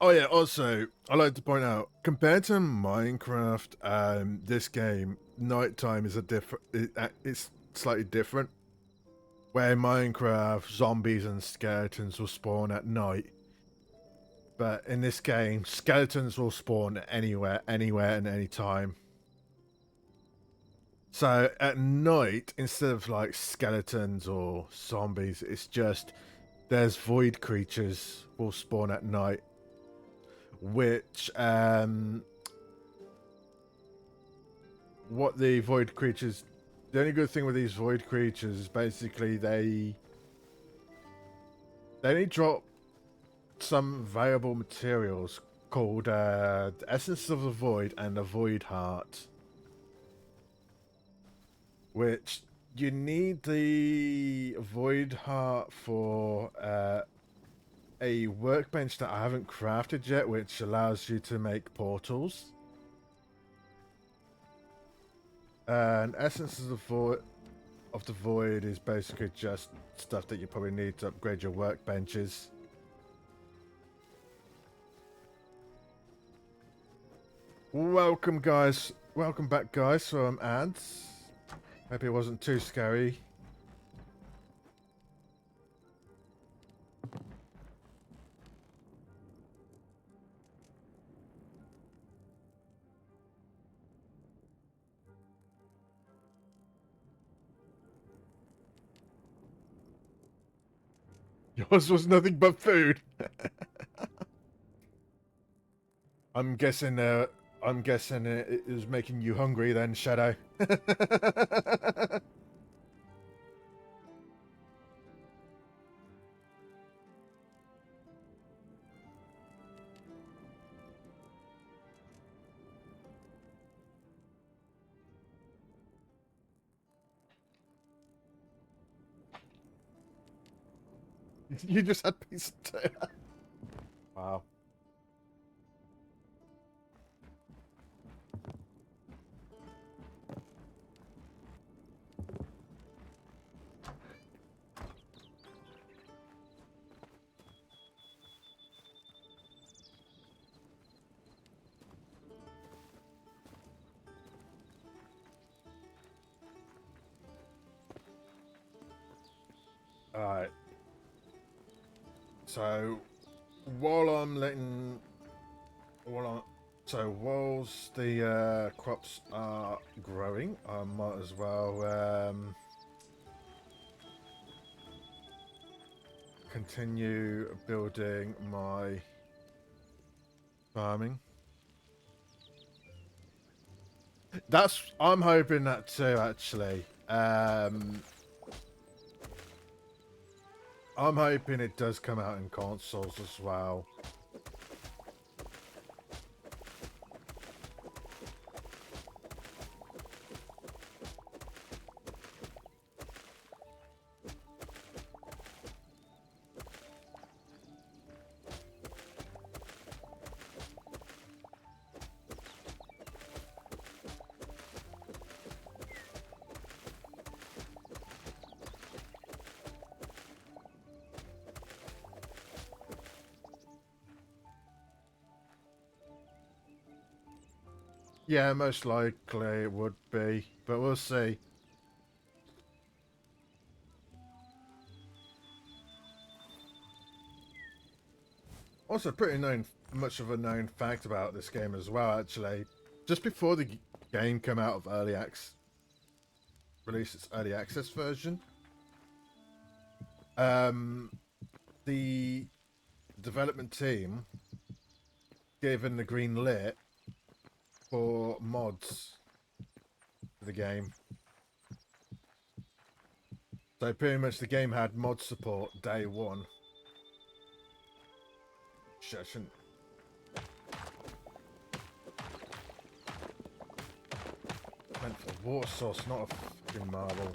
Oh yeah, also, I like to point out, compared to Minecraft, this game, nighttime is it's slightly different. Where in Minecraft, zombies and skeletons will spawn at night. But in this game, skeletons will spawn anywhere, and any time. So at night, instead of like skeletons or zombies, it's just there's void creatures will spawn at night. Which what the void creatures, the only good thing with these void creatures is basically they only drop some valuable materials called the essence of the void and the void heart, which you need the void heart for a workbench that I haven't crafted yet, which allows you to make portals. And essence of the void is basically just stuff that you probably need to upgrade your workbenches. Welcome guys, welcome back guys from ads. Hope it wasn't too scary. Yours was nothing but food. I'm guessing it is making you hungry then, Shadow. You just had pizza too. Wow. Alright. So while I'm letting whilst the crops are growing, I might as well continue building my farming. I'm hoping that too, actually. I'm hoping it does come out in consoles as well. Yeah, most likely it would be, but we'll see. Also, much of a known fact about this game as well, actually. Just before the game came out of released its early access version, the development team given the green lit for mods for the game. So pretty much the game had mod support day one. Shit, I shouldn't. Meant for water source, not a fucking marble.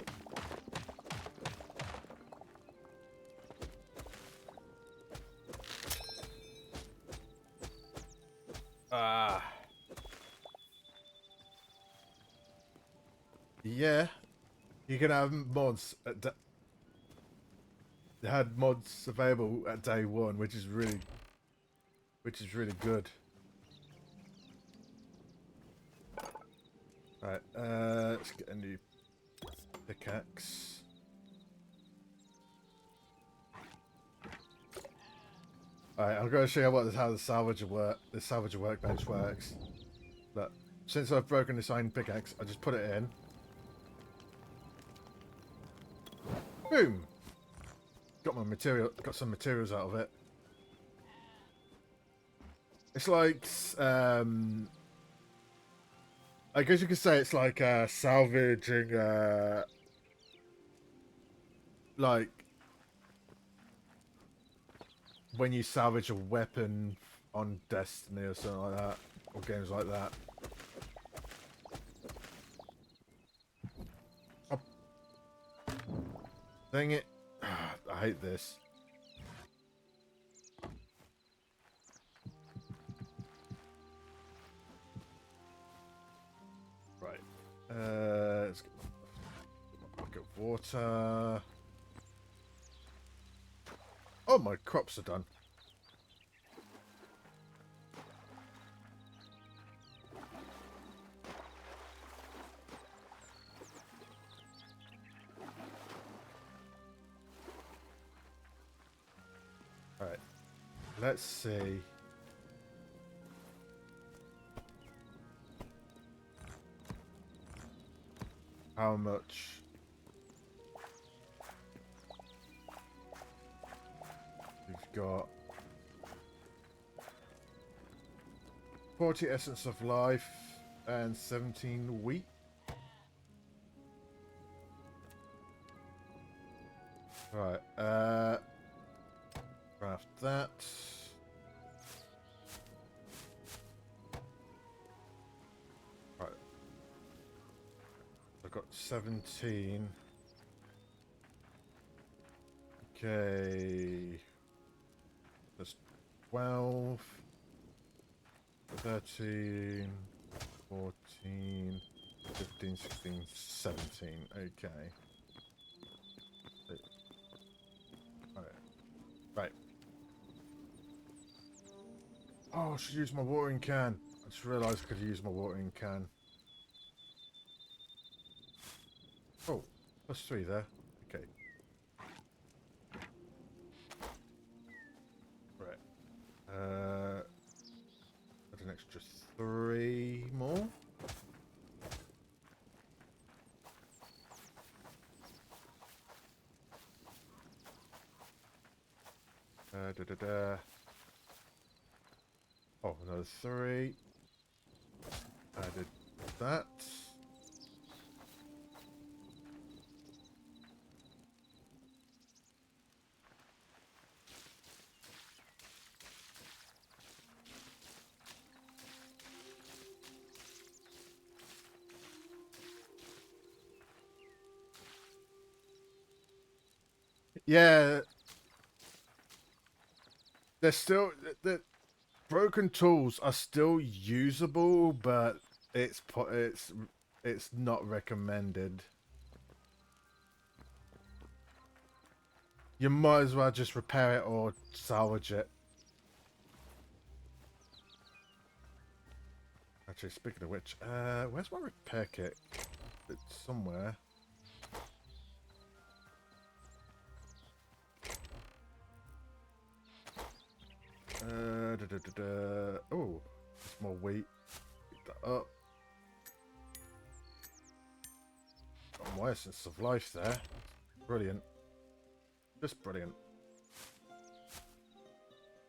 Ah. Yeah. You can have mods at they had mods available at day one, which is really good. Right, let's get a new pickaxe. Alright, I'm going to show you how the salvager workbench works. But since I've broken this iron pickaxe, I just put it in. Boom! Got some materials out of it. It's like, I guess you could say it's like salvaging, like when you salvage a weapon on Destiny or something like that, or games like that. Oh. Dang it. I hate this. Right. Let's get a bucket of water. Oh, my crops are done. Alright. Let's see. How much? We've got 40 Essence of Life and 17 wheat. Right, craft that. Right. I've got 17. Okay. That's 12. 13. 14. 15, 16, 17. Okay. Right. Oh, I should use my watering can. I just realised I could use my watering can. Oh, +3 there. Okay. Right. Add an extra 3 more. Oh, another 3. Added that. Yeah, they're still the broken tools are still usable, but it's not recommended. You might as well just repair it or salvage it. Actually, speaking of which, where's my repair kit? It's somewhere. Oh, it's more wheat. Pick that up. Got my essence of life there. Brilliant. Just brilliant.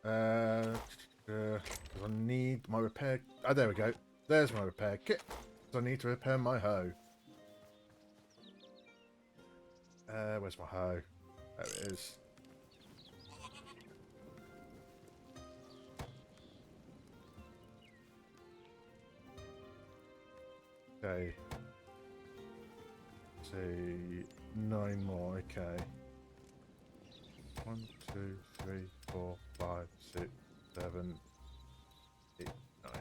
I need my repair. Oh, there we go. There's my repair kit. I need to repair my hoe. Where's my hoe? There it is. Okay. See, 9 more. Okay. 1, 2, 3, 4, 5, 6, 7, 8, 9.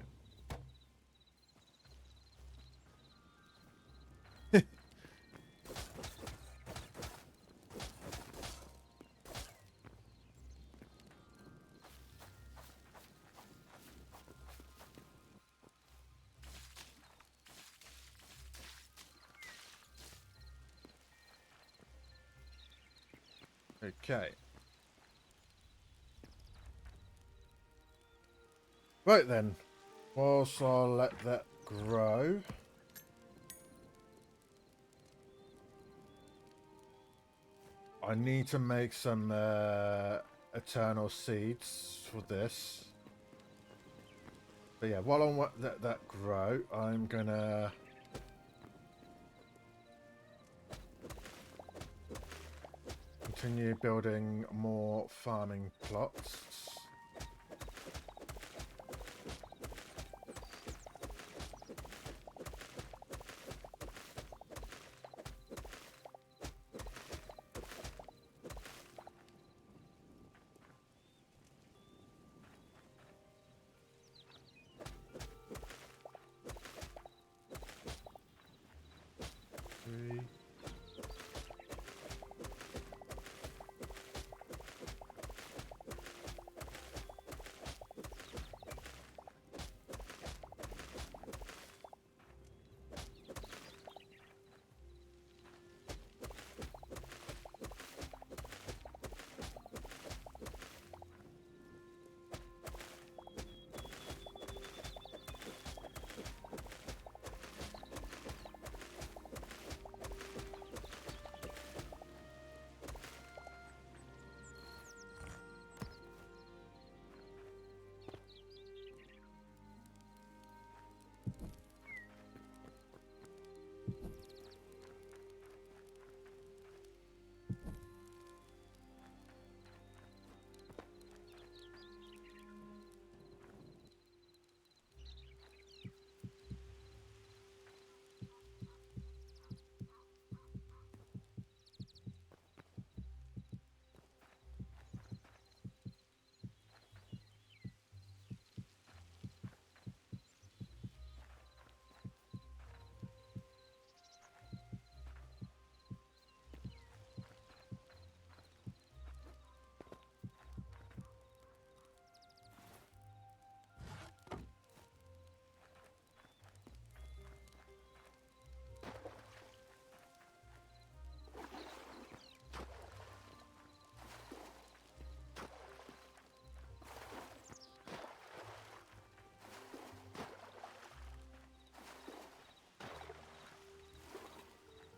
Okay. Right then. Whilst I'll let that grow. I need to make some eternal seeds for this. But yeah, while I let that grow, I'm gonna continue building more farming plots. Three.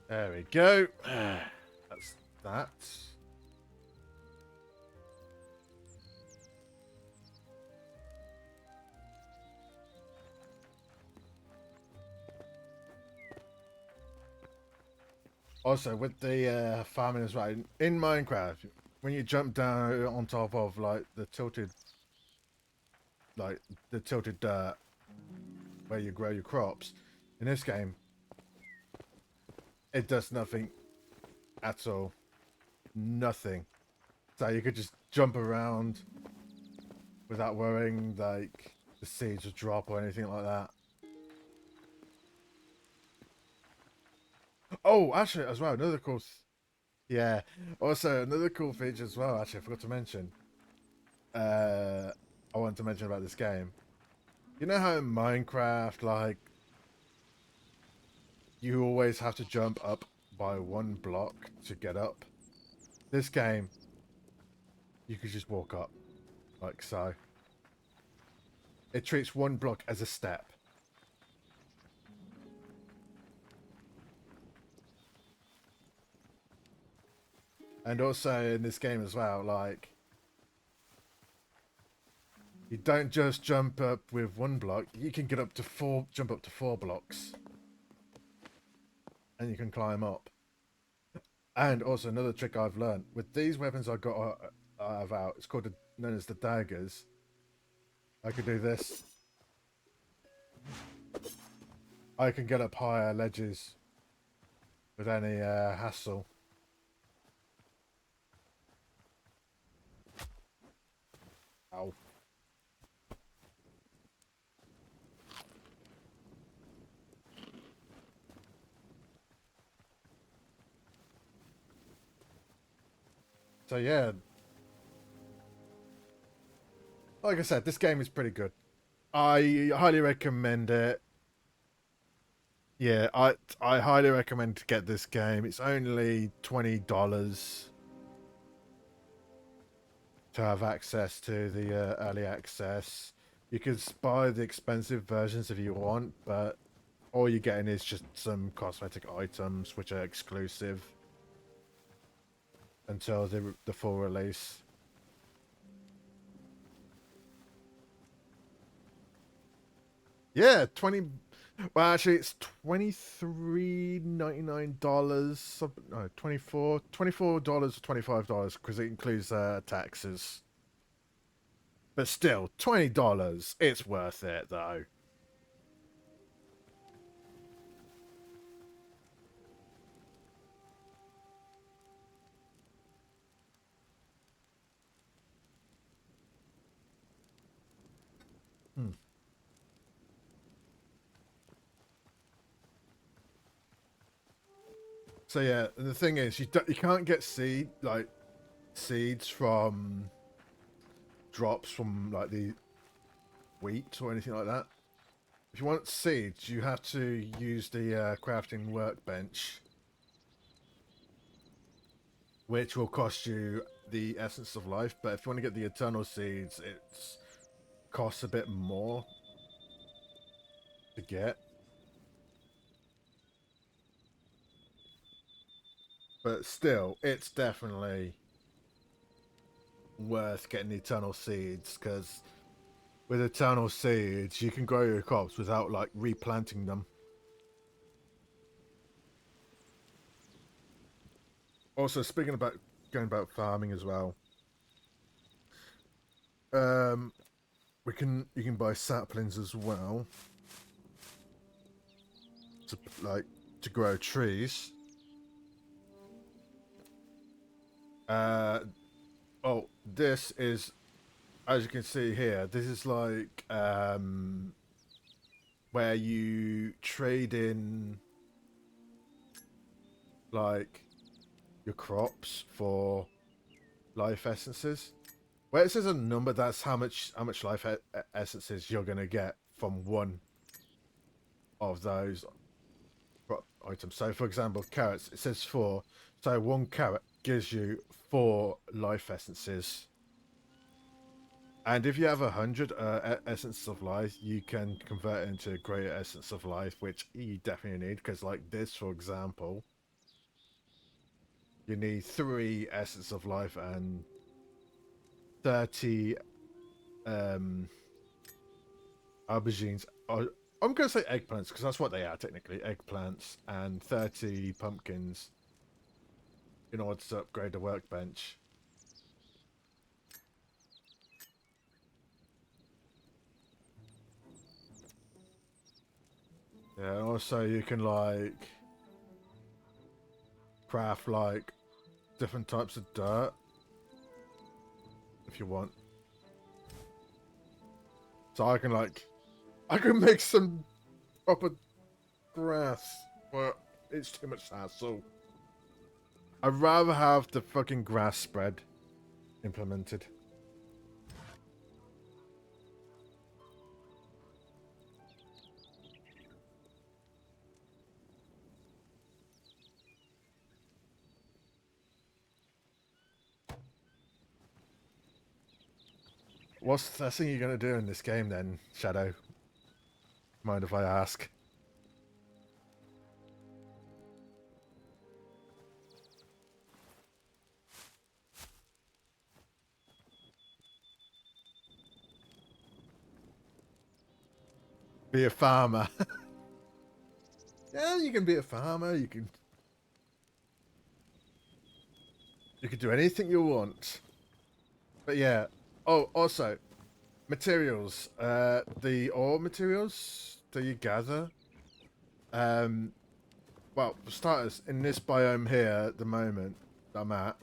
There we go. That's that. Also, with the farming as well, in Minecraft, when you jump down on top of like the tilted dirt where you grow your crops, in this game, it does nothing at all. Nothing. So you could just jump around without worrying like the seeds will drop or anything like that. Oh, actually, as well, another cool. Yeah. Also, another cool feature as well. Actually, I forgot to mention. I wanted to mention about this game. You know how in Minecraft, like, you always have to jump up by 1 block to get up? This game, you could just walk up, like so. It treats 1 block as a step. And also in this game as well, like, you don't just jump up with 1 block, you can get up to 4, jump up to 4 blocks. And you can climb up. And also another trick I've learned with these weapons I got out. It's called known as the daggers. I could do this. I can get up higher ledges with any hassle. Ow. So yeah, like I said, this game is pretty good. I highly recommend it. Yeah, I highly recommend to get this game. It's only $20 to have access to the early access. You can buy the expensive versions if you want, but all you're getting is just some cosmetic items which are exclusive until the full release. Yeah, 20. Well, actually, it's $23.99. No, $24 or $25 because it includes taxes. But still, $20. It's worth it though. Hmm. So yeah, and the thing is, you can't get seeds from drops from like the wheat or anything like that. If you want seeds, you have to use the crafting workbench, which will cost you the essence of life. But if you want to get the eternal seeds, it costs a bit more to get. But still, it's definitely worth getting the eternal seeds because with eternal seeds, you can grow your crops without like replanting them. Also, speaking about going about farming as well, um, you can buy saplings as well to like to grow trees. Uh, oh, this is as you can see here. This is like where you trade in like your crops for life essences. Where it says a number, that's how much life essences you're gonna get from one of those items. So, for example, carrots, it says 4. So one carrot gives you 4 life essences. And if you have 100 essence of life, you can convert it into a greater essence of life, which you definitely need. Because, like this, for example, you need 3 essence of life and 30 um, aubergines. I'm going to say eggplants because that's what they are technically, eggplants, and 30 pumpkins in order to upgrade the workbench. Yeah, and also you can like craft like different types of dirt if you want. So I can make some proper grass, but it's too much hassle. I'd rather have the fucking grass spread implemented. What's the first thing you're gonna do in this game then, Shadow? Mind if I ask? Be a farmer. Yeah, you can be a farmer, you can You can do anything you want. But yeah. Oh, also, materials. The ore materials that you gather. Well, for starters, in this biome here at the moment that I'm at,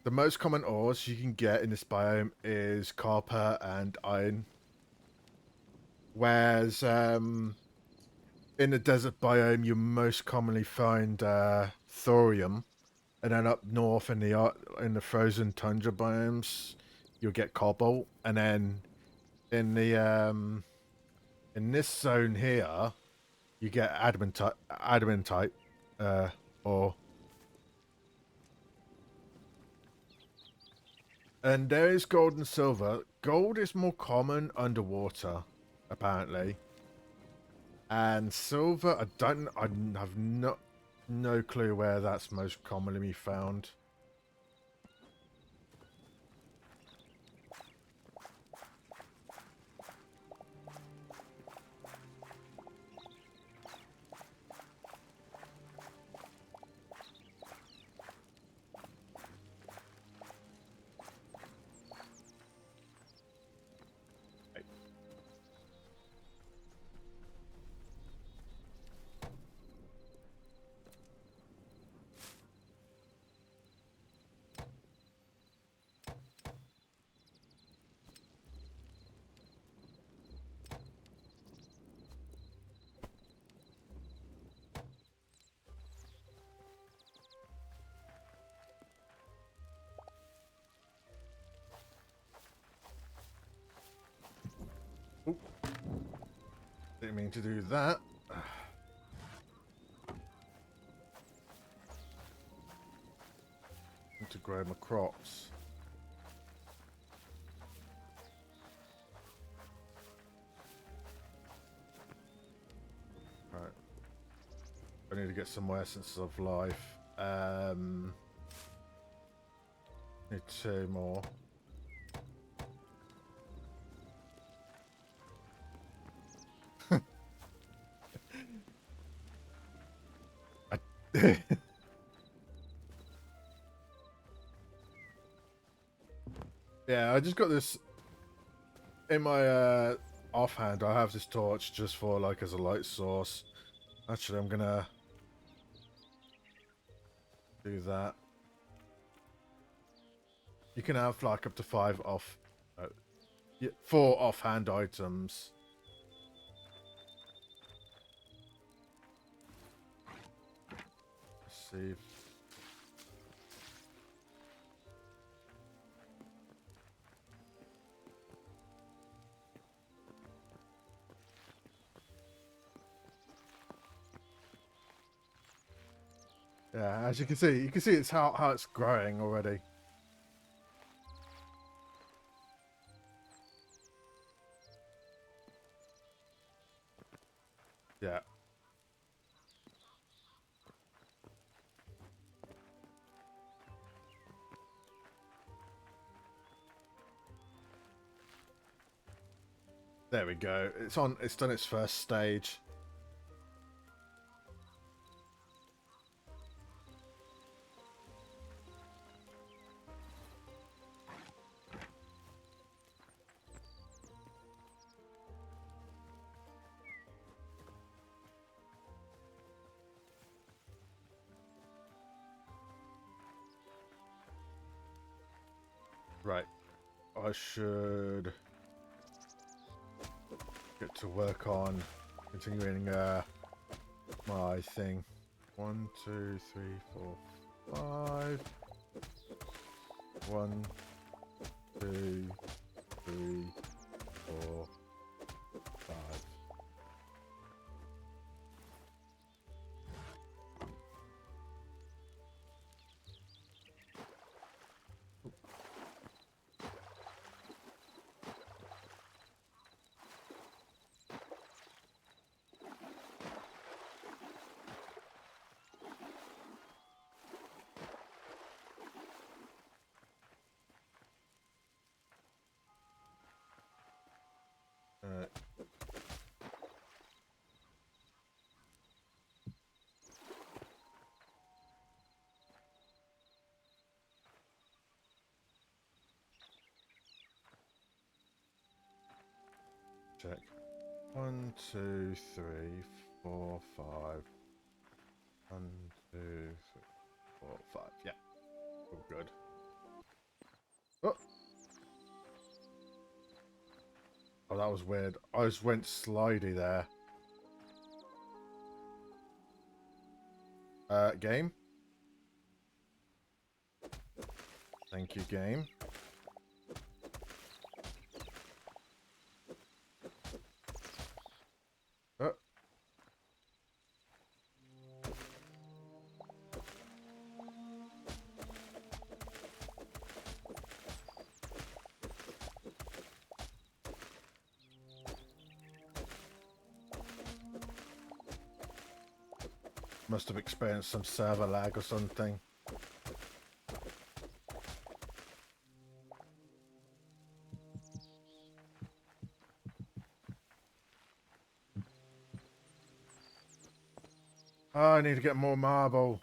the most common ores you can get in this biome is copper and iron. Whereas in the desert biome, you most commonly find thorium, and then up north in the frozen tundra biomes, you'll get cobalt, and then in the in this zone here, you get adamantite, ore. And there is gold and silver. Gold is more common underwater, apparently. And silver, I have no clue where that's most commonly found. Oop. Didn't mean to do that. Need to grow my crops. Right. I need to get some more essences of life. Need 2 more. Yeah, I just got this in my offhand. I have this torch just for like as a light source. Actually, I'm gonna do that. You can have like up to 5 off, 4 offhand items. Let's see. Yeah, as you can see it's how it's growing already. Yeah. There we go. It's done its first stage. Right. I should get to work on continuing my thing. 1, 2, 3, 4, 5. 1, 2, 3, 4, 5. check. 1, 2, 3, 4, 5. 1, 2, 3, 4, 5. Yeah, all good. Oh, oh, that was weird. I just went slidey there. Game. Thank you, game. Oh. Must have experienced some server lag or something. Oh, I need to get more marble.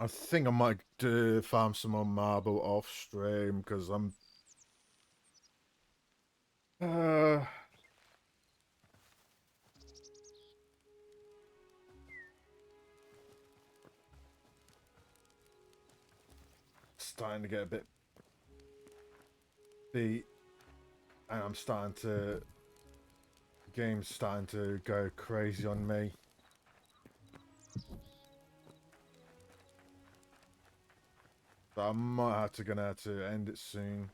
I think I might farm some more marble off stream because I'm starting to get a bit beat, and I'm starting to the game's starting to go crazy on me. So I might have to gonna have to end it soon.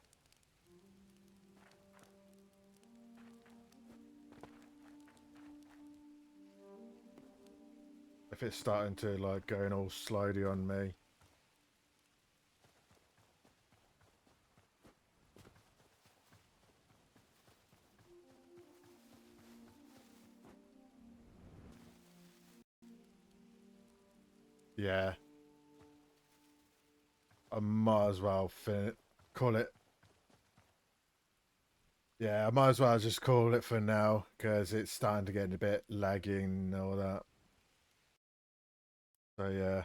If it's starting to like going all slidey on me. Yeah. I might as well call it. Yeah, I might as well just call it for now because it's starting to get a bit lagging and all that. So yeah.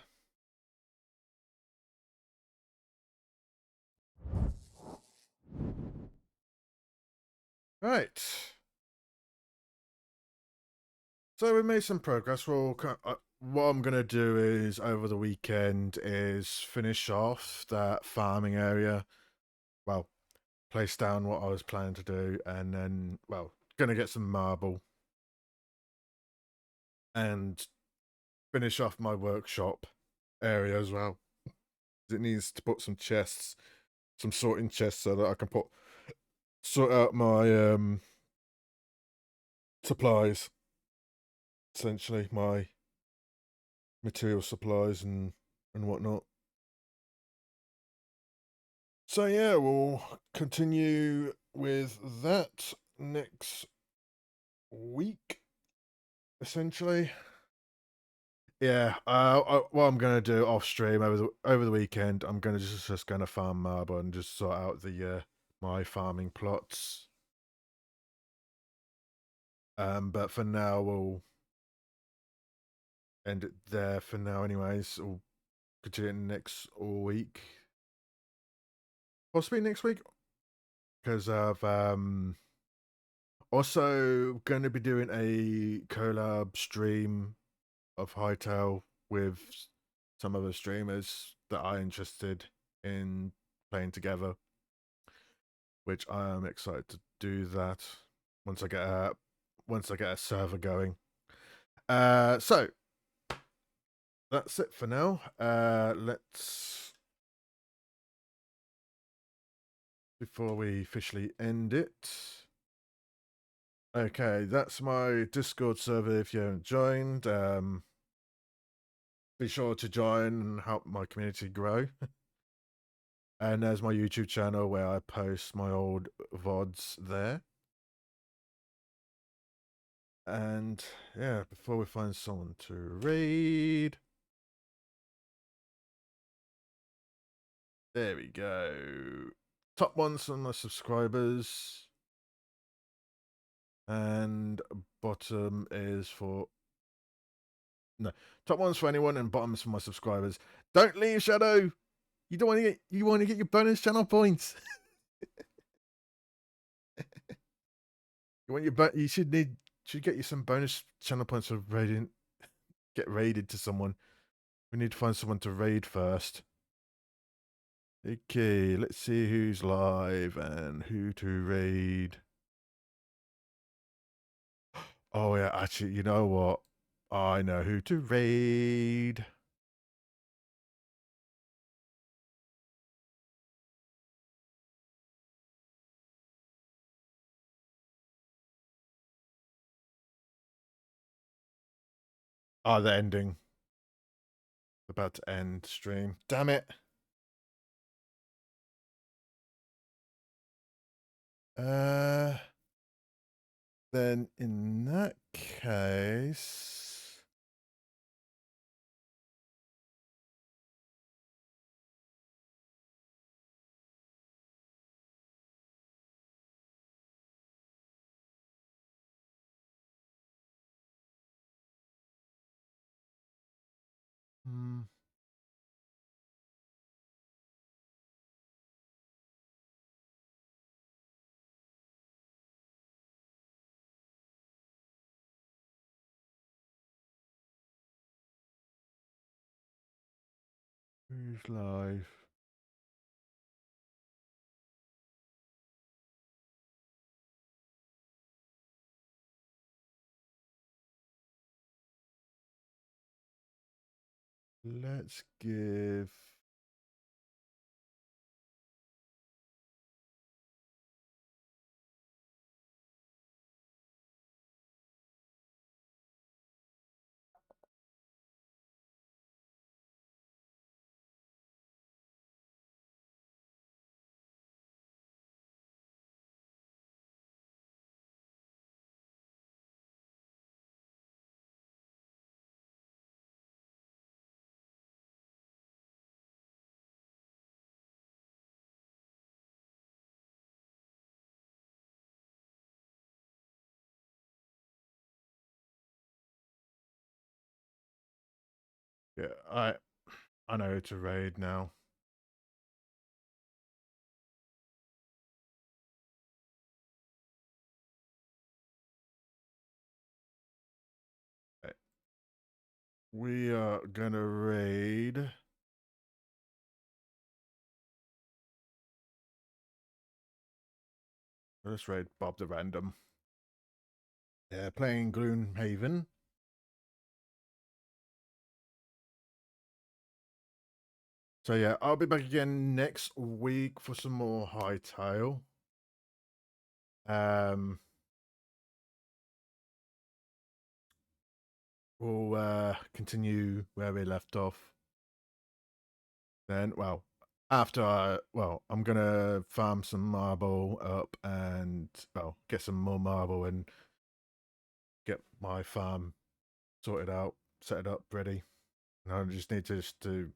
Right. So we made some progress. What I'm gonna do is over the weekend is finish off that farming area. Well, place down what I was planning to do, and then gonna get some marble and finish off my workshop area as well. It needs to put some chests, some sorting chests, so that I can sort out my supplies. Essentially, my material supplies and whatnot. So yeah, we'll continue with that next week, essentially. Yeah, what I'm gonna do off stream over the weekend, I'm gonna just gonna farm marble and just sort out the my farming plots. But for now, we'll end it there for now. Anyways, we'll continue next week, possibly next week, because I've also going to be doing a collab stream of Hytale with some other streamers that are interested in playing together, which I am excited to do that once I get a server going. So that's it for now. Let's before we officially end it. Okay, that's my Discord server if you haven't joined. Be sure to join and help my community grow. And there's my YouTube channel where I post my old VODs there. And yeah, before we find someone to read. There we go. Top ones from my subscribers. And bottom is for... No, top one's for anyone and bottom's for my subscribers. Don't leave, Shadow! You don't want to get. You want to get your bonus channel points. You want your you should get you some bonus channel points for raiding. Get raided to someone. We need to find someone to raid first. Okay, let's see who's live and who to raid. Oh yeah, actually, you know what? I know who to raid. Oh, the ending. About to end stream. Damn it. Then in that case, hmm. Who's live? Let's give. Yeah, I know who to raid now. We are gonna raid. Let's raid Bob the Random. Yeah, playing Gloomhaven. So yeah, I'll be back again next week for some more Hytale. We'll continue where we left off. Then, well, I'm gonna farm some marble up and get some more marble and get my farm sorted out, set it up, ready. And I just need to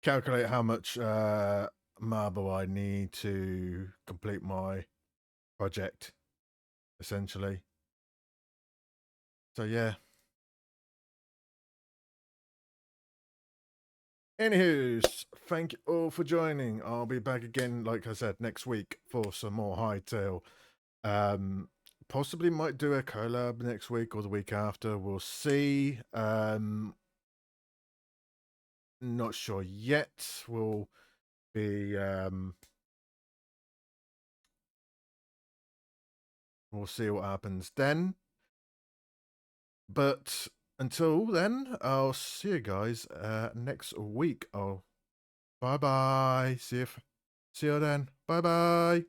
calculate how much marble I need to complete my project, essentially. So yeah. Anywho's, thank you all for joining. I'll be back again, like I said, next week for some more Hytale. Possibly might do a collab next week or the week after. We'll see. Not sure yet. We'll be we'll see what happens then. But until then, I'll see you guys next week. Oh, bye bye. See you then. Bye bye.